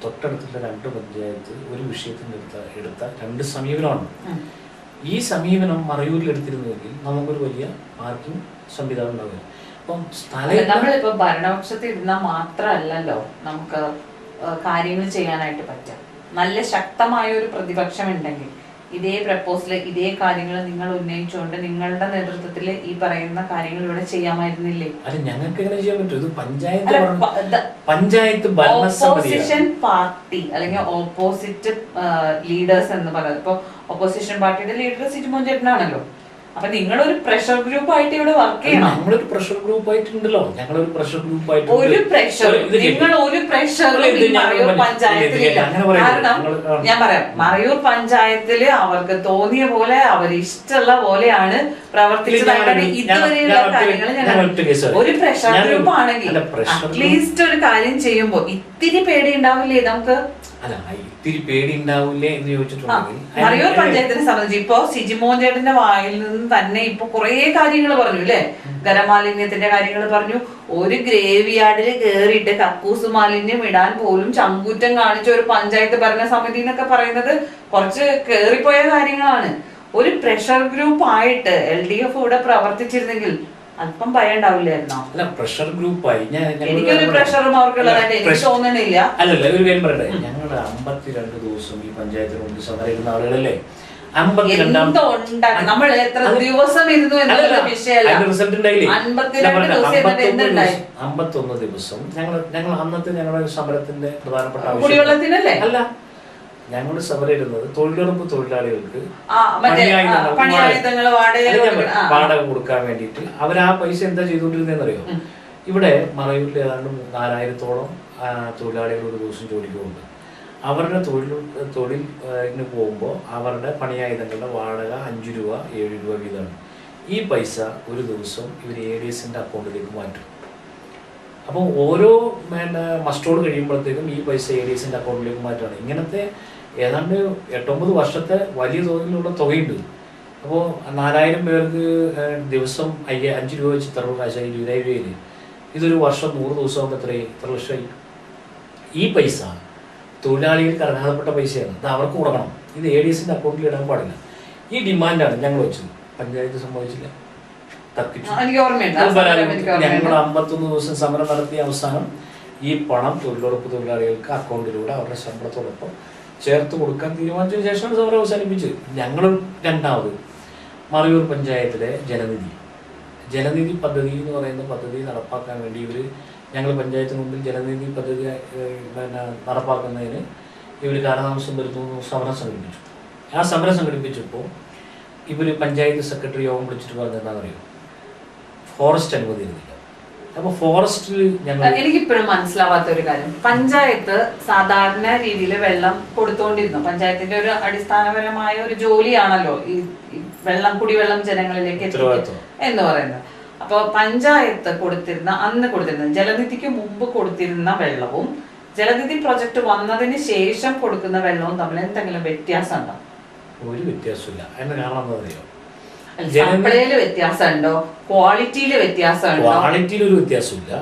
തൊട്ടടുത്തുള്ള 2 പഞ്ചായത്ത് ഒരു വിഷയത്തിന് എടുത്ത 2 സമീപനമാണ്. ഈ സമീപനം മറയൂരിൽ എടുത്തിരുന്നുവെങ്കിൽ നമുക്കൊരു വലിയ പാർക്കിംഗ് സംവിധാനം ഉണ്ടാവില്ല. അപ്പം നമ്മളിപ്പോ ഭരണപക്ഷത്തിൽ ഇരുന്നാൽ മാത്രമല്ലല്ലോ നമുക്ക് കാര്യങ്ങൾ ചെയ്യാനായിട്ട് പറ്റുക. നല്ല ശക്തമായ ഒരു പ്രതിപക്ഷം ഉണ്ടെങ്കിൽ ഇതേ പ്രപ്പോസൽ ഇതേ കാര്യങ്ങൾ നിങ്ങൾ ഉന്നയിച്ചുകൊണ്ട് നിങ്ങളുടെ നേതൃത്വത്തിൽ ഈ പറയുന്ന കാര്യങ്ങൾ ഇവിടെ ചെയ്യാമായിരുന്നില്ലേ? അല്ല, ഞങ്ങൾക്ക് എങ്ങനെ ചെയ്യാൻ പറ്റും? ഇത് പഞ്ചായത്ത് ഓപ്പോസിഷൻ പാർട്ടി അല്ലെങ്കിൽ ഓപ്പോസിറ്റ് ലീഡേഴ്സ് എന്ന് പറയുന്നത്, ഇപ്പൊ ഓപ്പോസിഷൻ പാർട്ടിയുടെ ലീഡർ സിജിമോൻ ചേട്ടനാണല്ലോ. അപ്പൊ നിങ്ങളൊരു പ്രഷർ ഗ്രൂപ്പ് ആയിട്ട് ഇവിടെ വർക്ക് ചെയ്യണം. നമ്മളൊരു പ്രഷർ ഗ്രൂപ്പ് ആയിട്ടുണ്ടല്ലോ. ഞങ്ങളൊരു പ്രഷർ ഗ്രൂപ്പ് ആയിട്ട് മറയൂർ പഞ്ചായത്തിലില്ല. കാരണം ഞാൻ പറയാം, മറയൂർ പഞ്ചായത്തില് അവർക്ക് തോന്നിയ പോലെ അവരിഷ്ടമുള്ള പോലെയാണ് പ്രവർത്തിച്ചത്. ഇതുവരെയുള്ള കാര്യങ്ങൾ ഞങ്ങൾ ഒരു പ്രഷർ ഗ്രൂപ്പ് ആണെങ്കിൽ അറ്റ്ലീസ്റ്റ് ഒരു കാര്യം ചെയ്യുമ്പോ ഇത്തിരി പേടി ഉണ്ടാവില്ലേ നമുക്ക്? അല്ല, ഇത്തിരി പേടി ഉണ്ടാവില്ലേ എന്ന് ചോദിച്ചിട്ടുണ്ടെങ്കിൽ മറയൂർ പഞ്ചായത്തിനെ സംബന്ധിച്ച് ഇപ്പൊ സിജിമോൻ ചേട്ടന്റെ വായിൽ നിന്ന് തന്നെ ഇപ്പൊ കുറെ കാര്യങ്ങൾ പറഞ്ഞു അല്ലെ. ഖരമാലിന്യത്തിന്റെ കാര്യങ്ങൾ പറഞ്ഞു. ഒരു ഗ്രേവി യാർഡിൽ കേറിയിട്ട് കക്കൂസ് മാലിന്യം ഇടാൻ പോലും ചങ്കൂറ്റം കാണിച്ച ഒരു പഞ്ചായത്ത് ഭരണ സമിതി എന്നൊക്കെ പറയുന്നത് കുറച്ച് കേറിപ്പോയ കാര്യങ്ങളാണ്. ഒരു പ്രഷർ ഗ്രൂപ്പ് ആയിട്ട് LDF ഇവിടെ പ്രവർത്തിച്ചിരുന്നെങ്കിൽ അല്പം ഭയം ഉണ്ടാവില്ലായിരുന്നോ? അല്ല, പ്രഷർ ഗ്രൂപ്പായി എനിക്കൊരു പ്രഷറും അവർക്കുള്ളതായിട്ട് എനിക്ക് തോന്നണില്ല. അല്ലല്ല, ഒരു കാര്യം പറയട്ടെ, ഞങ്ങൾ 52 ദിവസം ഈ പഞ്ചായത്തിന് വേണ്ടി സമരം ഇരുന്ന ആളുകളല്ലേ. 52 നമ്മൾ എത്ര ദിവസം ഇരുന്നു എന്നുള്ള വിഷയമല്ല. 51 ദിവസം ഞങ്ങൾ അന്നത്തെ ഞങ്ങളുടെ സമരത്തിന്റെ പ്രധാനപ്പെട്ട കുടിവെള്ളത്തിനല്ലേ അല്ല, ഞങ്ങൾ സമരം ഇരുന്നത് തൊഴിലുറപ്പ് തൊഴിലാളികൾക്ക് വാടക കൊടുക്കാൻ വേണ്ടിയിട്ട്. അവർ ആ പൈസ എന്താ ചെയ്തുകൊണ്ടിരുന്നതെന്നറിയോ? ഇവിടെ മറയൂരിൽ ഏതാണ്ട് 4000-ഓളം തൊഴിലാളികൾ ഒരു ദിവസം ജോലിക്ക് പോകുന്നുണ്ട്. അവരുടെ തൊഴിലിന് പോകുമ്പോൾ അവരുടെ പണിയായുധങ്ങളുടെ വാടക 5 രൂപ 7 രൂപ വീതമാണ്. ഈ പൈസ ഒരു ദിവസം ഇവർ ADSന്റെ അക്കൗണ്ടിലേക്ക് മാറ്റും. അപ്പം ഓരോ മസ്റ്റോട് കഴിയുമ്പോഴത്തേക്കും ഈ പൈസ ADSന്റെ അക്കൗണ്ടിലേക്ക് മാറ്റുകയാണ്. ഇങ്ങനത്തെ ഏതാണ്ട് 8-9 വർഷത്തെ വലിയ തോതിലുള്ള തുകയുണ്ട്. അപ്പോൾ 4000 പേർക്ക് ദിവസം 5 രൂപ വെച്ച് 30 കാശായി 20,000 രൂപയിൽ ഇതൊരു വർഷം 100 ദിവസമാകുമ്പോൾ എത്ര ലക്ഷമായി? ഈ പൈസ തൊഴിലാളികൾക്ക് അർഹതപ്പെട്ട പൈസയാണ്, അത് അവർക്ക് കൊടുക്കണം. ഇത് ADSന്റെ അക്കൗണ്ടിൽ ഇടാൻ പാടില്ല. ഈ ഡിമാൻഡാണ് ഞങ്ങൾ വെച്ചത്. പഞ്ചായത്ത് സമ്മതിച്ചില്ല, തർക്കിച്ചു. ഞങ്ങൾ 51 ദിവസം സമരം നടത്തിയ അവസാനം ഈ പണം തൊഴിലുറപ്പ് തൊഴിലാളികൾക്ക് അക്കൗണ്ടിലൂടെ അവരുടെ ശമ്പളത്തോടൊപ്പം ചേർത്ത് കൊടുക്കാൻ തീരുമാനിച്ചതിന് ശേഷമാണ് സമരം അവസാനിപ്പിച്ചത്. ഞങ്ങളും രണ്ടാമത് മറയൂർ പഞ്ചായത്തിലെ ജലനിധി പദ്ധതി എന്ന് പറയുന്ന പദ്ധതി നടപ്പാക്കാൻ വേണ്ടി ഞങ്ങൾ പഞ്ചായത്തിന് മുമ്പിൽ ജലനിധി പദ്ധതി നടപ്പാക്കുന്നതിന് ഇവർ കാലതാമസം വരുത്തുന്നു സമരം സംഘടിപ്പിച്ചു. ആ സമരം സംഘടിപ്പിച്ചപ്പോൾ പഞ്ചായത്ത് സെക്രട്ടറി യോഗം വിളിച്ചിട്ട് പറഞ്ഞത് എന്താണെന്ന് അറിയുമോ? ഫോറസ്റ്റ് അനുമതി തരുന്നില്ല. അപ്പോൾ ഫോറസ്റ്റിൽ എനിക്കിപ്പോഴും മനസ്സിലാവാത്ത ഒരു കാര്യം, പഞ്ചായത്ത് സാധാരണ രീതിയിൽ വെള്ളം കൊടുത്തുകൊണ്ടിരുന്നു. പഞ്ചായത്തിന്റെ ഒരു അടിസ്ഥാനപരമായ ഒരു ജോലിയാണല്ലോ ഈ കുടിവെള്ളം ജനങ്ങളിലേക്ക് എത്തിക്കുക എന്ന് പറയുന്നത്. അപ്പോൾ പഞ്ചായത്ത് അന്ന് കൊടുത്തിരുന്ന ജലനിധിക്ക് മുമ്പ് കൊടുത്തിരുന്ന വെള്ളവും ജലനിധി പ്രൊജക്ട് വന്നതിന് ശേഷം കൊടുക്കുന്ന വെള്ളവും തമ്മിൽ എന്തെങ്കിലും വ്യത്യാസം ഉണ്ടോ? ഒരു വ്യത്യാസമില്ല. അതിന് കാരണം എന്താ പറയുക? സപ്ലൈയില് വ്യത്യാസമുണ്ടോ? ക്വാളിറ്റിയില് വ്യത്യാസമുണ്ടോ? ക്വാളിറ്റിയിൽ ഒരു വ്യത്യാസമില്ല.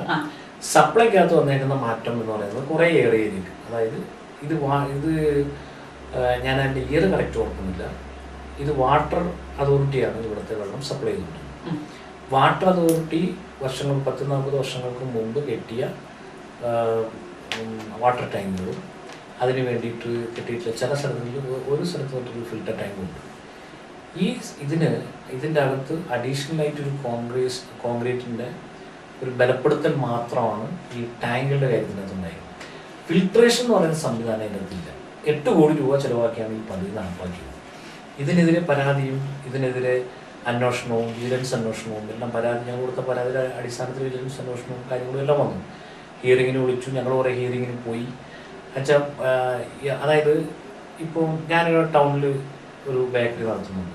സപ്ലൈക്കകത്ത് വന്നേക്കുന്ന മാറ്റം എന്ന് പറയുന്നത് കുറേ ഏറിയായിരിക്കും. അതായത് ഇത് ഞാൻ അതിൻ്റെ ഇയർ കറക്റ്റ് ഓർക്കുന്നില്ല. ഇത് വാട്ടർ അതോറിറ്റിയാണ് ഇവിടുത്തെ വെള്ളം സപ്ലൈ ചെയ്യുന്നത്. വാട്ടർ അതോറിറ്റി 40-40 വർഷങ്ങൾക്ക് മുമ്പ് കെട്ടിയ വാട്ടർ ടാങ്കുകളും അതിന് വേണ്ടിയിട്ട് കെട്ടിയിട്ടുള്ള ചില സ്ഥലങ്ങളിൽ ഒരു സ്ഥലത്ത് ഫിൽട്ടർ ടാങ്കുണ്ട്. ഇതിൻ്റെ അകത്ത് അഡീഷണൽ ആയിട്ടൊരു കോൺക്രീറ്റിൻ്റെ ഒരു ബലപ്പെടുത്തൽ മാത്രമാണ് ഈ ടാങ്കുകളുടെ കാര്യത്തിനകത്തുണ്ടായത്. ഫിൽട്രേഷൻ എന്ന് പറയുന്ന സംവിധാനം അതിനകത്തില്ല. 8 കോടി രൂപ ചിലവാക്കിയാണ് ഈ പദ്ധതി നടപ്പാക്കിയത്. ഇതിനെതിരെ പരാതിയും ഇതിനെതിരെ അന്വേഷണവും വിജിലൻസ് അന്വേഷണവും എല്ലാം ഞാൻ കൊടുത്ത പരാതിയുടെ അടിസ്ഥാനത്തിൽ വിജിലൻസ് അന്വേഷണവും കാര്യങ്ങളും എല്ലാം വന്നു. ഹിയറിങ്ങിന് വിളിച്ചു, ഞങ്ങൾ കുറേ ഹിയറിങ്ങിന് പോയി. എന്നുവെച്ചാൽ അതായത് ഇപ്പോൾ ഞാനൊരു ടൗണിൽ ഒരു ബേക്കറി നടത്തുന്നുണ്ട്.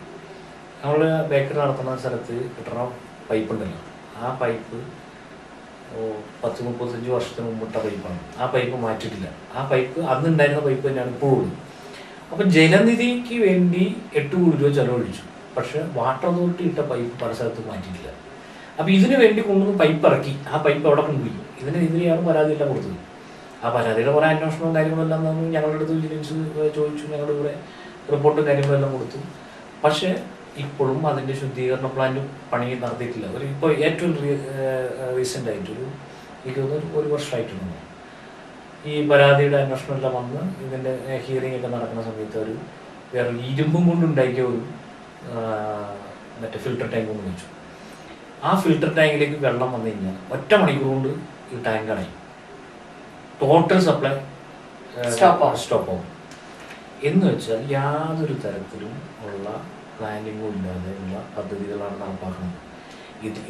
നമ്മൾ ബേക്കറി നടത്തുന്ന സ്ഥലത്ത് കിട്ടുന്ന പൈപ്പ് ഉണ്ടല്ലോ, ആ പൈപ്പ് 10-35 വർഷത്തിന് മുമ്പിട്ട പൈപ്പാണ്. ആ പൈപ്പ് മാറ്റിയിട്ടില്ല. ആ പൈപ്പ് അന്നുണ്ടായിരുന്ന പൈപ്പ് തന്നെയാണ് ഇപ്പോഴും. അപ്പം ജലനിധിക്ക് വേണ്ടി 8 കോടി രൂപ ചെലവഴിച്ചു. പക്ഷെ വാട്ടർ അതോറിറ്റി ഇട്ട പൈപ്പ് പല സ്ഥലത്തും മാറ്റിയിട്ടില്ല. അപ്പോൾ ഇതിനു വേണ്ടി കൊണ്ടുവന്ന് പൈപ്പ് ഇറക്കി. ആ പൈപ്പ് അവിടെ കൊണ്ടുപോയി. ഇതിനെതിരെയാണ് പരാതിയെല്ലാം കൊടുത്തത്. ആ പരാതിയുടെ കുറേ അന്വേഷണവും കാര്യങ്ങളെല്ലാം ഞങ്ങളുടെ അടുത്ത് വിജിലൻസ് ചോദിച്ചു. ഞങ്ങളുടെ കൂടെ റിപ്പോർട്ടും കാര്യങ്ങളെല്ലാം കൊടുത്തു. പക്ഷേ ഇപ്പോഴും അതിൻ്റെ ശുദ്ധീകരണ പ്ലാന്റ് പണി നടത്തിയിട്ടില്ല. ഇപ്പോൾ ഏറ്റവും റീസെൻ്റ് ആയിട്ടൊരു എനിക്ക് തോന്നുന്നു 1 വർഷമായിട്ടുണ്ട് ഈ പരാതിയുടെ അന്വേഷണം എല്ലാം വന്ന് ഇതിൻ്റെ ഹിയറിംഗ് ഒക്കെ നടക്കുന്ന സമയത്ത് വേറെ ഇരുമ്പും കൊണ്ടുണ്ടാക്കിയ മറ്റേ ഫിൽട്ടർ ടാങ്ക് കൊണ്ട് വെച്ചു. ആ ഫിൽട്ടർ ടാങ്കിലേക്ക് വെള്ളം വന്നു കഴിഞ്ഞാൽ 1 മണിക്കൂർ കൊണ്ട് ഈ ടാങ്ക് അടയും. ടോട്ടൽ സപ്ലൈ സ്റ്റോപ്പ് ആവും. എന്ന് വെച്ചാൽ യാതൊരു തരത്തിലും ഉള്ള പ്ലാനിങ്ങും ഇല്ലാതെയുള്ള പദ്ധതികളാണ് നടപ്പാക്കുന്നത്.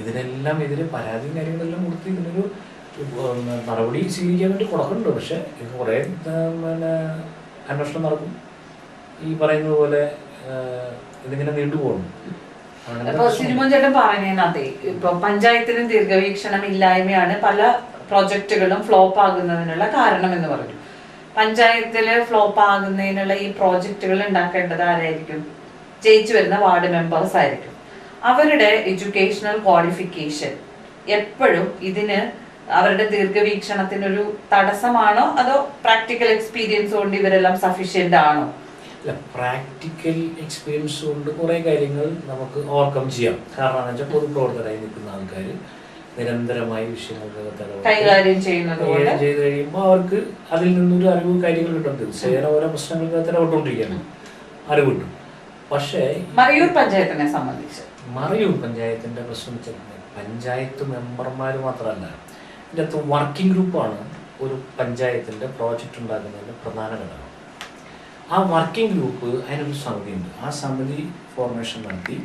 ഇതിനെല്ലാം എതിരെ പരാതിയും കാര്യങ്ങളെല്ലാം കൊടുത്ത് ഇതിനൊരു നടപടി സ്വീകരിക്കാൻ വേണ്ടി കൊടുക്കുന്നുണ്ട്. പക്ഷെ ഇത് കുറേ അന്വേഷണം നടക്കും. ഈ പറയുന്നത് പോലെ ഇതിങ്ങനെ നീണ്ടുപോകും. അപ്പൊ സിനിമോൻ ചേട്ടൻ പറഞ്ഞതിനകത്തെ ഇപ്പൊ പഞ്ചായത്തിന് ദീർഘവീക്ഷണം ഇല്ലായ്മയാണ് പല പ്രോജക്റ്റുകളും ഫ്ലോപ്പ് ആകുന്നതിനുള്ള കാരണം എന്ന് പറഞ്ഞു. പഞ്ചായത്തില് ഫ്ലോപ്പ് ആകുന്നതിനുള്ള ഈ പ്രോജക്റ്റുകൾ ഉണ്ടാക്കേണ്ടത് ആരായിരിക്കും? ജയിച്ചു വരുന്ന വാർഡ് മെമ്പേഴ്സ് ആയിരിക്കും. അവരുടെ എഡ്യൂക്കേഷണൽ ക്വാളിഫിക്കേഷൻ എപ്പോഴും ഇതിന് അവരുടെ ദീർഘവീക്ഷണത്തിനൊരു തടസ്സമാണോ അതോ പ്രാക്ടിക്കൽ എക്സ്പീരിയൻസ് കൊണ്ട് ഇവരെല്ലാം സഫീഷ്യന്റ് ആണോ? അല്ല, പ്രാക്ടിക്കൽ എക്സ്പീരിയൻസ് കൊണ്ട് കുറേ കാര്യങ്ങൾ നമുക്ക് ഓവർകം ചെയ്യാം. കാരണം എന്ന് വെച്ചാൽ പൊതുപ്രവർത്തകരായി നിൽക്കുന്ന ആൾക്കാർ നിരന്തരമായി വിഷയങ്ങൾ കൈകാര്യം ചെയ്ത് കഴിയുമ്പോൾ അവർക്ക് അതിൽ നിന്നൊരു അറിവ് കാര്യങ്ങൾ കിട്ടുന്നത് സേന ഓരോ പ്രശ്നങ്ങൾക്ക് ഇടപെട്ടുകൊണ്ടിരിക്കുകയാണ്, അറിവ് കിട്ടും. പക്ഷേ മറയൂർ പഞ്ചായത്തിനെ സംബന്ധിച്ച് മറയൂർ പഞ്ചായത്തിൻ്റെ പ്രശ്നം പഞ്ചായത്ത് മെമ്പർമാർ മാത്രമല്ല, ഇതിൻ്റെ അകത്ത് വർക്കിംഗ് ഗ്രൂപ്പാണ് ഒരു പഞ്ചായത്തിൻ്റെ പ്രോജക്റ്റ് ഉണ്ടാക്കുന്നതിൻ്റെ പ്രധാന ഘടകം. ആ വർക്കിംഗ് ഗ്രൂപ്പ് അതിനൊരു സമിതിയുണ്ട്. ആ സമിതി ഫോർമേഷൻ നടത്തി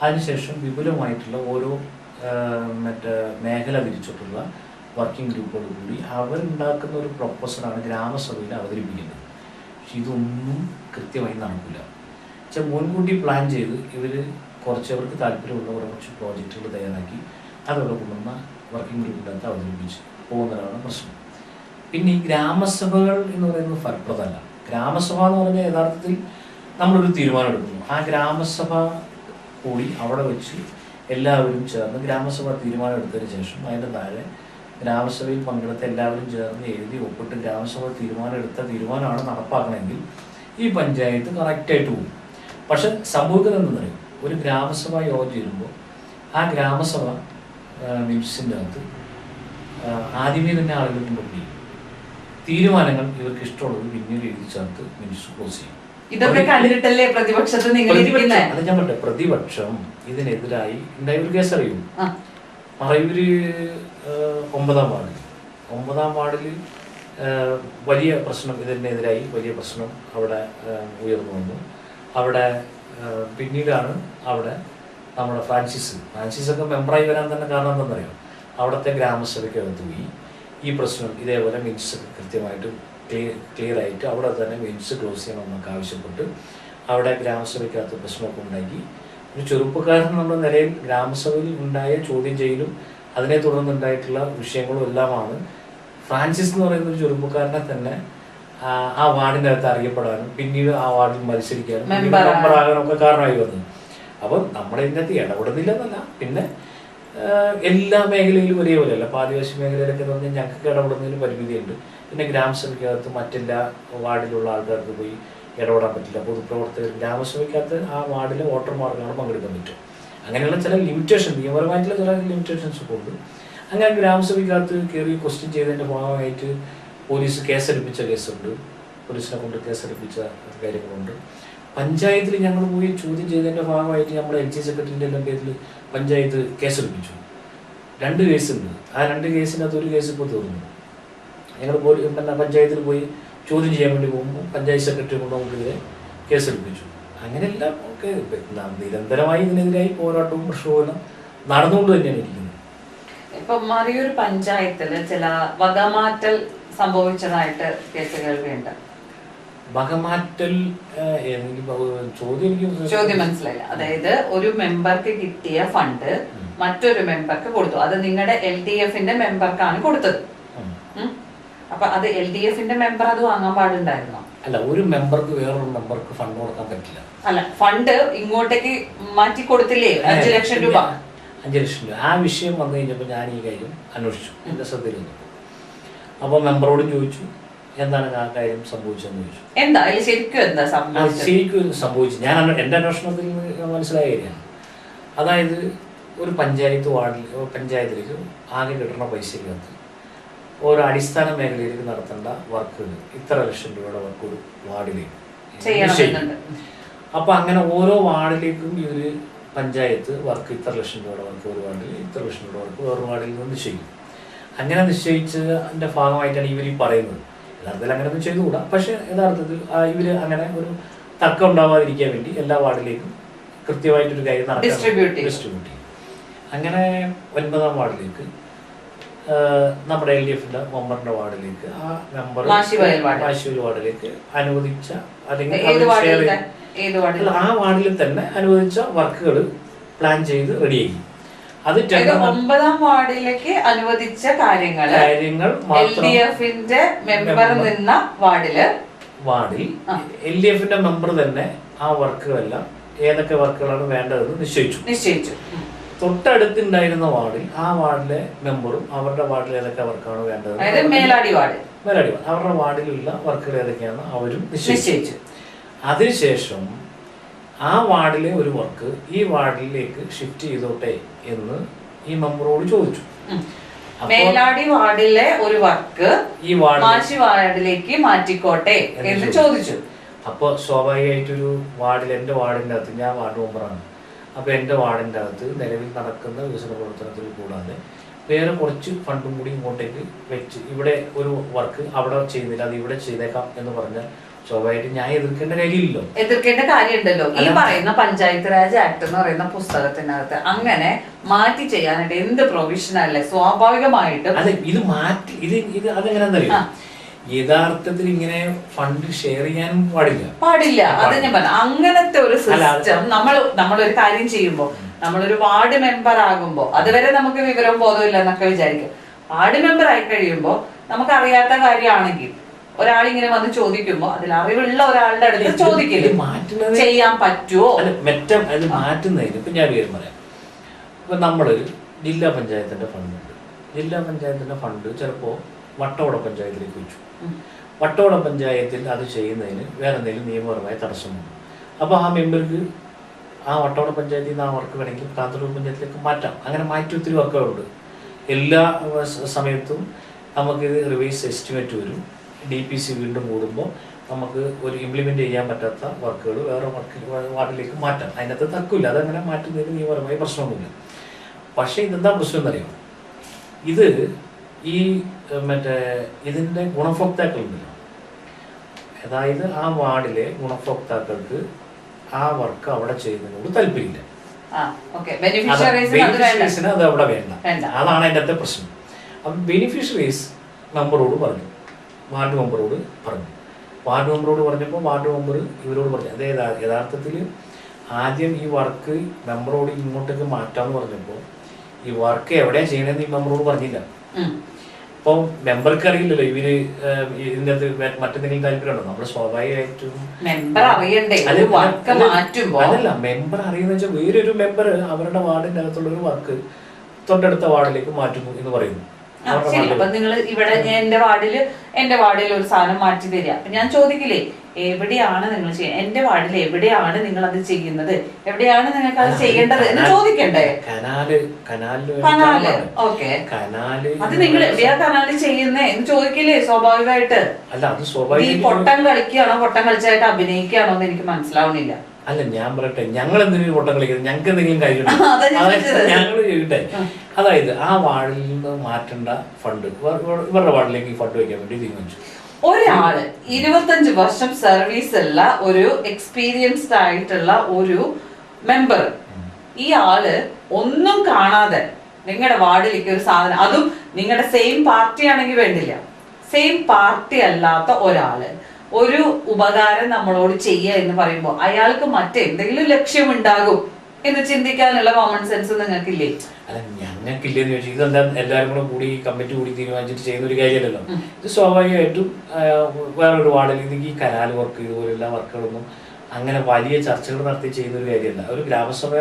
അതിനുശേഷം വിപുലമായിട്ടുള്ള ഓരോ മേഖല തിരിച്ചിട്ടുള്ള വർക്കിംഗ് ഗ്രൂപ്പുകൾ കൂടി അവരുണ്ടാക്കുന്ന ഒരു പ്രൊപ്പോസലാണ് ഗ്രാമസഭയിൽ അവതരിപ്പിക്കുന്നത്. പക്ഷെ ഇതൊന്നും കൃത്യമായി നടക്കില്ല. വെച്ചാൽ മുൻകൂട്ടി പ്ലാൻ ചെയ്ത് കുറച്ചവർക്ക് താല്പര്യമുള്ള കുറച്ച് പ്രോജക്റ്റുകൾ തയ്യാറാക്കി അതോടെ കൊണ്ടുവന്ന വർക്കിംഗ് ഗ്രൂപ്പിനകത്ത് അവതരിപ്പിച്ച് പോകുന്നതാണ് പ്രശ്നം. പിന്നെ ഈ ഗ്രാമസഭകൾ എന്ന് പറയുന്നത് ഫലപ്രദമല്ല. ഗ്രാമസഭ എന്ന് പറഞ്ഞാൽ യഥാർത്ഥത്തിൽ നമ്മളൊരു തീരുമാനം എടുക്കുന്നു. ആ ഗ്രാമസഭ കൂടി അവിടെ വെച്ച് എല്ലാവരും ചേർന്ന് ഗ്രാമസഭ തീരുമാനം എടുത്തതിന് ശേഷം അതിൻ്റെ താഴെ ഗ്രാമസഭയിൽ പങ്കെടുത്ത എല്ലാവരും ചേർന്ന് എഴുതി ഒപ്പിട്ട് ഗ്രാമസഭ തീരുമാനമാണ് നടപ്പാക്കണമെങ്കിൽ ഈ പഞ്ചായത്ത് കറക്റ്റായിട്ട് പോകും. പക്ഷെ സംഭവിക്കുന്നത് എന്താണെന്ന് പറയും, ഒരു ഗ്രാമസഭ യോഗം ചേരുമ്പോൾ ആ ഗ്രാമസഭ മിനിറ്റ്സിൻ്റെ അകത്ത് ആദ്യമേ തന്നെ ആളുകൾക്ക് മുന്നിൽ തീരുമാനങ്ങൾ ഇവർക്ക് ഇഷ്ടമുള്ളത് പിന്നീട് എഴുതി ചേർത്ത് മിനിസ്റ്റർ ക്ലോസ് ചെയ്യും. ഇതൊക്കെ കണ്ടിട്ടല്ലേ പ്രതിപക്ഷത്ത് നിങ്ങൾ അത് ഞാൻ പറഞ്ഞ പ്രതിപക്ഷം ഇതിനെതിരായി ഉണ്ടായ ഒരു കേസ് അറിയും. മറയൂര് 9ാം വാർഡിൽ വലിയ പ്രശ്നം, ഇതിനെതിരായി വലിയ പ്രശ്നം അവിടെ ഉയർന്നു വന്നു. അവിടെ പിന്നീടാണ് അവിടെ നമ്മുടെ ഫ്രാൻസിസൊക്കെ മെമ്പറായി വരാൻ തന്നെ കാരണം എന്താണെന്നറിയാം, അവിടുത്തെ ഗ്രാമസഭയ്ക്കകത്ത് പോയി ഈ പ്രശ്നം ഇതേപോലെ മിനിറ്റ്സ് കൃത്യമായിട്ട് ക്ലിയർ ആയിട്ട് അവിടെ തന്നെ മിനിറ്റ്സ് ക്ലോസ് ചെയ്യണമെന്നൊക്കെ ആവശ്യപ്പെട്ട് അവിടെ ഗ്രാമസഭയ്ക്കകത്ത് പ്രശ്നമൊക്കെ ഉണ്ടാക്കി. ഒരു ചെറുപ്പക്കാരൻ എന്നുള്ള നിലയിൽ ഗ്രാമസഭയിൽ ഉണ്ടായ ചോദ്യം ചെയ്യലും അതിനെ തുടർന്നുണ്ടായിട്ടുള്ള വിഷയങ്ങളും എല്ലാമാണ് ഫ്രാൻസിസ് എന്ന് പറയുന്ന ഒരു ചെറുപ്പക്കാരനെ തന്നെ ആ വാർഡിനകത്ത് അറിയപ്പെടാനും പിന്നീട് ആ വാർഡിൽ മത്സരിക്കാനും മെമ്പറാകാനും ഒക്കെ കാരണമായി വന്നത്. അപ്പം നമ്മുടെ ഇതിനകത്ത് ഇടപെടുന്നില്ലെന്നല്ല, പിന്നെ എല്ലാ മേഖലയിലും ഒരേപോലെയല്ല. അപ്പോൾ ആദിവാസി മേഖലയിലൊക്കെ എന്ന് പറഞ്ഞാൽ ഞങ്ങൾക്ക് ഇടപെടുന്നതിന് പരിമിതിയുണ്ട്. പിന്നെ ഗ്രാമസഭയ്ക്കകത്ത് മറ്റെല്ലാ വാർഡിലുള്ള ആൾക്കാർക്ക് പോയി ഇടപെടാൻ പറ്റില്ല. പൊതുപ്രവർത്തകർ ഗ്രാമസഭയ്ക്കകത്ത് ആ വാർഡിലെ വോട്ടർമാർക്കാണ് പങ്കെടുക്കാൻ പറ്റും. അങ്ങനെയുള്ള ചില ലിമിറ്റേഷൻ, നിയമപരമായിട്ടുള്ള ചില ലിമിറ്റേഷൻസ് ഒക്കെ ഉണ്ട്. അങ്ങനെ ഗ്രാമസഭയ്ക്കകത്ത് കയറി ക്വസ്റ്റ്യൻ ചെയ്തതിൻ്റെ ഭാഗമായിട്ട് പോലീസ് കേസെടുപ്പിച്ച കേസുണ്ട്, പോലീസിനെ കൊണ്ട് കേസെടുപ്പിച്ച കാര്യങ്ങളുണ്ട്. പഞ്ചായത്തിൽ ഞങ്ങൾ പോയി ചോദ്യം ചെയ്തതിൻ്റെ ഭാഗമായിട്ട് നമ്മുടെ LG സെക്രട്ടറിൻ്റെ എല്ലാം പേരിൽ പഞ്ചായത്ത് കേസെടുപ്പിച്ചു. 2 കേസുണ്ട്. ആ 2 കേസിനകത്ത് ഒരു കേസ് ഇപ്പോൾ തീർന്നു. ഞങ്ങൾ പിന്നെ പഞ്ചായത്തിൽ പോയി ചോദ്യം ചെയ്യാൻ വേണ്ടി പോകുമ്പോൾ പഞ്ചായത്ത് സെക്രട്ടറി കൊണ്ട് നമുക്കെതിരെ കേസെടുപ്പിച്ചു. അങ്ങനെയെല്ലാം ഒക്കെ നിരന്തരമായി ഇതിനെതിരായി പോരാട്ടവും പ്രശ്നവും നടന്നുകൊണ്ട് തന്നെയാണ് ഇരിക്കുന്നത്. ഇപ്പൊ മറയൂർ പഞ്ചായത്തില് ചില വകമാറ്റൽ സംഭവിച്ചതായിട്ട് കേസ് കേൾവിയുണ്ട്. വകമാറ്റൽ ചോദ്യം മനസ്സിലായില്ല. അതായത് ഒരു മെമ്പർക്ക് കിട്ടിയ ഫണ്ട് മറ്റൊരു മെമ്പർക്ക് കൊടുത്തു. അത് നിങ്ങളുടെ LDFന്റെ മെമ്പർക്കാണ് കൊടുത്തത്. അപ്പൊ അത് LDFന്റെ മെമ്പർ അത് വാങ്ങാൻ പാടുണ്ടായിരുന്നോ? അല്ല, ഒരു മെമ്പർക്ക് വേറൊരു മെമ്പർക്ക് ഫണ്ട് കൊടുക്കാൻ പറ്റില്ല. അല്ല, ഫണ്ട് ഇങ്ങോട്ടേക്ക് മാറ്റി കൊടുത്തില്ലേ? 5 ലക്ഷം രൂപ. 5 ലക്ഷം രൂപ. ആ വിഷയം വന്നു കഴിഞ്ഞപ്പോൾ ഞാൻ ഈ കാര്യം അന്വേഷിച്ചു, എൻ്റെ ശ്രദ്ധയിൽ വന്നു. അപ്പോൾ മെമ്പറോടും ചോദിച്ചു എന്താണ് ആ കാര്യം സംഭവിച്ചതെന്ന് ചോദിച്ചു. എന്താ ശരിക്കും സംഭവിച്ചു? ഞാൻ എൻ്റെ അന്വേഷണത്തിൽ മനസ്സിലായ കാര്യമാണ്. അതായത് ഒരു പഞ്ചായത്തിലേക്ക് ആകെ കിട്ടുന്ന പൈസയ്ക്കകത്ത് ഓരോ അടിസ്ഥാന മേഖലയിലേക്ക് നടത്തേണ്ട വർക്കുകൾ ഇത്ര ലക്ഷം രൂപയുടെ വർക്ക് ഒരു വാർഡിലേക്ക് ചെയ്യുന്നുണ്ട്. അപ്പം അങ്ങനെ ഓരോ വാർഡിലേക്കും ഇവർ പഞ്ചായത്ത് വർക്ക് ഇത്ര ലക്ഷം രൂപയുടെ വർക്ക് ഒരു വാർഡിൽ, ഇത്ര ലക്ഷം രൂപയുടെ വർക്ക് വേറൊരു വാർഡിൽ നിന്ന് നിശ്ചയിക്കും. അങ്ങനെ നിശ്ചയിച്ചതിൻ്റെ ഭാഗമായിട്ടാണ് ഇവർ ഈ പറയുന്നത്. യഥാർത്ഥത്തിൽ അങ്ങനെയൊന്നും ചെയ്തുകൂടാ, പക്ഷേ യഥാർത്ഥത്തിൽ ഇവർ അങ്ങനെ ഒരു തർക്കം ഉണ്ടാവാതിരിക്കാൻ വേണ്ടി എല്ലാ വാർഡിലേക്കും കൃത്യമായിട്ടൊരു കാര്യം ഡിസ്ട്രിബ്യൂട്ട് ചെയ്യും. അങ്ങനെ 9ാം വാർഡിലേക്ക് നമ്മുടെ LDFന്റെ മെമ്പറിന്റെ വാർഡിലേക്ക് ആ മെമ്പർ മാശിവയൽ വാർഡിലേക്ക് അനുവദിച്ച അല്ലെങ്കിൽ ആ വാർഡിൽ തന്നെ അനുവദിച്ച വർക്കുകൾ പ്ലാൻ ചെയ്ത് റെഡിയാക്കി. അത് 9ാം വാർഡിലേക്ക് അനുവദിച്ച കാര്യങ്ങൾ LDFന്റെ മെമ്പർ നിന്ന വാർഡിൽ LDFന്റെ മെമ്പർ തന്നെ ആ വർക്കുകളെല്ലാം ഏതൊക്കെ വർക്കുകളാണ് വേണ്ടതെന്ന് നിശ്ചയിച്ചു. തൊട്ടടുത്തുണ്ടായിരുന്ന വാർഡിൽ ആ വാർഡിലെ മെമ്പറും അവരുടെ വാർഡിൽ ഏതൊക്കെ വർക്കാണ് വേണ്ടത്, മേലാടി വാർഡ് അവരുടെ വാർഡിലുള്ള വർക്കുകൾ ഏതൊക്കെയാണ് അവരും നിശ്ചയിച്ചു. അതിനുശേഷം ആ വാർഡിലെ ഒരു വർക്ക് ഈ വാർഡിലേക്ക് ഷിഫ്റ്റ് ചെയ്തോട്ടെ എന്ന് ഈ മെമ്പറോട് ചോദിച്ചു. മേലാടി വാർഡിലെ ഒരു വർക്ക് ഈ വാർഡിലേക്ക് മാറ്റിക്കോട്ടെ എന്ന് ചോദിച്ചു. അപ്പോൾ സ്വാഭാവികമായിട്ടൊരു വാർഡിൽ, എൻ്റെ വാർഡിൻ്റെ അകത്ത്, ഞാൻ വാർഡ് മെമ്പറാണ്, അപ്പോൾ എൻ്റെ വാർഡിൻ്റെ അകത്ത് നിലവിൽ നടക്കുന്ന വികസന പ്രവർത്തനത്തിൽ കൂടാതെ വേറെ കുറച്ച് ഫണ്ടും കൂടി ഇങ്ങോട്ടേക്ക് വെച്ച് ഇവിടെ ഒരു വർക്ക് അവിടെ ചെയ്യുന്നില്ല, അത് ഇവിടെ ചെയ്തേക്കാം എന്ന് പറഞ്ഞാൽ സ്വാഭാവികമായിട്ട് ഞാൻ എതിർക്കേണ്ട കാര്യമില്ലല്ലോ. എതിർക്കേണ്ട കാര്യമുണ്ടല്ലോ. ഈ പറയുന്ന പഞ്ചായത്ത് രാജ് ആക്ട് എന്ന് പറയുന്ന പുസ്തകത്തിനകത്ത് അങ്ങനെ മാറ്റി ചെയ്യാനായിട്ട് എന്ത് പ്രൊവിഷൻ അല്ലേ സ്വാഭാവികമായിട്ടും. അതെ, ഇത് മാറ്റി ഇത് അതെങ്ങനെയാണെന്നറിയോ, യഥാർത്ഥത്തിൽ ഇങ്ങനെ ഫണ്ട് ഷെയർ ചെയ്യാനും പാടില്ല. അത് ഞാൻ പറഞ്ഞു, അങ്ങനത്തെ ഒരു സിസ്റ്റം നമ്മളൊരു കാര്യം ചെയ്യുമ്പോൾ, നമ്മളൊരു വാർഡ് മെമ്പർ ആകുമ്പോൾ അതുവരെ നമുക്ക് വിവരവും ബോധവും എന്നൊക്കെ വിചാരിക്കും. വാർഡ് മെമ്പർ ആയി കഴിയുമ്പോൾ നമുക്ക് അറിയാത്ത കാര്യമാണെങ്കിൽ ഒരാളിങ്ങനെ വന്ന് ചോദിക്കുമ്പോൾ അതിൽ അറിവുള്ള ഒരാളുടെ അടുത്ത് ചോദിക്കില്ല, ചെയ്യാൻ പറ്റുമോ അത് മാറ്റുന്നതിന്. ഇപ്പൊ ഞാൻ കാര്യം പറയാം. ഇപ്പൊ നമ്മളൊരു ജില്ലാ പഞ്ചായത്തിന്റെ ഫണ്ടുണ്ട്. ജില്ലാ പഞ്ചായത്തിന്റെ ഫണ്ട് ചിലപ്പോൾ വട്ടവട പഞ്ചായത്തിലേക്ക് വെച്ചു. വട്ടവട പഞ്ചായത്തിൽ അത് ചെയ്യുന്നതിന് വേറെ എന്തെങ്കിലും നിയമപരമായ തടസ്സമുണ്ട്. അപ്പോൾ ആ മെമ്പർക്ക് ആ വട്ടവട പഞ്ചായത്തിൽ നിന്ന് ആ വർക്ക് വേണമെങ്കിൽ കാന്തല്ലൂർ പഞ്ചായത്തിലേക്ക് മാറ്റാം. അങ്ങനെ മാറ്റി ഒത്തിരി വർക്കുകളുണ്ട്. എല്ലാ സമയത്തും നമുക്ക് റിവൈസ് എസ്റ്റിമേറ്റ് വരും. DPC വീണ്ടും കൂടുമ്പോൾ നമുക്ക് ഒരു ഇംപ്ലിമെൻ്റ് ചെയ്യാൻ പറ്റാത്ത വർക്കുകൾ വേറെ വാർഡിലേക്ക് മാറ്റാം. അതിനകത്ത് തർക്കമില്ല, അതങ്ങനെ മാറ്റുന്നതിന് നിയമപരമായി പ്രശ്നമൊന്നുമില്ല. പക്ഷേ ഇതെന്താ പ്രശ്നം എന്നറിയാം, ഇത് ഈ ഇതിൻ്റെ ഗുണഭോക്താക്കളുണ്ടല്ലോ, അതായത് ആ വാർഡിലെ ഗുണഭോക്താക്കൾക്ക് ആ വർക്ക് അവിടെ ചെയ്യുന്നതിനോട് താല്പര്യമില്ല. ബെനിഫിഷ്യറീസിന് അത് അവിടെ വേണ്ട. അതാണ് അതിൻ്റെ അകത്തെ പ്രശ്നം. അപ്പം ബെനിഫിഷ്യറീസ് മെമ്പറോട് പറഞ്ഞു, വാർഡ് മെമ്പറോട് പറഞ്ഞു. വാർഡ് മെമ്പറോട് പറഞ്ഞപ്പോൾ വാർഡ് മെമ്പർ ഇവരോട് പറഞ്ഞു. അതായത് യഥാർത്ഥത്തിൽ ആദ്യം ഈ വർക്ക് മെമ്പറോട് ഇങ്ങോട്ടേക്ക് മാറ്റാമെന്ന് പറഞ്ഞപ്പോൾ ഈ വർക്ക് എവിടെയാണ് ചെയ്യണമെന്ന് ഈ മെമ്പറോട് പറഞ്ഞില്ല. അപ്പം മെമ്പർക്ക് അറിയില്ലല്ലോ ഇവര് ഇതിനകത്ത് മറ്റെന്തെങ്കിലും താല്പര്യമുണ്ടോ. നമ്മൾ സ്വാഭാവികമായിട്ടും അതല്ല, മെമ്പർ അറിയുന്ന വെച്ചാൽ വേറൊരു മെമ്പർ അവരുടെ വാർഡിന്റെ അകത്തുള്ള ഒരു വർക്ക് തൊട്ടടുത്ത വാർഡിലേക്ക് മാറ്റുന്നു എന്ന് പറയുന്നു. അപ്പൊ നിങ്ങൾ ഇവിടെ എന്റെ വാർഡിൽ ഒരു സാധനം മാറ്റി തരിക. അപ്പൊ ഞാൻ ചോദിക്കില്ലേ, എവിടെയാണ് നിങ്ങൾ ചെയ്യുന്നത്, എന്റെ വാർഡിൽ എവിടെയാണ് നിങ്ങൾ അത് ചെയ്യുന്നത്, എവിടെയാണ് നിങ്ങൾക്ക് അത് ചെയ്യേണ്ടത് എന്ന് ചോദിക്കണ്ടേ? ഓക്കെ, അത് നിങ്ങൾ എവിടെയാ കനാല് ചെയ്യുന്നേ എന്ന് ചോദിക്കില്ലേ സ്വാഭാവികമായിട്ട്? അല്ല, അത് സ്വാഭാവിക ഈ പൊട്ടം കളിക്കുകയാണോ പൊട്ടം കളിച്ചായിട്ട് അഭിനയിക്കുകയാണോ എന്ന് എനിക്ക് മനസ്സിലാവുന്നില്ല. അല്ല, ഞാൻ പറയട്ടെ, ഞങ്ങൾ എന്തെങ്കിലും പൊട്ടം കളിക്കുന്നത്, ഞങ്ങൾക്ക് എന്തെങ്കിലും കാര്യമുണ്ടോ? ഞങ്ങൾ ചെയ്യട്ടെ. അതായത് ആ വാർഡിൽ നിന്ന് മാറ്റേണ്ട ഫണ്ട് ഇവരുടെ വാർഡിലേക്ക് ഫണ്ട് വയ്ക്കാൻ വേണ്ടി തീരുമാനിച്ചു. ഒരാള് 25 വർഷം സർവീസ് ഉള്ള ഒരു എക്സ്പീരിയൻസ്ഡ് ആയിട്ടുള്ള ഒരു മെമ്പർ, ഈ ആള് ഒന്നും കാണാതെ നിങ്ങളുടെ വാർഡിലേക്ക് ഒരു സാധനം, അതും നിങ്ങളുടെ സെയിം പാർട്ടി ആണെങ്കിൽ വേണ്ടില്ല, സെയിം പാർട്ടി അല്ലാത്ത ഒരാള് ഒരു ഉപകാരം നമ്മളോട് ചെയ്യുക എന്ന് പറയുമ്പോൾ അയാൾക്ക് മറ്റെന്തെങ്കിലും ലക്ഷ്യമുണ്ടാകും എന്ന് ചിന്തിക്കാനുള്ള കോമൺ സെൻസ് നിങ്ങൾക്കില്ലേ? അല്ല, ഞങ്ങൾക്കില്ലെന്ന് ചോദിച്ചാൽ ഇതെന്താ എല്ലാവരും കൂടെ കൂടി കമ്മിറ്റി കൂടി തീരുമാനിച്ചിട്ട് ചെയ്യുന്ന ഒരു കാര്യമല്ലല്ലോ. ഇത് സ്വാഭാവികമായിട്ടും വേറൊരു വാർഡിൽ ഈ കനാൽ വർക്ക് ഇതുപോലെയുള്ള വർക്കുകളൊന്നും അങ്ങനെ വലിയ ചർച്ചകൾ നടത്തി ചെയ്യുന്ന ഒരു കാര്യമല്ല. ഒരു ഗ്രാമസഭ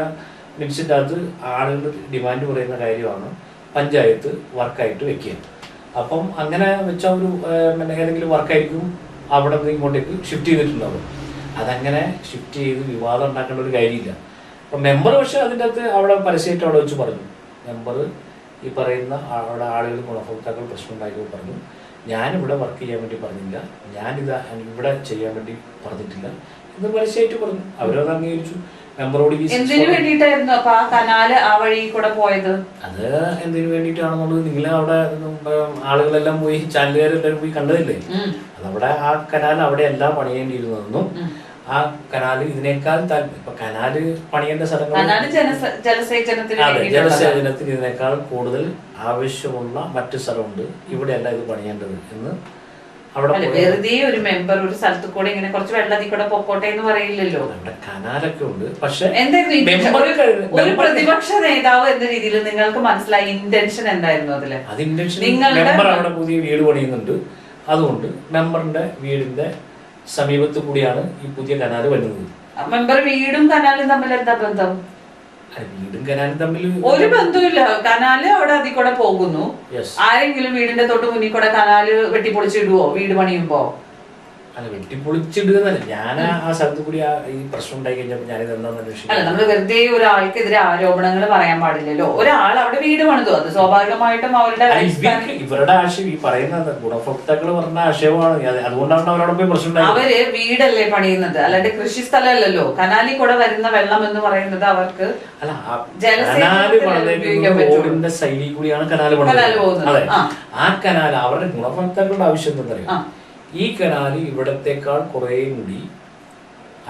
മിനിറ്റ്സിൻ്റെ അകത്ത് ആളുകൾ ഡിമാൻഡ് പറയുന്ന കാര്യമാണ് പഞ്ചായത്ത് വർക്കായിട്ട് വെക്കുക. അപ്പം അങ്ങനെ വെച്ച ഒരു ഏതെങ്കിലും വർക്കായിരിക്കും അവിടെ നിന്ന് ഇങ്ങോട്ടേക്ക് ഷിഫ്റ്റ് ചെയ്തിട്ടുണ്ടാവും. അതങ്ങനെ ഷിഫ്റ്റ് ചെയ്ത് വിവാദം ഉണ്ടാക്കേണ്ട ഒരു കാര്യമില്ല. അപ്പം മെമ്പർ പക്ഷെ അതിൻ്റെ അകത്ത് അവിടെ പരസ്യമായിട്ട് അവിടെ വെച്ച് പറഞ്ഞു, മെമ്പർ ഈ പറയുന്ന അവിടെ ആളുകൾ ഗുണഭോക്താക്കൾ പ്രശ്നം ഉണ്ടാക്കി പറഞ്ഞു, ഞാനിവിടെ വർക്ക് ചെയ്യാൻ വേണ്ടി പറഞ്ഞില്ല, ഞാനിത് ഇവിടെ ചെയ്യാൻ വേണ്ടി പറഞ്ഞിട്ടില്ല എന്ന് പരസ്യമായിട്ട് പറഞ്ഞു. അവരത് അംഗീകരിച്ചു. മെമ്പറോട് എന്തിനു വേണ്ടിയിട്ടായിരുന്നു അപ്പൊ ആ കനാല് ആ വഴി കൂടെ പോയത്? അത് എന്തിനു വേണ്ടിയിട്ടാണെന്നുള്ളത് നിങ്ങൾ അവിടെ ആളുകളെല്ലാം പോയി, ചാനലുകാരെല്ലാവരും പോയി കണ്ടതില്ലേ. അതവിടെ ആ കനാൽ അവിടെ എല്ലാം പണിയേണ്ടിയിരുന്നതെന്നും ആ കനാല് ഇതിനേക്കാൾ ഇപ്പൊ കനാല് പണിയേണ്ട സ്ഥലങ്ങൾ ജലസേചനത്തിന് ഇതിനേക്കാൾ കൂടുതൽ ആവശ്യമുള്ള മറ്റു സ്ഥലമുണ്ട്, ഇവിടെയല്ല ഇത് പണിയേണ്ടത് എന്ന് അവിടെ വെറുതെ ഒരു മെമ്പർ ഒരു സ്ഥലത്ത് കൂടെ ഇങ്ങനെ കുറച്ച് വെള്ളത്തിൽ കൂടെ പൊക്കോട്ടെ എന്ന് പറയില്ലല്ലോ. അവിടെ കനാലൊക്കെ ഉണ്ട്. പക്ഷെ ഒരു പ്രതിപക്ഷ നേതാവ് എന്ന രീതിയിൽ നിങ്ങൾക്ക് മനസ്സിലായി ഇന്റൻഷൻ എന്തായിരുന്നു അതില്? അത് ഇന്റൻഷൻ മെമ്പർ അവിടെ പുതിയ വീട് പണിയുന്നുണ്ട്, അതുകൊണ്ട് മെമ്പറിന്റെ വീടിന്റെ സമീപത്ത് കൂടിയാണ് ഈ പുതിയ കനാല് വരുന്നത്. മെമ്പർ വീടും കനാലും തമ്മിൽ എന്താ ബന്ധം? വീടും കനാലും തമ്മിൽ ഒരു ബന്ധമില്ല. കനാല് അവിടെ അതിൽ കൂടെ പോകുന്നു. ആരെങ്കിലും വീടിന്റെ തൊട്ട് മുന്നിൽ കൂടെ കനാല് വെട്ടിപ്പൊളിച്ചിടുവോ വീട് പണിയുമ്പോ? അല്ല, വെട്ടിപ്പൊളിച്ചിടുന്നല്ല, ഞാൻ ആ സ്ഥലത്ത് കൂടി ഈ പ്രശ്നം ഉണ്ടായി കഴിഞ്ഞപ്പോൾ ഞാനിത് എന്താണെന്ന് അന്വേഷിക്കും. അല്ല, നമ്മള് വെറുതെ ഒരാൾക്കെതിരെ ആരോപണങ്ങൾ പറയാൻ പാടില്ലല്ലോ. ഒരാൾ അവിടെ വീട് പണിതു, അത് സ്വാഭാവികമായിട്ടും അവരുടെ ഇവരുടെ ആശയം ഈ പറയുന്നത് ഗുണഭോക്താക്കൾ പറഞ്ഞ ആശയമാണ്. അതുകൊണ്ടാണ് അവരോട് പോയി പ്രശ്നം. അവര് വീടല്ലേ പണിയുന്നത്, അല്ലാണ്ട് കൃഷി സ്ഥലമല്ലല്ലോ. കനാലിൽ കൂടെ വരുന്ന വെള്ളം എന്ന് പറയുന്നത് അവർക്ക് റോഡിന്റെ സൈഡിൽ കൂടിയാണ് കനാല് പണിയുന്നത്. അതെ, ആ കനാൽ അവരുടെ ഗുണഭോക്താക്കളുടെ ആവശ്യം എന്താ പറയുക, ഈ കനാല് ഇവിടത്തെക്കാൾ കുറേ കൂടി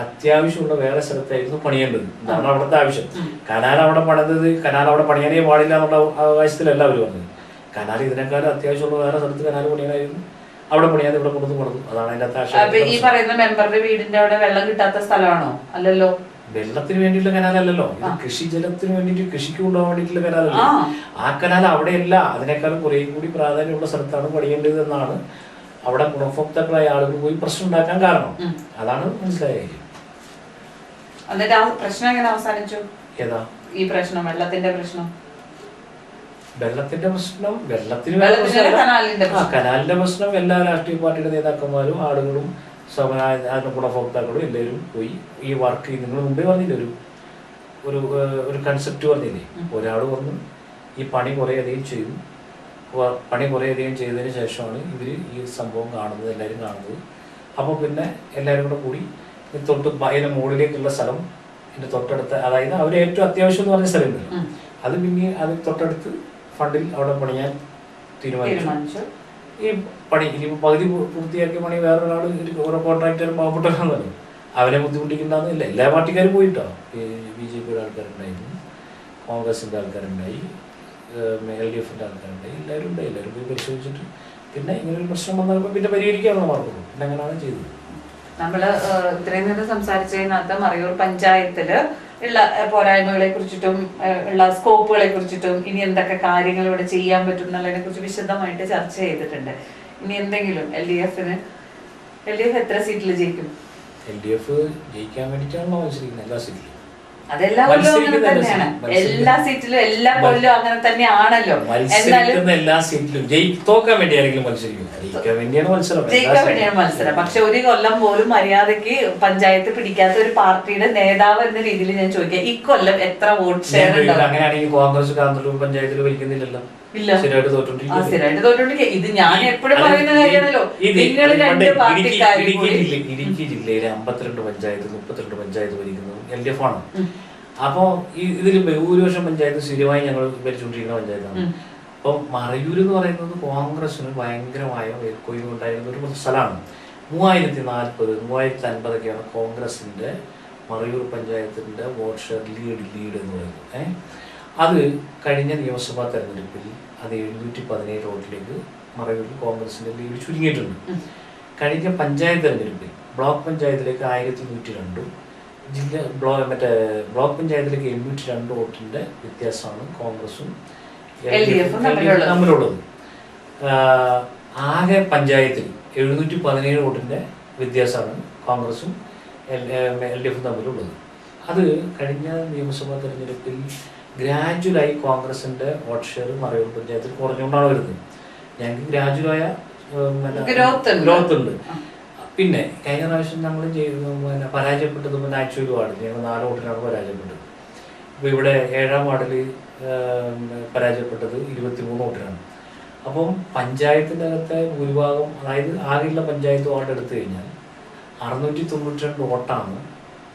അത്യാവശ്യമുള്ള വേറെ സ്ഥലത്തായിരുന്നു പണിയേണ്ടത്. ഇതാണ് അവിടുത്തെ ആവശ്യം. കനാൽ അവിടെ പണിതത്, കനാൽ അവിടെ പണിയാനേ പാടില്ല എന്നുള്ള അവകാശത്തിലല്ല അവർ പറഞ്ഞത്. കനാൽ ഇതിനേക്കാളും അത്യാവശ്യമുള്ള വേറെ സ്ഥലത്ത് കനാൽ പണിയാനായിരുന്നു, അവിടെ പണിയാതെ ഇവിടെ കൊണ്ടു പണിതു. അതാണ് അതിന്റെ ആശയം. ഈ പറയുന്ന മെമ്പറുടെ വീടിന്റെ അവിടെ വെള്ളം കിട്ടാത്ത സ്ഥലമാണോ? അല്ലല്ലോ, വെള്ളത്തിന് വേണ്ടിയിട്ടുള്ള കനാലല്ലോ, കൃഷി ജലത്തിന് വേണ്ടിയിട്ട് കൃഷിക്ക് കൊണ്ടുപോകാൻ വേണ്ടിയിട്ടുള്ള കനാലല്ലോ. ആ കനാൽ അവിടെയല്ല, അതിനേക്കാളും കുറേ കൂടി പ്രാധാന്യമുള്ള സ്ഥലത്താണ് പണിയേണ്ടത് എന്നാണ് അവിടെ ഗുണഭോക്താക്കളായ ആളുകൾ പോയി പ്രശ്നം ഉണ്ടാക്കാൻ കാരണം. അതാണ് മനസ്സിലായ കാര്യം. എന്നിട്ട് ആ പ്രശ്നം എങ്ങനെ അവസാനിച്ചു? ഏതാ ഈ പ്രശ്നം, വെള്ളത്തിന്റെ പ്രശ്നം? വെള്ളത്തിന്റെ പ്രശ്നം, കനാലിന്റെ പ്രശ്നം എല്ലാ രാഷ്ട്രീയ പാർട്ടിയുടെ നേതാക്കന്മാരും ആളുകളും ഗുണഭോക്താക്കളും എല്ലാവരും പോയി ഈ വർക്ക്, നിങ്ങൾ മുമ്പേ പറഞ്ഞില്ലേ ഒരു കൺസെപ്റ്റ് പറഞ്ഞില്ലേ, ഒരാൾ പറഞ്ഞു ഈ പണി കുറേയധികം ചെയ്തു. പണി കുറേയധികം ചെയ്തതിന് ശേഷമാണ് ഇവർ ഈ സംഭവം കാണുന്നത്, എല്ലാവരും കാണുന്നത്. അപ്പോൾ പിന്നെ എല്ലാവരും കൂടെ കൂടി അതിൻ്റെ മുകളിലേക്കുള്ള സ്ഥലം എൻ്റെ തൊട്ടടുത്ത്, അതായത് അവർ ഏറ്റവും അത്യാവശ്യം എന്ന് പറഞ്ഞ സ്ഥലമുണ്ടല്ലോ, അത് പിന്നെ അത് തൊട്ടടുത്ത് ഫണ്ടിൽ അവിടെ പണിയാൻ തീരുമാനിച്ചു. ഈ പണി ഇനിയിപ്പോൾ പകുതി പൂർത്തിയാക്കിയ പണി വേറൊരാൾ ഓരോ കോൺട്രാക്ടർ പാവപ്പെട്ടവരാണെന്നല്ലോ, അവരെ ബുദ്ധിമുട്ടിക്കണ്ടെന്നില്ല. എല്ലാ പാർട്ടിക്കാരും പോയിട്ടോ. BJP-യുടെ ആൾക്കാരുണ്ടായിരുന്നു, കോൺഗ്രസിൻ്റെ ആൾക്കാരുണ്ടായി, LDF-ൻ്റെ ആൾക്കാരുണ്ടായി, എല്ലാവരും ഉണ്ടായി. എല്ലാവരും പോയി പരിശോധിച്ചിട്ട് പിന്നെ ഇങ്ങനൊരു പ്രശ്നം വന്നപ്പോൾ പിന്നെ പരിഹരിക്കാനുള്ള മാർഗം പിന്നെ അങ്ങനെയാണ് ചെയ്തത്. നമ്മള് ഇത്രയും നേരം സംസാരിച്ചതിനകത്ത് മറയൂർ പഞ്ചായത്തില് ഉള്ള പോരായ്മകളെ കുറിച്ചിട്ടും ഉള്ള സ്കോപ്പുകളെ കുറിച്ചിട്ടും ഇനി എന്തൊക്കെ കാര്യങ്ങൾ ഇവിടെ ചെയ്യാൻ പറ്റും എന്നുള്ളതിനെ കുറിച്ച് വിശദമായിട്ട് ചർച്ച ചെയ്തിട്ടുണ്ട്. ഇനി എന്തെങ്കിലും LDF എത്ര സീറ്റിൽ ജയിക്കും? LDF ജയിക്കാൻ വേണ്ടിയിട്ടാണോ മത്സരിക്കുന്നത്? എല്ലാ സീറ്റിലും അതെല്ലാ കൊല്ലവും അങ്ങനെ തന്നെയാണ്. എല്ലാ സീറ്റിലും എല്ലാ കൊല്ലവും അങ്ങനെ തന്നെയാണല്ലോ. മത്സരിക്കുന്ന എല്ലാ സീറ്റിലും തോക്കാൻ വേണ്ടി ആരെങ്കിലും മത്സരിക്കും? ജയിക്കാൻ വേണ്ടിയാണ് മത്സരം. ജയിക്കാൻ വേണ്ടിയാണ് മത്സരം. പക്ഷെ ഒരു കൊല്ലം പോലും മര്യാദക്ക് പഞ്ചായത്ത് പിടിക്കാത്ത ഒരു പാർട്ടിയുടെ നേതാവ് എന്ന രീതിയിൽ ഞാൻ ചോദിക്കാം, ഇക്കൊല്ലം എത്ര വോട്ട് ഷെയർ ഉണ്ടാവും? അങ്ങനെയാണെങ്കിൽ കോൺഗ്രസ് കാന്തല്ലൂർ പഞ്ചായത്തിൽ ഭരിക്കുന്നില്ലല്ലോ. സ്ഥിരമായിട്ട് തോറ്റോണ്ടിരിക്കുക. ഇത് ഞാൻ എപ്പോഴും പറയുന്ന കാര്യമാണല്ലോ. നിങ്ങൾ രണ്ട് പാർട്ടിക്കാരും ഇടുക്കി ജില്ലയിലെ 52 പഞ്ചായത്ത് 32 പഞ്ചായത്ത് ഭരിക്കുന്നത് LDF ആണ്. അപ്പോൾ ഇതിൽ ഭൂരിപക്ഷം പഞ്ചായത്ത് സ്ഥിരമായി ഞങ്ങൾ ഭരിച്ചുകൊണ്ടിരിക്കുന്ന പഞ്ചായത്താണ്. അപ്പം മറയൂർ എന്ന് പറയുന്നത് കോൺഗ്രസിന് ഭയങ്കരമായ മേൽക്കോയ്മ ഉണ്ടായിരുന്ന ഒരു സ്ഥലമാണ്. 3040 3050 കോൺഗ്രസിന്റെ മറയൂർ പഞ്ചായത്തിന്റെ വോട്ട് ഷെയർ ലീഡ് എന്ന് പറയുന്നത്. അത് കഴിഞ്ഞ നിയമസഭാ തെരഞ്ഞെടുപ്പിൽ അത് 717 വോട്ടിലേക്ക് മറയൂരിൽ കോൺഗ്രസിന്റെ ലീഡ് ചുരുങ്ങിയിട്ടുണ്ട്. കഴിഞ്ഞ പഞ്ചായത്ത് തെരഞ്ഞെടുപ്പിൽ ബ്ലോക്ക് പഞ്ചായത്തിലേക്ക് 1102, ബ്ലോക്ക് പഞ്ചായത്തിലേക്ക് 802 വോട്ടിന്റെ വ്യത്യാസമാണ് കോൺഗ്രസും തമ്മിലുള്ളത്. ആകെ പഞ്ചായത്തിൽ 717 വോട്ടിന്റെ വ്യത്യാസമാണ് കോൺഗ്രസും LDF തമ്മിലുള്ളത്. അത് കഴിഞ്ഞ നിയമസഭാ തെരഞ്ഞെടുപ്പിൽ ഗ്രാജുവലായി കോൺഗ്രസിന്റെ വോട്ട് ഷെയർ മറയൂർ പഞ്ചായത്തിൽ കുറഞ്ഞുകൊണ്ടാണ് വരുന്നത്. ഞങ്ങൾക്ക് ഗ്രാജുവലായ ഗ്രോത്ത് ഉണ്ട്. പിന്നെ കഴിഞ്ഞ പ്രാവശ്യം ഞങ്ങൾ പരാജയപ്പെട്ടത് ആക്ച്വലി വാർഡിൽ ഞങ്ങൾ 4 വോട്ടിനാണ് പരാജയപ്പെട്ടത്. ഇപ്പോൾ ഇവിടെ 7ാം വാർഡിൽ പരാജയപ്പെട്ടത് 23 വോട്ടിനാണ്. അപ്പം പഞ്ചായത്തിൻ്റെ അകത്തെ ഭൂരിഭാഗം, അതായത് ആകെയുള്ള പഞ്ചായത്ത് വാർഡ് എടുത്തു കഴിഞ്ഞാൽ 692 വോട്ടാണ്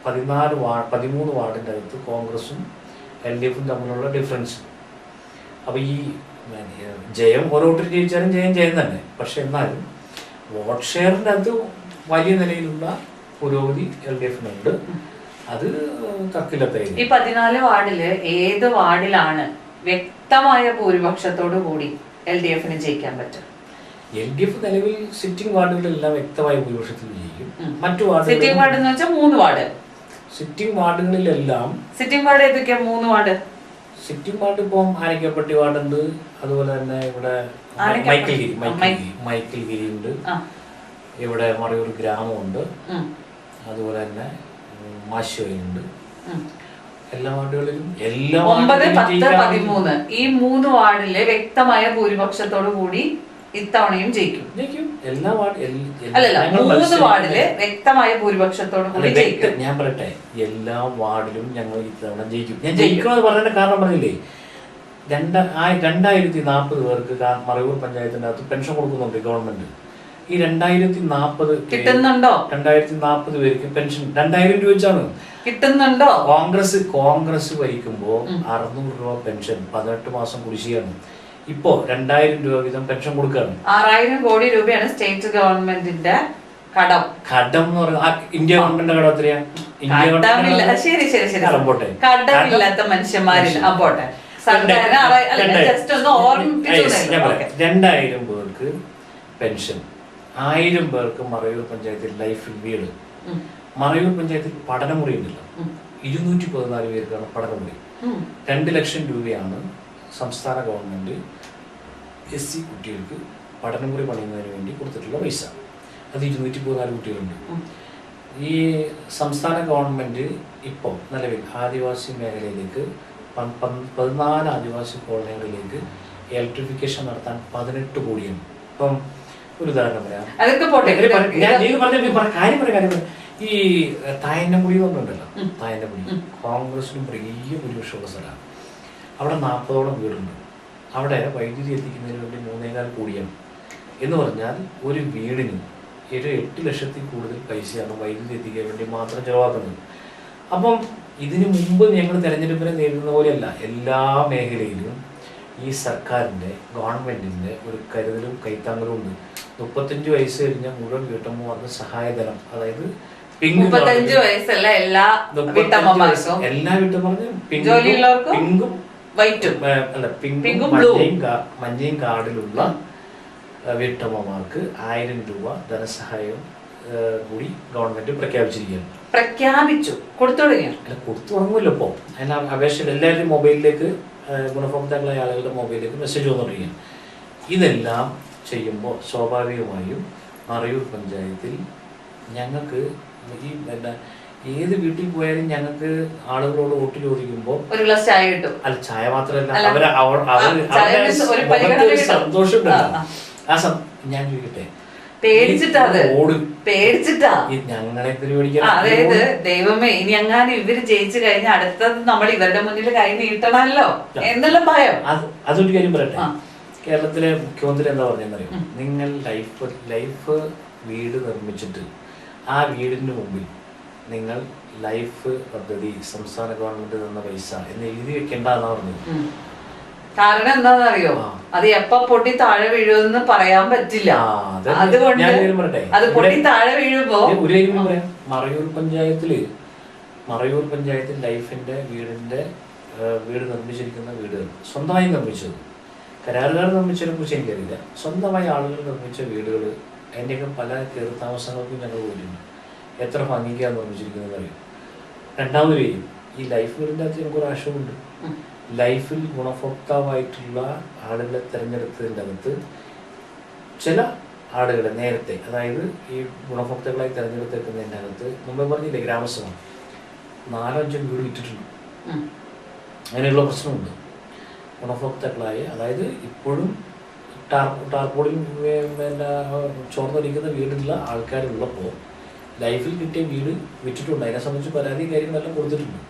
13 വാർഡിൻ്റെ അകത്ത് കോൺഗ്രസും LDF-ഉം തമ്മിലുള്ള ഡിഫറൻസ്. അപ്പോൾ ഈ ജയം ഓരോ വോട്ടിൽ ജയിച്ചാലും ജയം തന്നെ. പക്ഷെ എന്നാലും വോട്ട് ഷെയറിൻ്റെ അകത്ത് വലിയ നിലയിലുള്ള പുരോഗതി LDF-നുണ്ട്. അത് തർക്കില്ലാത്ത. ഈ 14 വാർഡില് ഏത് വാർഡിലാണ് വ്യക്തമായ ഭൂരിപക്ഷത്തോടു കൂടി LDF-ന് ജയിക്കാൻ പറ്റും? LDF നിലവിൽ സിറ്റിംഗ് വാർഡുകളെല്ലാം വ്യക്തമായ ഭൂരിപക്ഷത്തിൽ ജയിക്കും. മറ്റു സിറ്റിംഗ് വാർഡ് എന്ന് വെച്ചാൽ 3 വാർഡ്. സിറ്റിംഗ് വാർഡുകളിലെല്ലാം സിറ്റിംഗ് വാർഡ് ഏതൊക്കെയാ? 3 വാർഡ്. സിറ്റിംഗ് വാർഡ് ഇപ്പം ആനക്കപ്പട്ടി വാർഡുണ്ട്, അതുപോലെ തന്നെ ഇവിടെ മൈക്കിൾഗിരി ഉണ്ട്, ഇവിടെ മറയൂർ ഗ്രാമമുണ്ട്, അതുപോലെ തന്നെ മാശ്വയുണ്ട്. എല്ലാ വാർഡുകളിലും 9, 10, 13 ഈ 3 വാർഡിലെ വ്യക്തമായ ഭൂരിപക്ഷത്തോടു കൂടി ഇത്തവണയും ജയിക്കും. എല്ലാ അല്ലല്ല 3 വാർഡില് വ്യക്തമായ ഭൂരിപക്ഷത്തോടു കൂടി ജയിക്കും. ഞാൻ പറയട്ടെ, എല്ലാ വാർഡിലും ഞങ്ങൾ ഇത്തവണ ജയിക്കും. ഞാൻ ജയിക്കണമെന്ന് പറഞ്ഞതിന്റെ കാരണം പറഞ്ഞില്ലേ, 2040 പേർക്ക് മറയൂർ പഞ്ചായത്തിന്റെ അകത്ത് പെൻഷൻ കൊടുക്കുന്നുണ്ട് ഗവൺമെന്റ്. ഈ 2040 കിട്ടുന്നുണ്ടോ? 2040 പേർക്ക് പെൻഷൻ 2000 രൂപ വെച്ചാണ് കിട്ടുന്നുണ്ടോ? കോൺഗ്രസ് ഭരിക്കുമ്പോ 600 രൂപ പെൻഷൻ 18 മാസം കുടിശ്ശികയാണ്. ഇപ്പോ 2000 രൂപ വീതം പെൻഷൻ കൊടുക്കുകയാണ്. 6000 കോടി രൂപയാണ് സ്റ്റേറ്റ് ഗവൺമെന്റിന്റെ കടം. എന്ന് പറഞ്ഞാൽ ഇന്ത്യ ഗവൺമെന്റിന്റെ കടം എത്രയാ? ശരി കടമില്ലാത്ത മനുഷ്യന്മാരില്ല. 2000 പേർക്ക് പെൻഷൻ, 1000 പേർക്ക് മറയൂർ പഞ്ചായത്തിൽ ലൈഫ് വീട്, മറയൂർ പഞ്ചായത്തിൽ പഠനമുറി ഉണ്ടല്ലോ, 214 പേർക്കാണ് പഠനമുറി. 2 ലക്ഷം രൂപയാണ് സംസ്ഥാന ഗവൺമെന്റ് SC കുട്ടികൾക്ക് പഠനമുറി പണിയുന്നതിന് വേണ്ടി കൊടുത്തിട്ടുള്ള പൈസ. അത് 214 കുട്ടികളുണ്ട്. ഈ സംസ്ഥാന ഗവൺമെന്റ് ഇപ്പോൾ നിലവിൽ ആദിവാസി മേഖലയിലേക്ക് 14 ആദിവാസി കോളനികളിലേക്ക് ഇലക്ട്രിഫിക്കേഷൻ നടത്താൻ 18 കോടിയാണ്. ഇപ്പം ഒരു ഉദാഹരണം പറയാം. കാര്യം ഈ തായന്നമുടി പറഞ്ഞിട്ടുണ്ടല്ലോ, തായന്നമുടി കോൺഗ്രസിനും വലിയ ഭൂരിപക്ഷമുള്ള സ്ഥലമാണ്. അവിടെ 40ഓളം വീടുണ്ട്. അവിടെ വൈദ്യുതി എത്തിക്കുന്നതിന് വേണ്ടി 3.25 കോടിയാണ്. എന്ന് പറഞ്ഞാൽ ഒരു വീടിന് ഒരു 8 ലക്ഷത്തിൽ കൂടുതൽ പൈസയാണ് വൈദ്യുതി എത്തിക്കാൻ വേണ്ടി മാത്രം ചിലവാക്കുന്നത്. അപ്പം ഇതിനു മുമ്പ് ഞങ്ങൾ തെരഞ്ഞെടുപ്പിനെ നേരിടുന്ന പോലെയല്ല, എല്ലാ മേഖലയിലും ഈ സർക്കാരിൻ്റെ ഗവൺമെൻറ്റിൻ്റെ ഒരു കരുതലും കൈത്താങ്ങലും ഉണ്ട്. 35 വയസ്സ് കഴിഞ്ഞ മുഴുവൻ വീട്ടമ്മമാർക്ക് സഹായധനം, അതായത് 35 വയസ്സല്ല എല്ലാ വീട്ടമ്മമാർക്കും, എല്ലാ വീട്ടമ്മമാർക്കും പിങ്കും വൈറ്റും അല്ല പിങ്കും മഞ്ഞയും കാർഡിലുള്ള വീട്ടമ്മമാർക്ക് 1000 രൂപ ധനസഹായം കൂടി ഗവൺമെന്റ് പ്രഖ്യാപിച്ചു കൊടുത്തു തുടങ്ങുമല്ലോ. ഇപ്പോൾ അതിന് അപേക്ഷ എല്ലാവരുടെയും മൊബൈലിലേക്ക്, ഗുണഭോക്താക്കളായ ആളുകളുടെ മൊബൈലിലേക്ക് മെസ്സേജ് വന്നുകൊണ്ടിരിക്കുകയാണ്. ഇതെല്ലാം ചെയ്യുമ്പോൾ സ്വാഭാവികമായും മറയൂർ പഞ്ചായത്തിൽ ഞങ്ങൾക്ക് ഈ ഏത് വീട്ടിൽ പോയാലും ഞങ്ങൾക്ക് ആളുകളോട് വോട്ട് ചോദിക്കുമ്പോൾ ഒരു ഗ്ലാസ് ചായ കിട്ടും. അല്ല, ചായ മാത്രമല്ല, സന്തോഷം ഞാൻ ചോദിക്കട്ടെ, ഞങ്ങളെ അതായത് ദൈവമേ ഇനി എങ്ങാനും ഇവര് ജയിച്ചു കഴിഞ്ഞാൽ അടുത്തത് നമ്മൾ ഇവരുടെ മുന്നിൽ കൈ നീട്ടണമല്ലോ എന്നുള്ള ഭയം. അതൊരു കാര്യം പറയട്ടെ, കേരളത്തിലെ മുഖ്യമന്ത്രി എന്താ പറഞ്ഞെന്നറിയോ, നിങ്ങൾ ലൈഫ് വീട് നിർമ്മിച്ചിട്ട് ആ വീടിന് മുമ്പിൽ നിങ്ങൾ ലൈഫ് പദ്ധതി സംസ്ഥാന ഗവൺമെന്റ് തന്ന പൈസ എന്ന് എഴുതി വെക്കേണ്ടെന്നാ പറഞ്ഞത്. കാരണം എന്താണെന്നറിയോ, അത് എപ്പ പൊട്ടി താഴെ വീഴുമെന്ന് പറയാൻ പറ്റില്ല. അതുകൊണ്ട് അത് പൊട്ടി താഴെ വീഴുമ്പോ ഒരു കാര്യം പറയാം, മറയൂർ പഞ്ചായത്തിൽ ലൈഫിന്റെ വീട് നിർമ്മിച്ചിരിക്കുന്ന വീടുകൾ സ്വന്തമായി നിർമ്മിച്ചത്, കരാറുകാർ നിർമ്മിച്ചതിനെ കുറിച്ച് എനിക്കറിയില്ല, സ്വന്തമായി ആളുകൾ നിർമ്മിച്ച വീടുകൾ, അതിൻ്റെയൊക്കെ പല കയറി താമസങ്ങൾക്കും ഞങ്ങൾ പോയിട്ടുണ്ട്. എത്ര ഭംഗിക്കാണ് നിർമ്മിച്ചിരിക്കുന്നത് അറിയും. രണ്ടാമത് കാര്യം, ഈ ലൈഫ് വീടിൻ്റെ അകത്ത് എനിക്കൊരു ആശയമുണ്ട്. ലൈഫിൽ ഗുണഭോക്താവായിട്ടുള്ള ആളുകളെ തിരഞ്ഞെടുത്തതിൻ്റെ അകത്ത് ചില ആളുകളെ നേരത്തെ, അതായത് ഈ ഗുണഭോക്താക്കളായി തിരഞ്ഞെടുത്തേക്കുന്നതിൻ്റെ അകത്ത് മുമ്പേ പറഞ്ഞില്ലേ, ഗ്രാമസഭ 4-5 വീട് വിറ്റിട്ടുണ്ട്. അങ്ങനെയുള്ള പ്രശ്നമുണ്ട്. ഗുണഭോക്താക്കളായ, അതായത് ഇപ്പോഴും ടാർപോളിൽ ചോർന്നൊലിക്കുന്ന വീടുള്ള ആൾക്കാരുള്ളപ്പോൾ ലൈഫിൽ കിട്ടിയ വീട് വിറ്റിട്ടുണ്ട്. അതിനെ സംബന്ധിച്ച് പരാതി കാര്യങ്ങളെല്ലാം കൊടുത്തിട്ടുണ്ട്.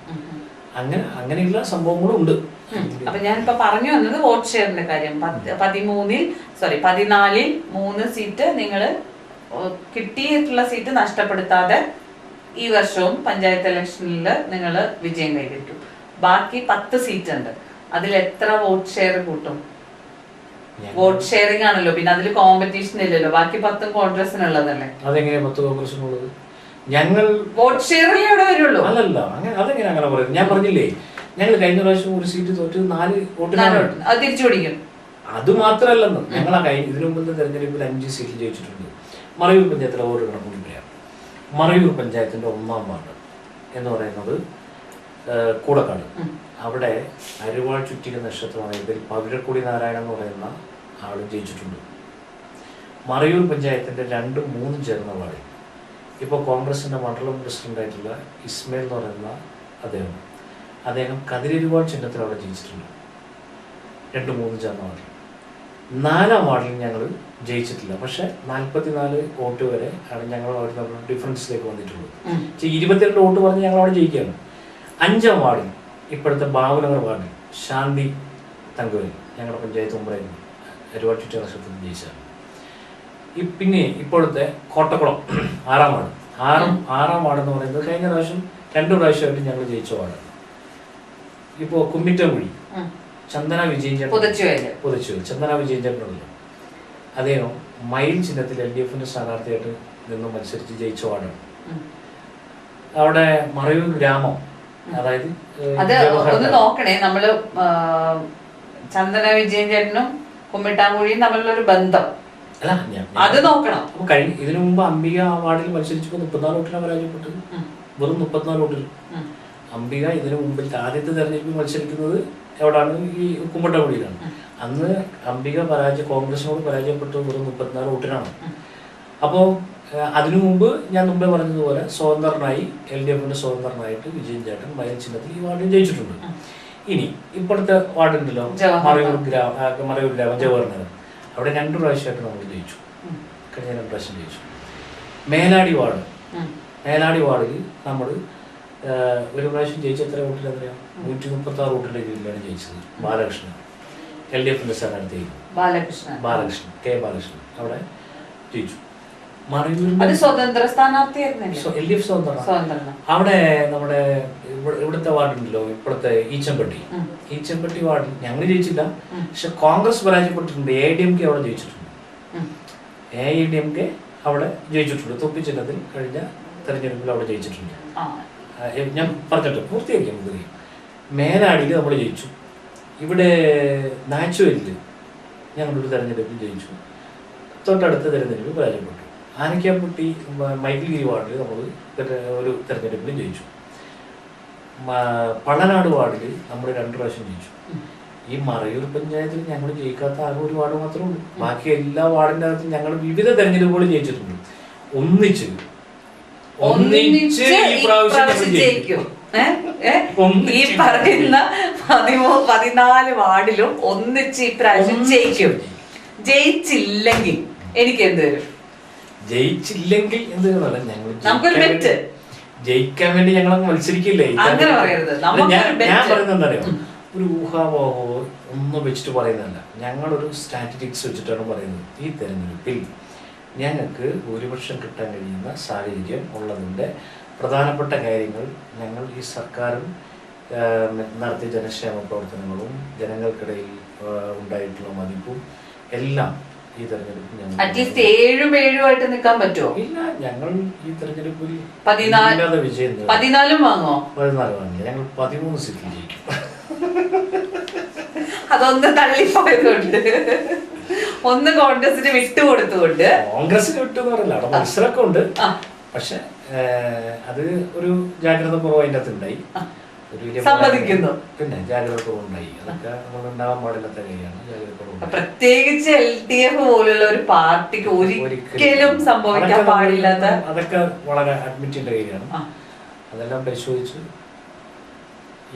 അങ്ങനെയുള്ള സംഭവങ്ങളും ഉണ്ട്. അപ്പൊ ഞാനിപ്പോ പറഞ്ഞു വന്നത് വോട്ട് ഷെയറിന്റെ കാര്യം. 14-ൽ 3 സീറ്റ് നിങ്ങൾ കിട്ടിയിട്ടുള്ള സീറ്റ് നഷ്ടപ്പെടുത്താതെ ഈ വർഷവും പഞ്ചായത്ത് ഇലക്ഷനിൽ നിങ്ങൾ വിജയം കൈവരിക്കും. ബാക്കി 10 സീറ്റ് ഉണ്ട്. അതിൽ എത്ര വോട്ട് ഷെയർ കൂട്ടും? വോട്ട് ഷെയറിംഗ് ആണല്ലോ, പിന്നെ അതിൽ കോമ്പറ്റീഷൻ ഇല്ലല്ലോ. ബാക്കി 10 കോൺഗ്രസിനുള്ളതല്ലേ. അതെങ്ങനെയാ 10 കോൺഗ്രസിനുള്ളത്? ഞങ്ങൾ വോട്ട് ഷെയറിൽ എവിടെ വരുള്ളൂ? അല്ലല്ല, അതെങ്ങനെ അങ്ങനെ പറയുന്നത്? ഞാൻ പറഞ്ഞില്ലേ, ഞങ്ങൾ കഴിഞ്ഞ പ്രാവശ്യം ഒരു സീറ്റ് തോറ്റ് 4 വോട്ടിനാണ് അത് തിരിച്ചു പിടിക്കും. അത് മാത്രമല്ലെന്ന്, ഞങ്ങൾ ഇതിനു മുമ്പത്തെ തെരഞ്ഞെടുപ്പിൽ 5 സീറ്റിൽ ജയിച്ചിട്ടുണ്ട്. മറയൂർ പഞ്ചായത്തിലെ ഓരോ കണക്കും പറയാം. മറയൂർ പഞ്ചായത്തിന്റെ 1-ാം വാർഡ് എന്ന് പറയുന്നത് കൂടക്കാട്. അവിടെ അരുവാൾ ചുറ്റിക നക്ഷത്രമായതിൽ പവിഴക്കൊടി നാരായണൻ എന്ന് പറയുന്ന ആൾ ജയിച്ചിട്ടുണ്ട്. മറയൂർ പഞ്ചായത്തിന്റെ 2-3 ചേർന്ന വാർഡ് ഇപ്പോൾ കോൺഗ്രസിന്റെ മണ്ഡലം പ്രസിഡന്റായിട്ടുള്ള ഇസ്മയിൽ എന്ന് പറയുന്ന അദ്ദേഹം കതിരരുവാൾ ചിഹ്നത്തിൽ അവിടെ ജയിച്ചിട്ടുണ്ട്. 2-3 ചേർന്ന വാർഡിൽ. 4-ാം വാർഡിൽ ഞങ്ങൾ ജയിച്ചിട്ടില്ല. പക്ഷെ 44 വോട്ട് വരെ ആണ് ഞങ്ങൾ അവിടെ ഡിഫറൻസിലേക്ക് വന്നിട്ടുള്ളത്. 22 വോട്ട് പറഞ്ഞ് ഞങ്ങൾ അവിടെ ജയിക്കുകയാണ്. 5-ാം വാർഡിൽ ഇപ്പോഴത്തെ ബാബുനഗർ വാർഡിൽ ശാന്തി തങ്കവേൽ ഞങ്ങളുടെ പഞ്ചായത്ത് മെമ്പറായിരുന്നു, അരുവാൾ ചുറ്റിക നക്ഷത്രത്തിൽ ജയിച്ചാണ്. പിന്നെ ഇപ്പോഴത്തെ കോട്ടക്കുളം 6-ാം വാർഡ്. 6-ാം വാർഡ് എന്ന് പറയുന്നത് കഴിഞ്ഞ പ്രാവശ്യം 2 പ്രാവശ്യമായിട്ട് ഞങ്ങൾ ജയിച്ച വാർഡ്. ഇപ്പോൾ കുമ്മിറ്റംകുഴി ചന്ദന വിജയൻ ചേട്ടൻ ചന്ദന വിജയൻ ചേട്ടനുള്ളൂ. അദ്ദേഹം മയിൽ ചിഹ്നത്തിൽ LDF സ്ഥാനാർത്ഥിയായിട്ട് നിന്ന് മത്സരിച്ച് ജയിച്ച വാർഡാണ്. അവിടെ മറയൂർ ഗ്രാമം, അതായത് അത് ഒന്ന് നോക്കണേ, നമ്മള് ചന്ദന വിജയൻ ചേട്ടനും കുമ്മിട്ടാങ്കുഴിയും തമ്മിലുള്ള ഒരു ബന്ധം അത് നോക്കണം. ഇതിനു മുമ്പ് അംബിക വാർഡിൽ മത്സരിച്ചപ്പോൾ 34 വോട്ടിനാണ് പരാജയപ്പെട്ടത്. വെറും 34 വോട്ടിൽ. അംബിക ഇതിനു മുമ്പിൽ ആദ്യത്തെ തെരഞ്ഞെടുപ്പിൽ മത്സരിക്കുന്നത് എവിടാണ്? ഈ കുമ്മിട്ടാങ്കുഴിയിലാണ്. അന്ന് അംബിക കോൺഗ്രസിനോട് പരാജയപ്പെട്ടത് വെറും 34 വോട്ടിനാണ്. അപ്പോൾ അതിനു മുമ്പ് ഞാൻ മുമ്പേ പറഞ്ഞതുപോലെ സ്വതന്ത്രനായി LDF സ്വതന്ത്രനായിട്ട് വിജയൻ ചേട്ടൻ മയിൽ ചിഹ്നത്തിൽ ഈ വാർഡിൽ ജയിച്ചിട്ടുണ്ട്. ഇനി ഇപ്പോഴത്തെ വാർഡുണ്ടല്ലോ, മറയൂർ ഗ്രാമം ജവഹർനഗർ, അവിടെ 2 പ്രാവശ്യമായിട്ട് നമ്മൾ ജയിച്ചു. കഴിഞ്ഞ 2 പ്രാവശ്യം ജയിച്ചു. മേലാടി വാർഡിൽ നമ്മൾ ഒരു പ്രാവശ്യം ജയിച്ച എത്ര വോട്ടിൽ അറിയാം? 136 വോട്ടിൻ്റെ കീഴിലാണ് ജയിച്ചത്, ബാലകൃഷ്ണൻ. LDF സ്ഥാനാർത്ഥി ബാലകൃഷ്ണൻ കെ ബാലകൃഷ്ണൻ അവിടെ ജയിച്ചു. അത് സ്വതന്ത്ര സ്ഥാനാർത്ഥിയായിരുന്നു. LDF സ്വതന്ത്രം. അവിടെ നമ്മുടെ ഇവിടുത്തെ വാർഡുണ്ടല്ലോ, ഇപ്പോഴത്തെ ഈച്ചമ്പട്ടി വാർഡിൽ ഞങ്ങൾ ജയിച്ചില്ല, പക്ഷെ കോൺഗ്രസ് പരാജയപ്പെട്ടിട്ടുണ്ട്. AIDMK അവിടെ ജയിച്ചിട്ടുണ്ട്. AIDMK അവിടെ ജയിച്ചിട്ടുണ്ട്. തൊപ്പിച്ചില്ലത്തിൽ കഴിഞ്ഞ തെരഞ്ഞെടുപ്പിൽ അവിടെ ജയിച്ചിട്ടുണ്ട്. ഞാൻ പറഞ്ഞിട്ട് പൂർത്തിയാക്കിയാൽ മതി. മേലാടിയിൽ നമ്മൾ ജയിച്ചു. ഇവിടെ നാച്ചുവലിൽ ഞങ്ങളൊരു തെരഞ്ഞെടുപ്പിൽ ജയിച്ചു. തൊട്ടടുത്ത തെരഞ്ഞെടുപ്പിൽ പരാജയപ്പെട്ടു. ആനക്കാപ്പട്ടി മൈക്കിൾഗിരി വാർഡിൽ നമ്മൾ ഒരു തെരഞ്ഞെടുപ്പിൽ ജയിച്ചു. പള്ളനാട് വാർഡിൽ നമ്മൾ 2 പ്രാവശ്യം ജയിച്ചു. ഈ മറയൂർ പഞ്ചായത്തിൽ ഞങ്ങൾ ജയിക്കാത്ത ആകെ ഒരു വാർഡ് മാത്രമേ ഉള്ളൂ. ബാക്കി എല്ലാ വാർഡിൻ്റെ അകത്തും ഞങ്ങൾ വിവിധ തെരഞ്ഞെടുപ്പുകൾ ജയിച്ചിട്ടുണ്ട്. ഒന്നിച്ച് ഈ പ്രാവശ്യം ജയിക്കും. ഈ പറയുന്ന 14 വാർഡിലും ഒന്നിച്ച് ഈ പ്രാവശ്യം ജയിക്കും. ജയിച്ചില്ലെങ്കിൽ എനിക്ക് എന്ത് വരും? ജയിച്ചില്ലെങ്കിൽ എന്ത് നമുക്കൊരു ബെറ്റ്. ജയിക്കാൻ വേണ്ടി ഞങ്ങൾ മത്സരിക്കില്ലേ? അങ്ങനെ പറയരുത്. ഞാൻ പറയുന്നത് എന്താ അറിയാം, ഒരു ഊഹാപോഹോ ഒന്നും വെച്ചിട്ട് പറയുന്നതല്ല. ഞങ്ങളൊരു സ്ട്രാറ്റജിക്സ് വെച്ചിട്ടാണ് പറയുന്നത്. ഈ തെരഞ്ഞെടുപ്പിൽ ഞങ്ങൾക്ക് ഭൂരിപക്ഷം കിട്ടാൻ കഴിയുന്ന സാഹചര്യം ഉള്ളതിൻ്റെ പ്രധാനപ്പെട്ട കാര്യങ്ങൾ ഞങ്ങൾ ഈ സർക്കാരും നടത്തിയ ജനക്ഷേമ പ്രവർത്തനങ്ങളും ജനങ്ങൾക്കിടയിൽ ഉണ്ടായിട്ടുള്ള മതിപ്പും എല്ലാം ഈ തെരഞ്ഞെടുപ്പിൽ ഞങ്ങൾ അറ്റ്ലീസ്റ്റ് 7 നിൽക്കാൻ പറ്റുമോ? ഇല്ല, ഞങ്ങൾ ഈ തെരഞ്ഞെടുപ്പിൽ 14 വിജയം 14 വാങ്ങോ? 14 വാങ്ങി. ഞങ്ങൾ 13 സീറ്റിൽ ജയിക്കും. അതൊന്ന് തള്ളിപ്പോയതുകൊണ്ട്, ഒന്ന് കോൺഗ്രസിന് വിട്ടുകൊടുത്തുകൊണ്ട്. കോൺഗ്രസിന് വിട്ടെന്ന് പറയില്ല, അവിടെ മത്സരമൊക്കെ ഉണ്ട്. പക്ഷെ അത് ഒരു ജാഗ്രത കുറവ് അതിൻ്റെ അകത്ത് ഉണ്ടായി. സമ്മതിക്കുന്നു. പിന്നെ ജാഗ്രത കുറവുണ്ടായി. അതൊക്കെ നമ്മൾ ഉണ്ടാവാൻ പാടില്ലാത്ത കാര്യമാണ്. ജാഗ്രത കുറവ് പ്രത്യേകിച്ച് LDF പോലുള്ള ഒരു പാർട്ടിക്ക് ഒരിക്കലും സംഭവിക്കാൻ പാടില്ലാത്ത, അതൊക്കെ വളരെ അഡ്മിറ്റ് ചെയ്യേണ്ട കാര്യമാണ്. അതെല്ലാം പരിശോധിച്ച്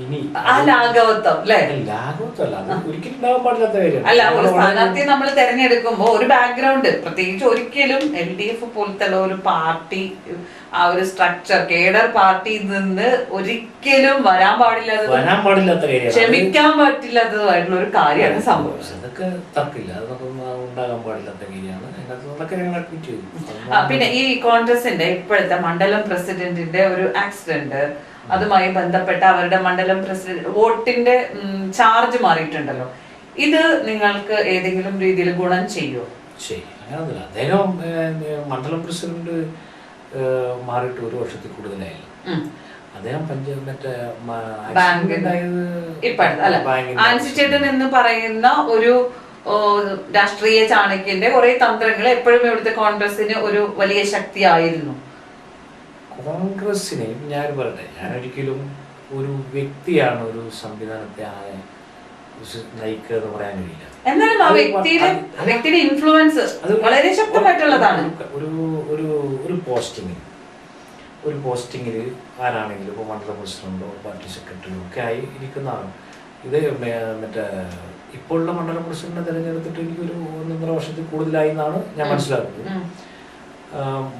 ഇനി ആ ലാഘവത്വം ലാഘവത്വമല്ല, അത് ഒരിക്കലും ഉണ്ടാവാൻ പാടില്ലാത്ത കാര്യമാണ്. അല്ല, ഒരു സ്ഥാനാർത്ഥിയെ നമ്മൾ തെരഞ്ഞെടുക്കുമ്പോ ഒരു ബാക്ക്ഗ്രൗണ്ട്, പ്രത്യേകിച്ച് ഒരിക്കലും LDF പോലത്തെ ഒരു പാർട്ടി, ആ ഒരു സ്ട്രക്ചർ, കേഡർ പാർട്ടിയിൽ നിന്ന് ഒരിക്കലും വരാൻ പാടില്ലാത്ത ക്ഷമിക്കാൻ പറ്റില്ലാത്തതായിട്ടുള്ള ഒരു കാര്യമാണ് സംഭവിച്ചത്. അതൊക്കെ തർക്കില്ല, അതൊക്കെ ഉണ്ടാകാൻ പാടില്ലാത്ത കാര്യമാണ്. അതൊക്കെ ഞങ്ങൾ അഡ്മിറ്റ് ചെയ്തു. പിന്നെ ഈ കോൺഗ്രസിന്റെ ഇപ്പോഴത്തെ മണ്ഡലം പ്രസിഡന്റിന്റെ ഒരു ആക്സിഡന്റ്, അതുമായി ബന്ധപ്പെട്ട അവരുടെ മണ്ഡലം പ്രസിഡന്റ് വോട്ടിന്റെ ചാർജ് മാറിയിട്ടുണ്ടല്ലോ, ഇത് നിങ്ങൾക്ക് ഏതെങ്കിലും രീതിയിൽ ഗുണം ചെയ്യുമോ? ശരി, അങ്ങനെയൊന്നുമില്ല. അദ്ദേഹം മണ്ഡലം പ്രസിഡന്റ് മാറിയിട്ട് 1 വർഷത്തിൽ കൂടുതലായില്ല. അദ്ദേഹം ആൻസിച്ചേട്ടൻ എന്ന് പറയുന്ന ഒരു രാഷ്ട്രീയ ചാണക്യന്റെ കുറെ തന്ത്രങ്ങൾ എപ്പോഴും ഇവിടുത്തെ കോൺഗ്രസിന് ഒരു വലിയ ശക്തിയായിരുന്നു. കോൺഗ്രസിനെ ഞാൻ പറയട്ടെ, ഞാൻ ഒരിക്കലും ഒരു വ്യക്തിയാണ് ഒരു സംവിധാനത്തെ നയിക്കുക എന്ന് പറയാൻ കഴിയില്ല. എന്നാലും ആ വ്യക്തിയുടെ ഇൻഫ്ലുവൻസ് വളരെ ശക്തമായിട്ടുള്ളതാണ്. ഒരു പോസ്റ്റിങ്ങിൽ ആരാണെങ്കിലും ഇപ്പോൾ മണ്ഡലം പ്രസിഡന്റോ പാർട്ടി സെക്രട്ടറിയോ ഒക്കെ ആയി ഇരിക്കുന്നതാണ്. ഇത് മറ്റേ ഇപ്പോഴുള്ള മണ്ഡലം പ്രസിഡന്റിനെ തിരഞ്ഞെടുത്തിട്ട് എനിക്കൊരു 1.5 വർഷത്തിൽ കൂടുതലായി എന്നാണ് ഞാൻ മനസ്സിലാക്കുന്നത്.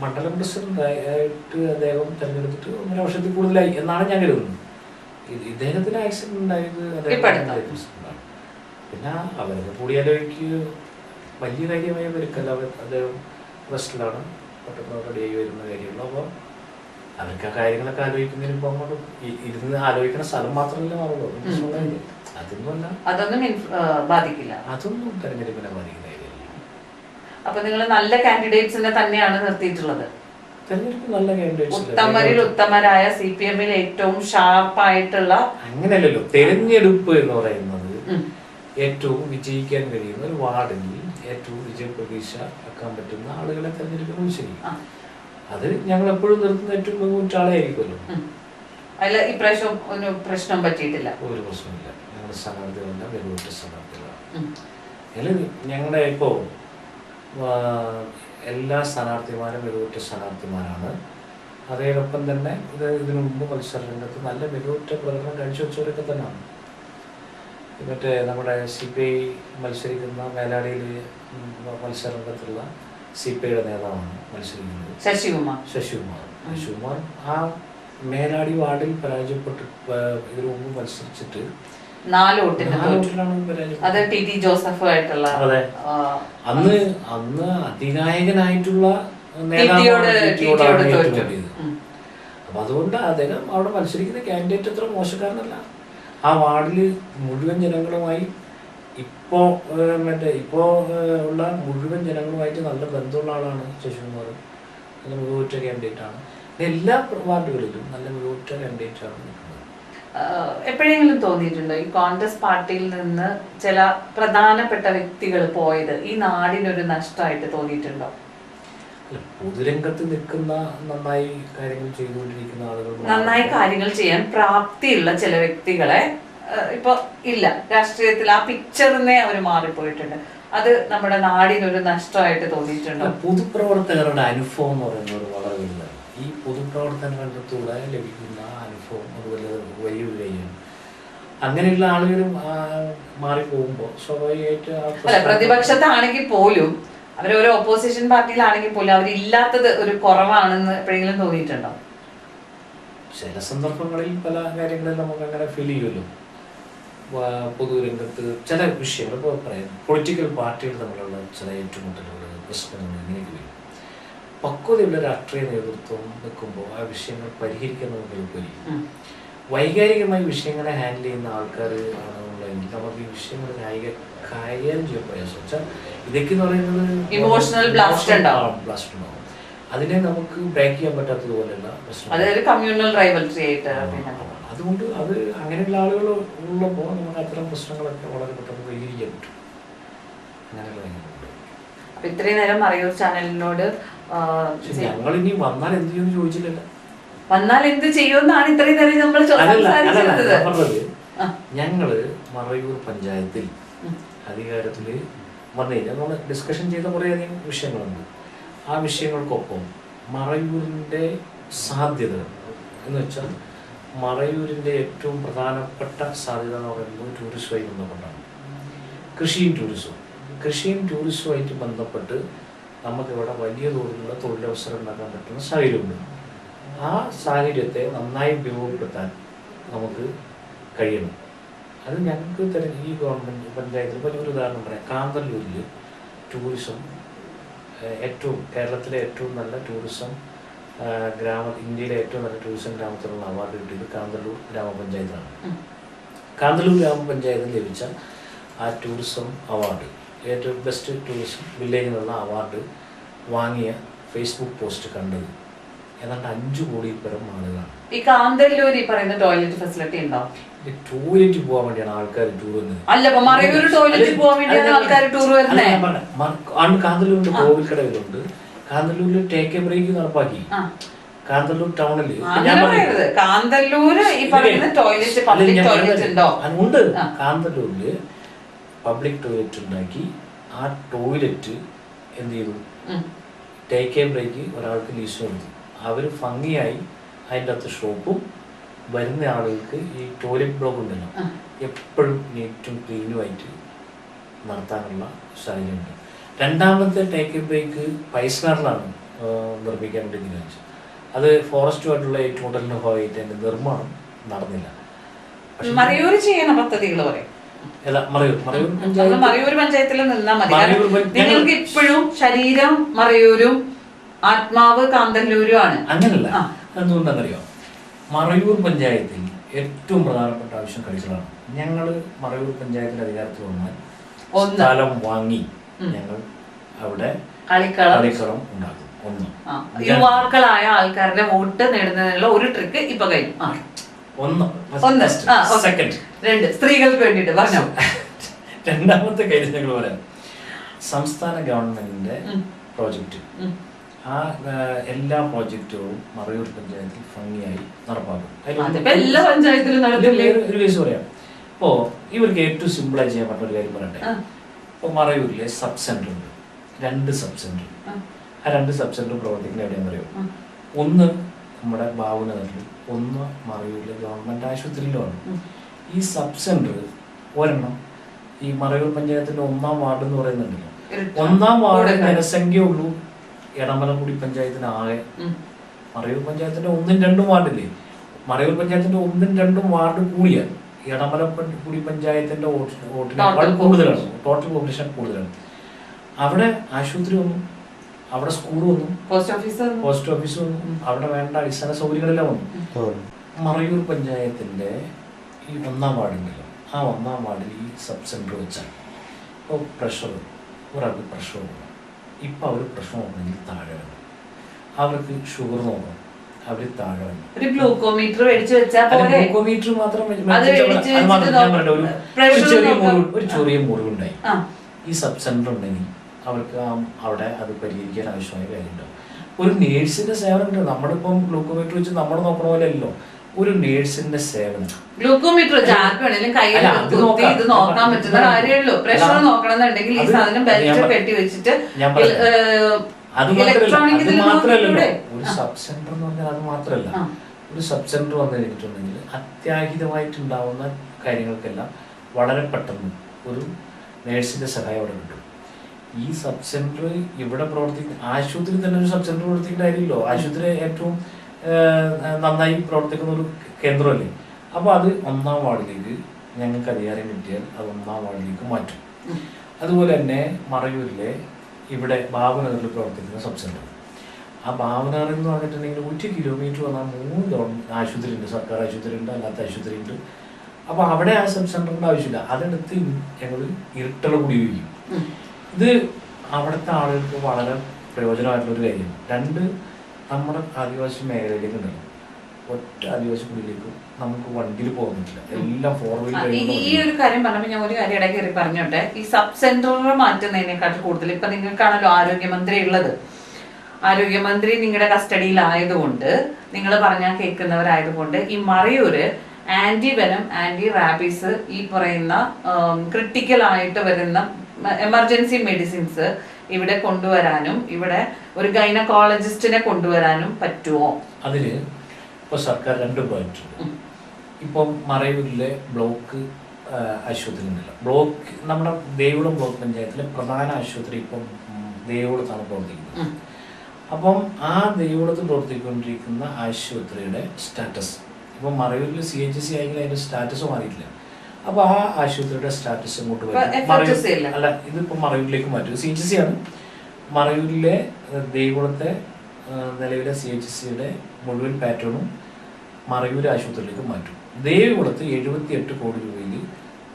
മണ്ഡലം പ്രസിഡന്റ് ആയിട്ട് അദ്ദേഹം തിരഞ്ഞെടുത്തിട്ട് 1.5 വർഷത്തിൽ കൂടുതലായി എന്നാണ് ഞാൻ കരുതുന്നത്. ഇദ്ദേഹത്തിന് ആക്സിഡന്റ് ഉണ്ടായത് പിന്നെ അവരൊക്കെ കൂടിയാലോചിക്ക് വലിയ കാര്യമായ പരിക്കല്ല. അദ്ദേഹം റെസ്റ്റിലാണ്, പെട്ടെന്ന് റെഡിയായി വരുന്ന കാര്യമുള്ളൂ. അപ്പോൾ അവർക്ക് ആ കാര്യങ്ങളൊക്കെ ആലോചിക്കുന്നതിന് ഇപ്പോൾ അങ്ങോട്ട് ഇരുന്ന് ആലോചിക്കുന്ന സ്ഥലം മാത്രമല്ല മാറുള്ളൂ. അതൊന്നും ബാധിക്കില്ല, അതൊന്നും തെരഞ്ഞെടുപ്പിനെ ബാധിക്കുന്ന കാര്യമില്ല. അപ്പൊ നിങ്ങൾ നല്ല കാൻഡിഡേറ്റ്സിനെ തന്നെയാണ് നിർത്തിയിട്ടുള്ളത്? തെരഞ്ഞെടുപ്പ് നല്ല കാൻഡിഡേറ്റ്സ്, ഉത്തമരിൽ ഉത്തമരായ CPM-ൽ ഏറ്റവും ഷാർപ്പായിട്ടുള്ള. അങ്ങനെയല്ലല്ലോ, തെരഞ്ഞെടുപ്പ് എന്ന് പറയുന്നത് ഏറ്റവും വിജയിക്കാൻ കഴിയുന്ന ഒരു വാർഡിൽ ഏറ്റവും വിജയപ്രതീക്ഷ വെക്കാൻ പറ്റുന്ന ആളുകളെ തെരഞ്ഞെടുക്കുന്ന ശരി. അത് ഞങ്ങൾ എപ്പോഴും നിർത്തുന്ന ഏറ്റവും മികവുറ്റ ആളെയായിരിക്കുമല്ലോ. അല്ല, ഇപ്രാവശ്യം ഒരു പ്രശ്നം പറ്റിയിട്ടില്ല? ഒരു പ്രശ്നമില്ല. ഞങ്ങളുടെ സ്ഥാനാർത്ഥികളെല്ലാം മികവുറ്റ സ്ഥാനാർത്ഥികളാണ്. ഞങ്ങളുടെ ഇപ്പോൾ എല്ലാ സ്ഥാനാർത്ഥിമാരും മികവുറ്റ സ്ഥാനാർത്ഥിമാരാണ്. അതോടൊപ്പം തന്നെ ഇതിനു മുമ്പ് മത്സര രംഗത്ത് നല്ല മികവുറ്റ പ്രകടനം കാഴ്ചവെച്ചവരൊക്കെ തന്നെയാണ്. മറ്റേ നമ്മുടെ CPI മത്സരിക്കുന്ന മേലാടിയിൽ മത്സര രംഗത്തുള്ള CPIയുടെ നേതാവാണ് മത്സരിക്കുന്നത്, ശശികുമാർ. ആ മേലാടി വാർഡിൽ പരാജയപ്പെട്ട് ഇതിനു മുമ്പ് മത്സരിച്ചിട്ട് 4 വോട്ടിന് തോറ്റു. വോട്ടിനാണ് പരാജയം. അത് ടി ടി ജോസഫ് ആയിട്ടുള്ള അതെ. അന്ന് അധിനായകനായിട്ടുള്ള നേതാവാണ് ടിറ്റിയോടാണ് ഏറ്റുമുട്ടിയത്. അപ്പൊ അതുകൊണ്ട് അദ്ദേഹം അവിടെ മത്സരിക്കുന്ന കാൻഡിഡേറ്റ് അത്ര മോശക്കാരനല്ല. ആ വാർഡില് മുഴുവൻ ജനങ്ങളുമായി ഇപ്പോ ഉള്ള മുഴുവൻ ജനങ്ങളുമായിട്ട് നല്ല ബന്ധമുള്ള ആളാണ് ശശികുമാർ. നല്ല മികവുറ്റ കാൻഡിഡേറ്റ് ആണ്. എല്ലാ വാർഡുകളിലും നല്ല മികവുറ്റ കാൻഡിഡേറ്റ് ആണ് നിൽക്കുന്നത്. എപ്പോഴെങ്കിലും തോന്നിയിട്ടുണ്ടോ ഈ കോൺഗ്രസ് പാർട്ടിയിൽ നിന്ന് ചില പ്രധാനപ്പെട്ട വ്യക്തികൾ പോയത് ഈ നാടിനൊരു നഷ്ടമായിട്ട് തോന്നിയിട്ടുണ്ടോ? പൊതുരംഗത്ത് നിൽക്കുന്ന നന്നായി കാര്യങ്ങൾ ചെയ്തുകൊണ്ടിരിക്കുന്ന ആളുകൾ, നന്നായി കാര്യങ്ങൾ ചെയ്യാൻ പ്രാപ്തിയുള്ള ചില വ്യക്തികളെ ഇപ്പൊ ഇല്ല, രാഷ്ട്രീയത്തിൽ ആ പിക്ചറിനെ അവർ മാറിപ്പോയിട്ടുണ്ട്. അത് നമ്മുടെ നാടിനൊരു നഷ്ടമായിട്ട് തോന്നിയിട്ടുണ്ടോ? പൊതുപ്രവർത്തകരുടെ അനുഭവം എന്ന് പറയുന്നത് വളരെ വലുതാണ്. ഈ പൊതുപ്രവർത്തന രംഗത്തൂടെ ലഭിക്കുന്ന അനുഭവം അതുപോലെ വലിയ കാര്യമാണ്. അങ്ങനെയുള്ള ആളുകളും മാറിപ്പോകുമ്പോൾ സ്വാഭാവികമായിട്ട് പ്രതിപക്ഷത്താണെങ്കിൽ പോലും അവരൊരു ഓപ്പോസിഷൻ പാർട്ടിയിലാണെങ്കിൽ പോലും അവരില്ലാത്തത് ഒരു കുറവാണെന്ന് എപ്പോഴെങ്കിലും തോന്നിയിട്ടുണ്ടോ? ചില സന്ദർഭങ്ങളിൽ പല കാര്യങ്ങളിൽ നമുക്ക് അങ്ങനെ ഫീൽ ചെയ്യുമല്ലോ. പൊതുരംഗത്ത് ചില വിഷയങ്ങൾ ഇപ്പോൾ പറയാം, പൊളിറ്റിക്കൽ പാർട്ടികൾ തമ്മിലുള്ള ചില ഏറ്റുമുട്ടലുകൾ, പ്രശ്നങ്ങൾ ഇങ്ങനെയൊക്കെ വരും. പക്വതയുള്ള രാഷ്ട്രീയ നേതൃത്വം നിൽക്കുമ്പോൾ ആ വിഷയങ്ങൾ പരിഹരിക്കാൻ നമുക്ക് എളുപ്പമായിരിക്കും. വൈകാരികമായി വിഷയങ്ങളെ ഹാൻഡിൽ ചെയ്യുന്ന ആൾക്കാർ ആണെന്നുള്ളതെങ്കിൽ നമുക്ക് ഈ വിഷയങ്ങൾ കൈകാര്യം ചെയ്യാൻ പ്രയാസം. വെച്ചാൽ ഇതൊക്കെ എന്ന് പറയുന്നത് ഇമോഷണൽ ബ്ലാസ്റ്റ് ഉണ്ടാവും. അതിനെ നമുക്ക് ബ്രേക്ക് ചെയ്യാൻ പറ്റാത്തതുപോലെയുള്ള പ്രശ്നം. അതുകൊണ്ട് അത് അങ്ങനെയുള്ള ആളുകൾ ഉള്ളപ്പോൾ നമുക്ക് അത്തരം പ്രശ്നങ്ങളൊക്കെ വളരെ പെട്ടെന്ന് പരിഹരിക്കാൻ പറ്റും. അങ്ങനെയുള്ള ഇത്രയും നേരം മറയൂർ ചാനലിനോട് ഞങ്ങൾ ഇനി വന്നാൽ എന്ത് ചെയ്യുമെന്ന് ചോദിച്ചില്ലല്ലോ. വന്നാൽ എന്ത് ചെയ്യുമെന്നാണ് ഇത്രയും നേരം നമ്മൾ പറഞ്ഞത്. ഞങ്ങള് മറയൂർ പഞ്ചായത്തിൽ അധികാരത്തില് വന്നു കഴിഞ്ഞാൽ നമ്മൾ ഡിസ്കഷൻ ചെയ്ത കുറേയധികം വിഷയങ്ങളുണ്ട്. ആ വിഷയങ്ങൾക്കൊപ്പം മറയൂരിൻ്റെ സാധ്യതകൾ എന്ന് വെച്ചാൽ മറയൂരിൻ്റെ ഏറ്റവും പ്രധാനപ്പെട്ട സാധ്യത എന്ന് പറയുന്നത് ടൂറിസവുമായി ബന്ധപ്പെട്ടാണ്. കൃഷിയും ടൂറിസവുമായിട്ട് ബന്ധപ്പെട്ട് നമുക്കിവിടെ വലിയ തോതിലുള്ള തൊഴിലവസരം ഉണ്ടാക്കാൻ പറ്റുന്ന സാഹചര്യമുണ്ട്. ആ സാഹചര്യത്തെ നന്നായി ഉപയോഗപ്പെടുത്താൻ നമുക്ക് കഴിയണം. അത് ഞങ്ങൾക്ക് ഈ ഗവൺമെൻറ് പഞ്ചായത്തിൽ വലിയൊരു ഉദാഹരണം പറയാം. കാന്തല്ലൂരിൽ ടൂറിസം കേരളത്തിലെ ഏറ്റവും നല്ല ടൂറിസം ഇന്ത്യയിലെ ഏറ്റവും നല്ല ടൂറിസം ഗ്രാമത്തിനുള്ള അവാർഡ് കിട്ടിയത് കാന്തല്ലൂർ ഗ്രാമപഞ്ചായത്താണ്. കാന്തല്ലൂർ ഗ്രാമപഞ്ചായത്തിന് ലഭിച്ച ആ ടൂറിസം അവാർഡ്, ഏറ്റവും ബെസ്റ്റ് ടൂറിസം വില്ലേജ് എന്നുള്ള അവാർഡ് വാങ്ങിയ ഫേസ്ബുക്ക് പോസ്റ്റ് കണ്ടത് ഏതാണ്ട് 5 കോടി പരം ആളുകളാണ്. ഈ കാന്തല്ലൂർ ഈ പറയുന്ന ടോയ്ലറ്റ് ഫെസിലിറ്റി ഉണ്ടോ? ടോയ്ലറ്റ് പോകാൻ വേണ്ടിയാണ് ആൾക്കാർ ടൂർ വരുന്നത്. കാന്തല്ലൂരിന്റെ കോവിൽക്കടവിലുണ്ട്. കാന്തല്ലൂരിൽ ടേക്ക് എ ബ്രേക്ക് നടപ്പാക്കി. കാന്തല്ലൂർ ടൗണില് ഉണ്ട്. കാന്തല്ലൂരില് പബ്ലിക് ടോയ്ലറ്റ് ഉണ്ടാക്കി. ആ ടോയ്ലറ്റ് എന്ത് ചെയ്തു? ടേക്ക് എ ബ്രേക്ക് ഒരാൾക്ക് ലീസ് കൊടുത്തു. അവർ ഭംഗിയായി അതിൻ്റെ അകത്ത് ഷോപ്പും വരുന്ന ആളുകൾക്ക് ഈ ടോയ്ലറ്റ് ബ്ലോക്ക് ഉണ്ടല്ലോ എപ്പോഴും നീറ്റും ക്ലീനുമായിട്ട് നടത്താനുള്ള സാഹചര്യമുണ്ട്. രണ്ടാമത്തെ ടേക്ക് എ ബ്രേക്ക് പൈസനാറിലാണ് നിർമ്മിക്കാൻ വേണ്ടി തീരുമാനിച്ചത്. അത് ഫോറസ്റ്റുമായിട്ടുള്ള ഏറ്റുമുട്ടലിന് ഭാഗമായിട്ട് അതിൻ്റെ നിർമ്മാണം നടന്നില്ല. മറയൂർ ചെയ്യുന്ന പദ്ധതികൾ പറയും. മറയൂർ പഞ്ചായത്തിൽ നിന്നാൽ മതി. നിങ്ങൾക്ക് ഇപ്പോഴും ശരീരം മറയൂരും ആത്മാവ് കാന്തല്ലൂരും ആണ്. അങ്ങനല്ല. എന്തുകൊണ്ടാണെന്നറിയോ? മറയൂർ പഞ്ചായത്തിൽ ഏറ്റവും പ്രധാനപ്പെട്ട ആവശ്യം കളികളാണ്. ഞങ്ങൾ മറയൂർ പഞ്ചായത്തിന്റെ അധികാരത്തിൽ വന്നാൽ സ്ഥലം വാങ്ങി ഞങ്ങൾ അവിടെ കളിക്കളം ഉണ്ടാക്കും. യുവാക്കളായ ആൾക്കാരുടെ വോട്ട് നേടുന്നതിനുള്ള ഒരു ട്രിക്ക് ഇപ്പൊ കഴിഞ്ഞു. സ്ത്രീകൾക്ക് വേണ്ടിട്ട് പറഞ്ഞു. രണ്ടാമത്തെ കാര്യം ഞങ്ങൾ പറയാം. സംസ്ഥാന ഗവൺമെന്റിന്റെ പ്രോജക്റ്റ്, ആ എല്ലാ പ്രോജക്റ്റുകളും മറയൂർ പഞ്ചായത്തിൽ ഭംഗിയായി നടപ്പാക്കും. ഒരു കേസ് പറയാം. ഇപ്പോ ഇവർക്ക് ഏറ്റവും സിമ്പിളായി ചെയ്യാൻ പറ്റുന്ന ഒരു കാര്യം പറയട്ടെ. ഇപ്പൊ മറയൂരിലെ സബ് സെന്റർ ഉണ്ട്, 2 സബ് സെന്റർ. ആ 2 സബ് സെന്റർ പ്രവർത്തിക്കുന്ന എവിടെയാണെന്ന് അറിയോ? ഒന്ന് നമ്മുടെ ബാബുനഗറിലും ഒന്ന് മറയൂരിലെ ഗവൺമെന്റ് ആശുപത്രിയിലുമാണ്. ഈ സബ് സെന്റർ ഒരെണ്ണം ഈ മറയൂർ പഞ്ചായത്തിന്റെ 1-ാം വാർഡ് എന്ന് പറയുന്നുണ്ടല്ലോ, 1-ാം വാർഡ് ജനസംഖ്യ ഉള്ളൂ എടമലക്കുടി പഞ്ചായത്തിന് ആകെ. മറയൂർ പഞ്ചായത്തിന്റെ 1-ഉം 2-ഉം വാർഡില്ലേ? മറയൂർ പഞ്ചായത്തിന്റെ 1-ഉം 2-ഉം വാർഡ് കൂടിയ എടമലക്കുടി പഞ്ചായത്തിന്റെ വോട്ടിനേക്കാൾ കൂടുതലാണ്, ടോട്ടൽ പോപ്പുലേഷൻ കൂടുതലാണ്. അവിടെ ആശുപത്രി വന്നു, അവിടെ സ്കൂൾ വന്നു, പോസ്റ്റ് ഓഫീസ് വന്നു, അവിടെ വേണ്ട അടിസ്ഥാന സൗകര്യങ്ങളെല്ലാം വന്നു. മറയൂർ പഞ്ചായത്തിന്റെ ഈ 1-ാം വാർഡുണ്ടല്ലോ, ആ 1-ാം വാർഡിൽ ഈ സബ് സെന്റർ വെച്ചാൽ ഇപ്പോൾ പ്രഷർ, ഒരാൾക്ക് പ്രഷർ നോക്കണം, ഇപ്പം അവർ പ്രഷർ നോക്കണമെങ്കിൽ താഴെ വേണം, അവർക്ക് ഷുഗർ നോക്കണം, അവർ താഴെ വേണം. ഒരു ഗ്ലൂക്കോമീറ്റർ മേടിച്ചു വെച്ചാൽ ഗ്ലൂക്കോമീറ്റർ മാത്രം ഒരു ചെറിയ മുറിവുണ്ടായി, ഈ സബ് സെന്റർ ഉണ്ടെങ്കിൽ അവർക്ക് അവിടെ അത് പരിഹരിക്കാൻ ആവശ്യമായ കാര്യമുണ്ടാവും. ഒരു നേഴ്സിന്റെ സേവനം ഉണ്ട്. നമ്മളിപ്പം ഗ്ലൂക്കോമീറ്റർ വെച്ച് നമ്മൾ നോക്കണ പോലെ അല്ലല്ലോ, ഒരു നേഴ്സിന്റെ സേവനം. ഗ്ലൂക്കോമീറ്റർ നോക്കാൻ പറ്റുന്ന കാര്യമുള്ളൂ. പ്രഷർ നോക്കണമെന്നുണ്ടെങ്കിൽ ഈ സാധനം ബെൽറ്റ് കെട്ടി വെച്ചിട്ട് അത് മാത്രമല്ലല്ലോ, ഒരു സബ് സെന്റർ എന്ന് പറഞ്ഞാൽ അത് മാത്രമല്ല. ഒരു സബ് സെന്റർ വന്നു കഴിഞ്ഞിട്ടുണ്ടെങ്കിൽ അത്യാഹിതമായിട്ടുണ്ടാവുന്ന കാര്യങ്ങൾക്കെല്ലാം വളരെ പെട്ടെന്ന് ഒരു നേഴ്സിന്റെ സഹായം അവിടെ കിട്ടും. ഈ സബ് സെന്റർ ഇവിടെ പ്രവർത്തിക്കുന്ന ആശുപത്രി തന്നെ ഒരു സബ് സെന്റർ പ്രവർത്തിക്കേണ്ട കാര്യമില്ലോ. ആശുപത്രി ഏറ്റവും നന്നായി പ്രവർത്തിക്കുന്ന ഒരു കേന്ദ്രമല്ലേ. അപ്പോൾ അത് 1-ാം വാർഡിലേക്ക് ഞങ്ങൾക്ക് അധികാരം കിട്ടിയാൽ അത് 1-ാം വാർഡിലേക്ക് മാറ്റും. അതുപോലെ തന്നെ മറയൂരിലെ ഇവിടെ ഭാവനഗറിൽ പ്രവർത്തിക്കുന്ന സബ് സെന്റർ, ആ ഭാവനഗറിൽ എന്ന് പറഞ്ഞിട്ടുണ്ടെങ്കിൽ 1 കിലോമീറ്റർ വന്നാൽ 3 ഗവൺമെന്റ് ആശുപത്രി ഉണ്ട്, സർക്കാർ ആശുപത്രി ഉണ്ട്, അല്ലാത്ത ആശുപത്രി ഉണ്ട്. അപ്പോൾ അവിടെ ആ സബ് സെന്ററിന്റെ ആവശ്യമില്ല, അതെടുത്ത് ഞങ്ങൾ ഇരുട്ടളകൂടി ഉപയോഗിക്കും. ഇത് അവിടുത്തെ ആളുകൾക്ക് വളരെ പ്രയോജനമായിട്ടുള്ളൊരു കാര്യമാണ്. 2, നമ്മുടെ ആദിവാസി മേഖലയിലേക്ക് ഉണ്ടല്ലോ, ഒറ്റ ആദിവാസി കുടിയിലേക്കും നമുക്ക് വണ്ടിയിൽ പോകാൻ പറ്റില്ല, എല്ലാം 4 വീലർ. ഈ ഒരു കാര്യം പറഞ്ഞപ്പോൾ ഞാൻ ഒരു കാര്യം ഇടയ്ക്ക് കയറി പറഞ്ഞോട്ടെ. ഈ സബ് സെന്ററുകൾ മാറ്റുന്നതിനെക്കാൾ കൂടുതൽ ഇപ്പൊ നിങ്ങൾക്കാണല്ലോ ആരോഗ്യമന്ത്രി ഉള്ളത്. ആരോഗ്യമന്ത്രി നിങ്ങളുടെ കസ്റ്റഡിയിലായതുകൊണ്ട്, നിങ്ങൾ പറഞ്ഞാൽ കേൾക്കുന്നവരായതുകൊണ്ട്, ഈ മറയൂര് ആന്റിവെനം, ആന്റി റാബീസ്, ഈ പറയുന്ന ക്രിട്ടിക്കൽ ആയിട്ട് വരുന്ന എമർജൻസി മെഡിസിൻസ് ഇവിടെ കൊണ്ടുവരാനും ഇവിടെ ഒരു ഗൈനക്കോളജിസ്റ്റിനെ കൊണ്ടുവരാനും പറ്റുമോ? അതിന് ഇപ്പോൾ സർക്കാർ 2 പ്രോജക്റ്റ് ഉണ്ട്. ഇപ്പം മറയൂരിലെ ബ്ലോക്ക് ആശുപത്രി ഉണ്ടല്ലോ, ബ്ലോക്ക് നമ്മുടെ ദേവികുളം ബ്ലോക്ക് പഞ്ചായത്തിലെ പ്രധാന ആശുപത്രി ഇപ്പം ദേവികുളത്താണ് പ്രവർത്തിക്കുന്നത്. അപ്പം ആ ദേവികുളത്ത് പ്രവർത്തിക്കൊണ്ടിരിക്കുന്ന ആശുപത്രിയുടെ സ്റ്റാറ്റസ് ഇപ്പം മറയൂരിൽ CHC ആയെങ്കിൽ അതിൻ്റെ സ്റ്റാറ്റസ് മാറിയിട്ടില്ല. അപ്പോൾ ആ ആശുപത്രിയുടെ സ്റ്റാറ്റസ് ഇങ്ങോട്ട് വരും. അല്ല, ഇതിപ്പോൾ മറയൂരിലേക്ക് മാറ്റും. CHC ആണ്. മറയൂരിലെ ദേവികുളത്തെ നിലവിലെ CHCയുടെ മുഴുവൻ പാറ്റേണും മറയൂർ ആശുപത്രിയിലേക്ക് മാറ്റും. ദേവികുളത്ത് 78 കോടി രൂപയിൽ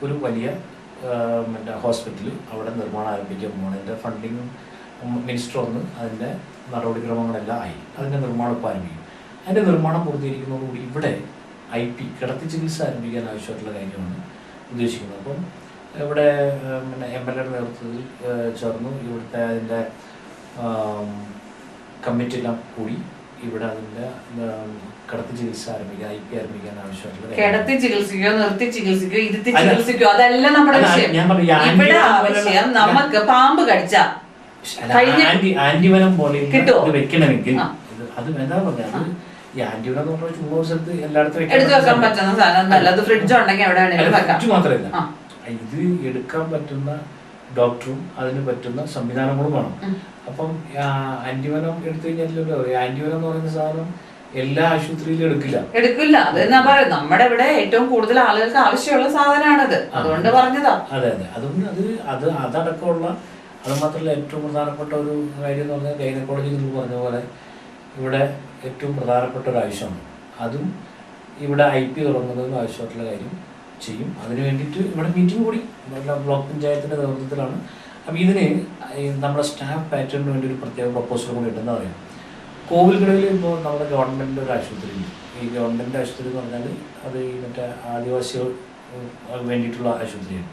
ഒരു വലിയ ഹോസ്പിറ്റൽ അവിടെ നിർമ്മാണം ആരംഭിക്കാൻ പോകണം. അതിൻ്റെ ഫണ്ടിങ് മിനിസ്റ്റർ വന്ന് അതിൻ്റെ നടപടിക്രമങ്ങളെല്ലാം ആയി, അതിൻ്റെ നിർമ്മാണം ഇപ്പോൾ ആരംഭിക്കും. അതിൻ്റെ നിർമ്മാണം പൂർത്തീകരിക്കുന്നതോടുകൂടി ഇവിടെ IP കിടത്തി ചികിത്സ ആരംഭിക്കാൻ ആവശ്യമായിട്ടുള്ള കാര്യമാണ് ഉദ്ദേശിക്കുന്നത്. അപ്പം ഇവിടെ MLA നേതൃത്വത്തിൽ ചേർന്നു ഇവിടുത്തെ അതിൻ്റെ കമ്മിറ്റിയെല്ലാം കൂടി ഇവിടെ അതിൻ്റെ കിടത്തി ചികിത്സ ആരംഭിക്കാൻ, IP ആരംഭിക്കാൻ ആവശ്യമായിട്ടുള്ള കിടത്തി ചികിത്സിക്കോ, നിർത്തി ചികിത്സിക്കോ, ഇരുത്തി ചികിത്സിക്കോ, അതല്ല നമ്മുടെ വിഷയം. ഇവിടെ ആവശ്യം നമുക്ക് പാമ്പ് കടിച്ച ആന്റിവനം പോലെ വെക്കണമെങ്കിൽ അത് എന്താ പറഞ്ഞാൽ, അത് ഈ ആന്റിവനം എന്ന് പറഞ്ഞാൽ ചുമ്മാ സ്ഥലത്ത് എല്ലായിടത്തും വെക്കാൻ പറ്റുന്ന സാധനം, ഫ്രിഡ്ജ് ഉണ്ടെങ്കിൽ എവിടെ ഫ്രിഡ്ജ് മാത്രമല്ല, ഇത് എടുക്കാൻ പറ്റുന്ന ഡോക്ടറും അതിന് പറ്റുന്ന സംവിധാനങ്ങളും വേണം. അപ്പം ആന്റിവനം എടുത്തു കഴിഞ്ഞാൽ ആന്റിവനം എന്ന് പറയുന്ന സാധനം എല്ലാ ആശുപത്രിയിലും എടുക്കില്ല. അത് ഞാൻ പറയാം, നമ്മുടെ ഇവിടെ ഏറ്റവും കൂടുതൽ ആളുകൾക്ക് ആവശ്യമുള്ള സാധനമാണത്, അതുകൊണ്ട് പറഞ്ഞതാ. അതെ, അതുകൊണ്ട് അതടക്കമുള്ള, അത് മാത്രമല്ല ഏറ്റവും പ്രധാനപ്പെട്ട ഒരു കാര്യം എന്ന് പറഞ്ഞാൽ ഗൈനക്കോളജി എന്ന് പറഞ്ഞ പോലെ ഇവിടെ ഏറ്റവും പ്രധാനപ്പെട്ട ഒരു ആവശ്യമാണ്. അതും ഇവിടെ IP തുടങ്ങുന്നതിന് ആവശ്യമായിട്ടുള്ള കാര്യം ചെയ്യും. അതിന് വേണ്ടിയിട്ട് ഇവിടെ മീറ്റിംഗ് കൂടി ബ്ലോക്ക് പഞ്ചായത്തിൻ്റെ നേതൃത്വത്തിലാണ്. അപ്പോൾ ഇതിന് നമ്മുടെ സ്റ്റാഫ് പാറ്റേണിന് വേണ്ടി ഒരു പ്രത്യേക പ്രപ്പോസൽ കൂടി ഉണ്ടെന്ന് പറയാം. കോവിൽക്കടവിൽ ഇപ്പോൾ നമ്മുടെ ഗവൺമെൻറ് ഒരു ആശുപത്രി ഉണ്ട്. ഈ ഗവൺമെൻറ് ആശുപത്രി എന്ന് പറഞ്ഞാൽ അത് ഈ മറ്റേ ആദിവാസികൾ വേണ്ടിയിട്ടുള്ള ആശുപത്രിയാണ്.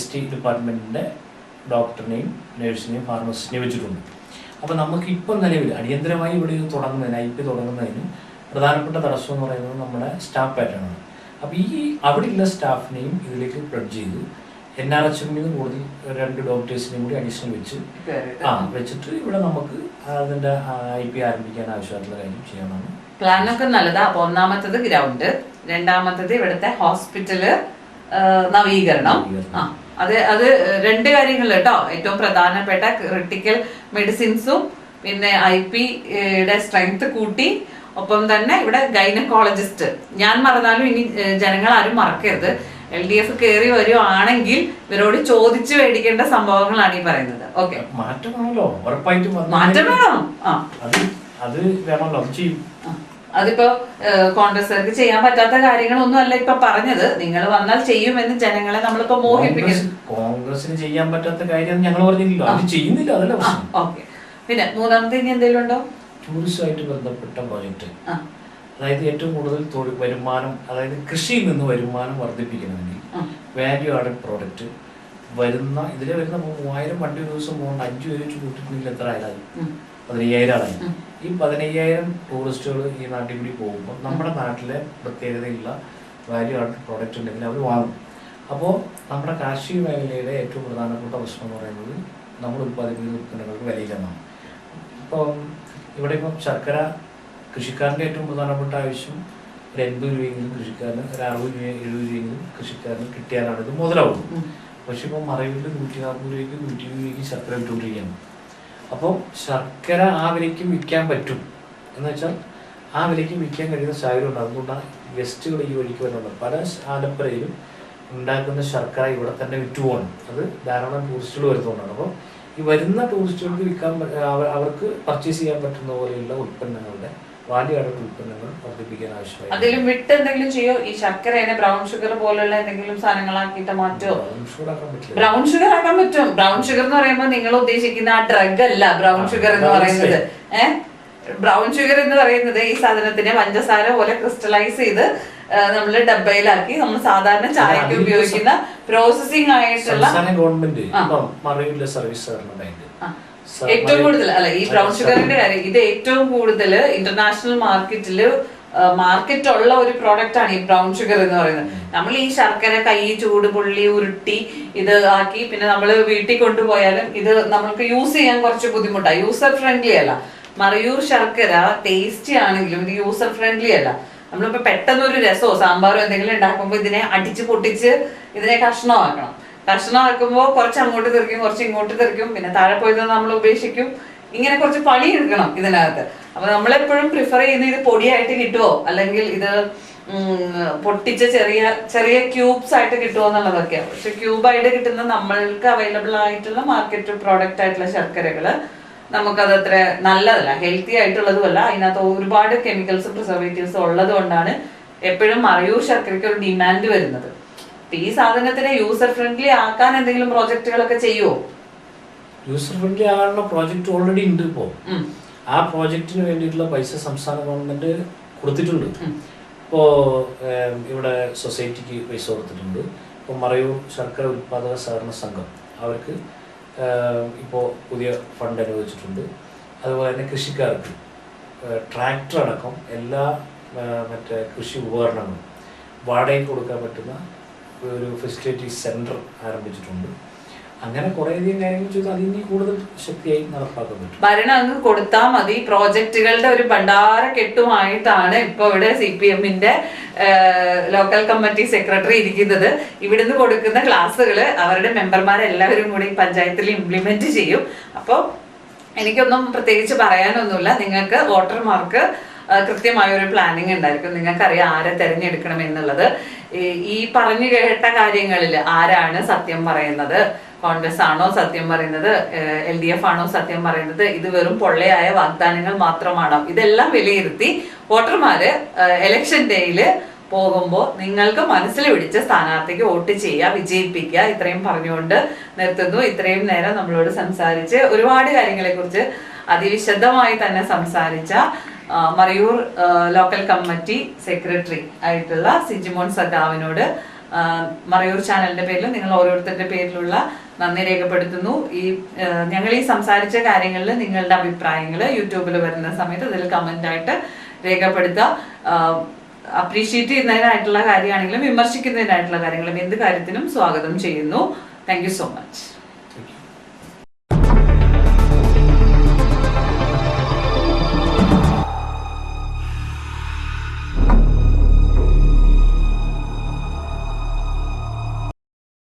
ST ഡിപ്പാർട്ട്മെൻറ്റിൻ്റെ ഡോക്ടറിനെയും നേഴ്സിനെയും ഫാർമസിസ്റ്റിനെയും വെച്ചിട്ടുണ്ട്. അപ്പോൾ നമുക്ക് ഇപ്പം നിലവിൽ അടിയന്തരമായി ഇവിടെ ഇത് തുടങ്ങുന്നതിന് IP തുടങ്ങുന്നതിന് പ്രധാനപ്പെട്ട തടസ്സം എന്ന് പറയുന്നത് നമ്മുടെ സ്റ്റാഫ് പാറ്റേണാണ്. അപ്പോൾ ഈ അവിടെയുള്ള സ്റ്റാഫിനെയും ഇതിലേക്ക് പ്ലഡ് ചെയ്ത് NRHM കൂടുതൽ 2 ഡോക്ടേഴ്സിനെയും കൂടി അഡീഷണൽ വെച്ചിട്ട് ഇവിടെ നമുക്ക് അതിൻ്റെ IP ആരംഭിക്കാൻ ആവശ്യമായിട്ടുള്ള കാര്യം ചെയ്യണമെന്ന് പ്ലാനൊക്കെ നല്ലതാ. അപ്പൊ ഒന്നാമത്തത് ഗ്രൗണ്ട്, രണ്ടാമത്തത് ഇവിടുത്തെ ഹോസ്പിറ്റല് നവീകരണം. അത് 2 കാര്യങ്ങൾ കേട്ടോ. ഏറ്റവും പ്രധാനപ്പെട്ട ക്രിട്ടിക്കൽ മെഡിസിൻസും പിന്നെ IP യുടെ സ്ട്രെങ്ത് കൂട്ടി ഒപ്പം തന്നെ ഇവിടെ ഗൈനക്കോളജിസ്റ്റ്. ഞാൻ മറന്നാലും ഇനി ജനങ്ങൾ ആരും മറക്കരുത്. LDF കയറി വരുവാണെങ്കിൽ ഇവരോട് ചോദിച്ചു മേടിക്കേണ്ട സംഭവങ്ങളാണ് ഈ പറയുന്നത്. ഓക്കെ, മാറ്റം വേണമല്ലോ, ഉറപ്പായിട്ടും മാറ്റം വേണം. അത് വേണമല്ലോ, അത് ചെയ്യും. അതിപ്പോ കോൺഗ്രസ്സുകാർക്ക് ചെയ്യാൻ പറ്റാത്ത കാര്യങ്ങളൊന്നും അല്ല ഇപ്പൊ പറഞ്ഞത്. നിങ്ങൾ വന്നാൽ ചെയ്യുമെന്ന് ജനങ്ങളെ നമ്മളിപ്പോ മോഹിപ്പിക്കുന്നു. കോൺഗ്രസിന് ചെയ്യാൻ പറ്റാത്ത കാര്യം ഞങ്ങൾ പറഞ്ഞില്ലല്ലോ, അത് ചെയ്യുന്നില്ല, അതല്ല പ്രശ്നം. ഓക്കെ, പിന്നെ മൂന്നാമത്തെ ഇനി എന്തെങ്കിലും ഉണ്ടോ? ടൂറിസമായിട്ട് ബന്ധപ്പെട്ട പ്രോജക്റ്റ്, അതായത് ഏറ്റവും കൂടുതൽ തൊഴിൽ വരുമാനം, അതായത് കൃഷിയിൽ നിന്ന് വരുമാനം വർദ്ധിപ്പിക്കണമെങ്കിൽ വാല്യൂ ആഡഡ് പ്രോഡക്റ്റ് വരുന്ന ഇതിലെ വരുന്ന 3000 വണ്ടി ഒരു ദിവസം പോകുന്നുണ്ട്. 5 പേര് വെച്ച് കൂട്ടിട്ടുണ്ടെങ്കിൽ എത്ര ആളായി? 15,000 ആളായി. ഈ 15,000 ടൂറിസ്റ്റുകൾ ഈ നാട്ടിൽ കൂടി പോകുമ്പോൾ നമ്മുടെ നാട്ടിലെ പ്രത്യേകതയുള്ള വാല്യൂ ആഡഡ് പ്രോഡക്റ്റ് ഉണ്ടെങ്കിൽ അവർ വാങ്ങും. അപ്പോൾ നമ്മുടെ കാർഷിക മേഖലയുടെ ഏറ്റവും പ്രധാനപ്പെട്ട പ്രശ്നം എന്ന് പറയുന്നത് നമ്മൾ ഉൽപ്പാദിപ്പിക്കുന്ന ഉൽപ്പന്നങ്ങൾക്ക് വിലയില്ലെന്നാണ്. ഇപ്പം ഇവിടെ ഇപ്പം ശർക്കര കൃഷിക്കാരൻ്റെ ഏറ്റവും പ്രധാനപ്പെട്ട ആവശ്യം ഒരു 80 രൂപയെങ്കിലും കൃഷിക്കാരന്, ഒരു 60 രൂപ 70 രൂപയെങ്കിലും കൃഷിക്കാരന് കിട്ടിയാലാണ് ഇത് മുതലാവുള്ളൂ. പക്ഷെ ഇപ്പോൾ മറവിൽ 140 രൂപയ്ക്ക് 120 രൂപയ്ക്ക് ശർക്കര വിട്ടുകൊണ്ടിരിക്കുകയാണ്. അപ്പോൾ ശർക്കര ആ വിലയ്ക്കും വിൽക്കാൻ പറ്റും എന്ന് വെച്ചാൽ ആ വിലയ്ക്കും വിൽക്കാൻ കഴിയുന്ന സാഹചര്യം ഉണ്ട്. അതുകൊണ്ടാണ് ഗസ്റ്റുകൾ ഈ വഴിക്ക് വരുന്നുണ്ട്. പല ആലപ്പുഴയിലും ഉണ്ടാക്കുന്ന ശർക്കര ഇവിടെ തന്നെ വിറ്റുപോകണം. അത് ധാരാളം ടൂറിസ്റ്റുകൾ വരുന്നതുകൊണ്ടാണ്. അപ്പോൾ ഈ വരുന്ന ടൂറിസ്റ്റുകൾക്ക് വിൽക്കാൻ അവർക്ക് പർച്ചേസ് ചെയ്യാൻ പറ്റുന്ന പോലെയുള്ള ഉൽപ്പന്നങ്ങളുടെ വാല്യൂ ആഡഡ് ഉൽപ്പന്നങ്ങൾ വർദ്ധിപ്പിക്കാൻ ആവശ്യമായി. അതിലും വിട്ട് എന്തെങ്കിലും ചെയ്യോ? ഈ ശർക്കരേനെ ബ്രൗൺ ഷുഗർ പോലുള്ള എന്തെങ്കിലും സാധനങ്ങളാക്കി മാറ്റോ? ബ്രൗൺ ഷുഗർ ആക്കാൻ പറ്റും. ബ്രൗൺ ഷുഗർ എന്ന് പറയുമ്പോൾ നിങ്ങൾ ഉദ്ദേശിക്കുന്ന ആ ഡ്രഗ് അല്ല ബ്രൗൺ ഷുഗർ എന്ന് പറയുന്നത്. ബ്രൗൺ ഷുഗർ എന്ന് പറയുന്നത് ഈ സാധനത്തിനെ പഞ്ചസാര പോലെ ക്രിസ്റ്റലൈസ് ചെയ്ത് നമ്മൾ ഡബ്ബയിലാക്കി നമ്മൾ സാധാരണ ചായക്ക് ഉപയോഗിക്കുന്ന പ്രോസസിംഗ് ആയിട്ടുള്ള ഗവൺമെന്റ് സർവീസ് ഏറ്റവും കൂടുതൽ അല്ല ഈ ബ്രൗൺ ഷുഗറിന്റെ കാര്യം. ഇത് ഏറ്റവും കൂടുതൽ ഇന്റർനാഷണൽ മാർക്കറ്റ് ഉള്ള ഒരു പ്രോഡക്റ്റ് ആണ് ഈ ബ്രൗൺ ഷുഗർ എന്ന് പറയുന്നത്. നമ്മൾ ഈ ശർക്കര കൈ ചൂട് പുള്ളി ഉരുട്ടി ഇത് ആക്കി പിന്നെ നമ്മൾ വീട്ടിൽ കൊണ്ടുപോയാലും ഇത് നമ്മൾക്ക് യൂസ് ചെയ്യാൻ കുറച്ച് ബുദ്ധിമുട്ടാണ്. യൂസർ ഫ്രണ്ട്ലി അല്ല. മറയൂർ ശർക്കര ടേസ്റ്റി ആണെങ്കിലും ഇത് യൂസർ ഫ്രണ്ട്ലി അല്ല. നമ്മളിപ്പോ പെട്ടെന്ന് ഒരു രസമോ സാമ്പാറോ എന്തെങ്കിലും ഉണ്ടാക്കുമ്പോൾ ഇതിനെ അടിച്ച് പൊട്ടിച്ച് ഇതിനെ കഷ്ണമാക്കണം. കഷ്ണമാക്കുമ്പോൾ കുറച്ച് അങ്ങോട്ട് തെറിക്കും, കുറച്ച് ഇങ്ങോട്ട് തെറിക്കും, പിന്നെ താഴെ പോയത് നമ്മൾ ഉപേക്ഷിക്കും. ഇങ്ങനെ കുറച്ച് പണി എടുക്കണം ഇതിനകത്ത്. അപ്പൊ നമ്മളെപ്പോഴും പ്രിഫർ ചെയ്യുന്ന ഇത് പൊടിയായിട്ട് കിട്ടുമോ അല്ലെങ്കിൽ ഇത് പൊട്ടിച്ച ചെറിയ ചെറിയ ക്യൂബ്സ് ആയിട്ട് കിട്ടുമോ എന്നുള്ളതൊക്കെയാണ്. പക്ഷെ ക്യൂബായിട്ട് കിട്ടുന്ന നമ്മൾക്ക് അവൈലബിൾ ആയിട്ടുള്ള മാർക്കറ്റ് പ്രോഡക്റ്റ് ആയിട്ടുള്ള ശർക്കരകള് നമുക്കത് അത്ര നല്ലതല്ല, ഹെൽത്തി ആയിട്ടുള്ളതുമല്ല. അതിനകത്ത് ഒരുപാട് കെമിക്കൽസും പ്രിസർവേറ്റീവ്സും ഉള്ളത് കൊണ്ടാണ് എപ്പോഴും മറയൂർ ശർക്കരയ്ക്ക് ഒരു ഡിമാൻഡ് വരുന്നത്. ഈ സാധനത്തിനെ യൂസർ ഫ്രണ്ട്ലി ആക്കാൻ എന്തെങ്കിലും പ്രോജക്റ്റുകളൊക്കെ ചെയ്യുമോ? യൂസർ ഫ്രണ്ട്ലി ആകാനുള്ള പ്രോജക്റ്റ് ഓൾറെഡി ഉണ്ട്. ഇപ്പോൾ ആ പ്രോജക്റ്റിന് വേണ്ടിയിട്ടുള്ള പൈസ സംസ്ഥാന ഗവൺമെന്റ് കൊടുത്തിട്ടുണ്ട്. ഇപ്പോൾ ഇവിടെ സൊസൈറ്റിക്ക് പൈസ കൊടുത്തിട്ടുണ്ട്. ഇപ്പോൾ മറയൂർ ശർക്കര ഉൽപ്പാദക സഹകരണ സംഘം അവർക്ക് ഇപ്പോൾ പുതിയ ഫണ്ട് അനുവദിച്ചിട്ടുണ്ട്. അതുപോലെ തന്നെ കൃഷിക്കാർക്ക് ട്രാക്ടർ അടക്കം എല്ലാ മറ്റേ കൃഷി ഉപകരണങ്ങളും വാടകയ്ക്ക് കൊടുക്കാൻ പറ്റുന്ന ഒരു ഫെസിലിറ്റി സെൻറ്റർ ആരംഭിച്ചിട്ടുണ്ട്. അങ്ങനെ കുറേയധികം കാര്യങ്ങൾ ചെയ്ത് അതിന് കൂടുതൽ ശക്തിയായി നടപ്പാക്കാൻ പറ്റും. ഭരണം അങ്ങ് കൊടുത്താൽ മതി. പ്രോജക്റ്റുകളുടെ ഒരു ഭണ്ഡാര കെട്ടുമായിട്ടാണ് ഇപ്പൊ ഇവിടെ CPM-ന്റെ ലോക്കൽ കമ്മിറ്റി സെക്രട്ടറി ഇരിക്കുന്നത്. ഇവിടുന്ന് കൊടുക്കുന്ന ക്ലാസ്സുകള് അവരുടെ മെമ്പർമാരെല്ലാവരും കൂടി പഞ്ചായത്തിൽ ഇംപ്ലിമെന്റ് ചെയ്യും. അപ്പോൾ എനിക്കൊന്നും പ്രത്യേകിച്ച് പറയാനൊന്നുമില്ല. നിങ്ങൾക്ക് വോട്ടർമാർക്ക് കൃത്യമായ ഒരു പ്ലാനിങ് ഉണ്ടായിരിക്കും. നിങ്ങൾക്കറിയാം ആരെ തെരഞ്ഞെടുക്കണം എന്നുള്ളത്. ഈ പറഞ്ഞു കേട്ട കാര്യങ്ങളിൽ ആരാണ് സത്യം പറയുന്നത്? കോൺഗ്രസ് ആണോ സത്യം പറയുന്നത്? LDF ആണോ സത്യം പറയുന്നത്? ഇത് വെറും പൊള്ളയായ വാഗ്ദാനങ്ങൾ മാത്രമാണോ? ഇതെല്ലാം വിലയിരുത്തി വോട്ടർമാര് ഇലക്ഷൻ ഡേയില് പോകുമ്പോൾ നിങ്ങൾക്ക് മനസ്സിൽ പിടിച്ച സ്ഥാനാർത്ഥിക്ക് വോട്ട് ചെയ്യുക, വിജയിപ്പിക്കുക. ഇത്രയും പറഞ്ഞുകൊണ്ട് നിർത്തുന്നു. ഇത്രയും നേരം നമ്മളോട് സംസാരിച്ച് ഒരുപാട് കാര്യങ്ങളെ കുറിച്ച് അതിവിശദമായി തന്നെ സംസാരിച്ച മറയൂർ ലോക്കൽ കമ്മിറ്റി സെക്രട്ടറി ആയിട്ടുള്ള സിജിമോൻ സഖാവിനോട് മറയൂർ ചാനലിന്റെ പേരിലും നിങ്ങൾ ഓരോരുത്തരുടെ പേരിലുള്ള നന്ദി രേഖപ്പെടുത്തുന്നു. ഞങ്ങൾ ഈ സംസാരിച്ച കാര്യങ്ങളിൽ നിങ്ങളുടെ അഭിപ്രായങ്ങൾ യൂട്യൂബിൽ വരുന്ന സമയത്ത് ഇതിൽ കമന്റ് ആയിട്ട് രേഖപ്പെടുത്തുക. അപ്രീഷിയേറ്റ് ചെയ്യുന്നതിനായിട്ടുള്ള കാര്യമാണെങ്കിലും വിമർശിക്കുന്നതിനായിട്ടുള്ള കാര്യങ്ങളും എന്ത് കാര്യത്തിനും സ്വാഗതം ചെയ്യുന്നു. Thank you so much.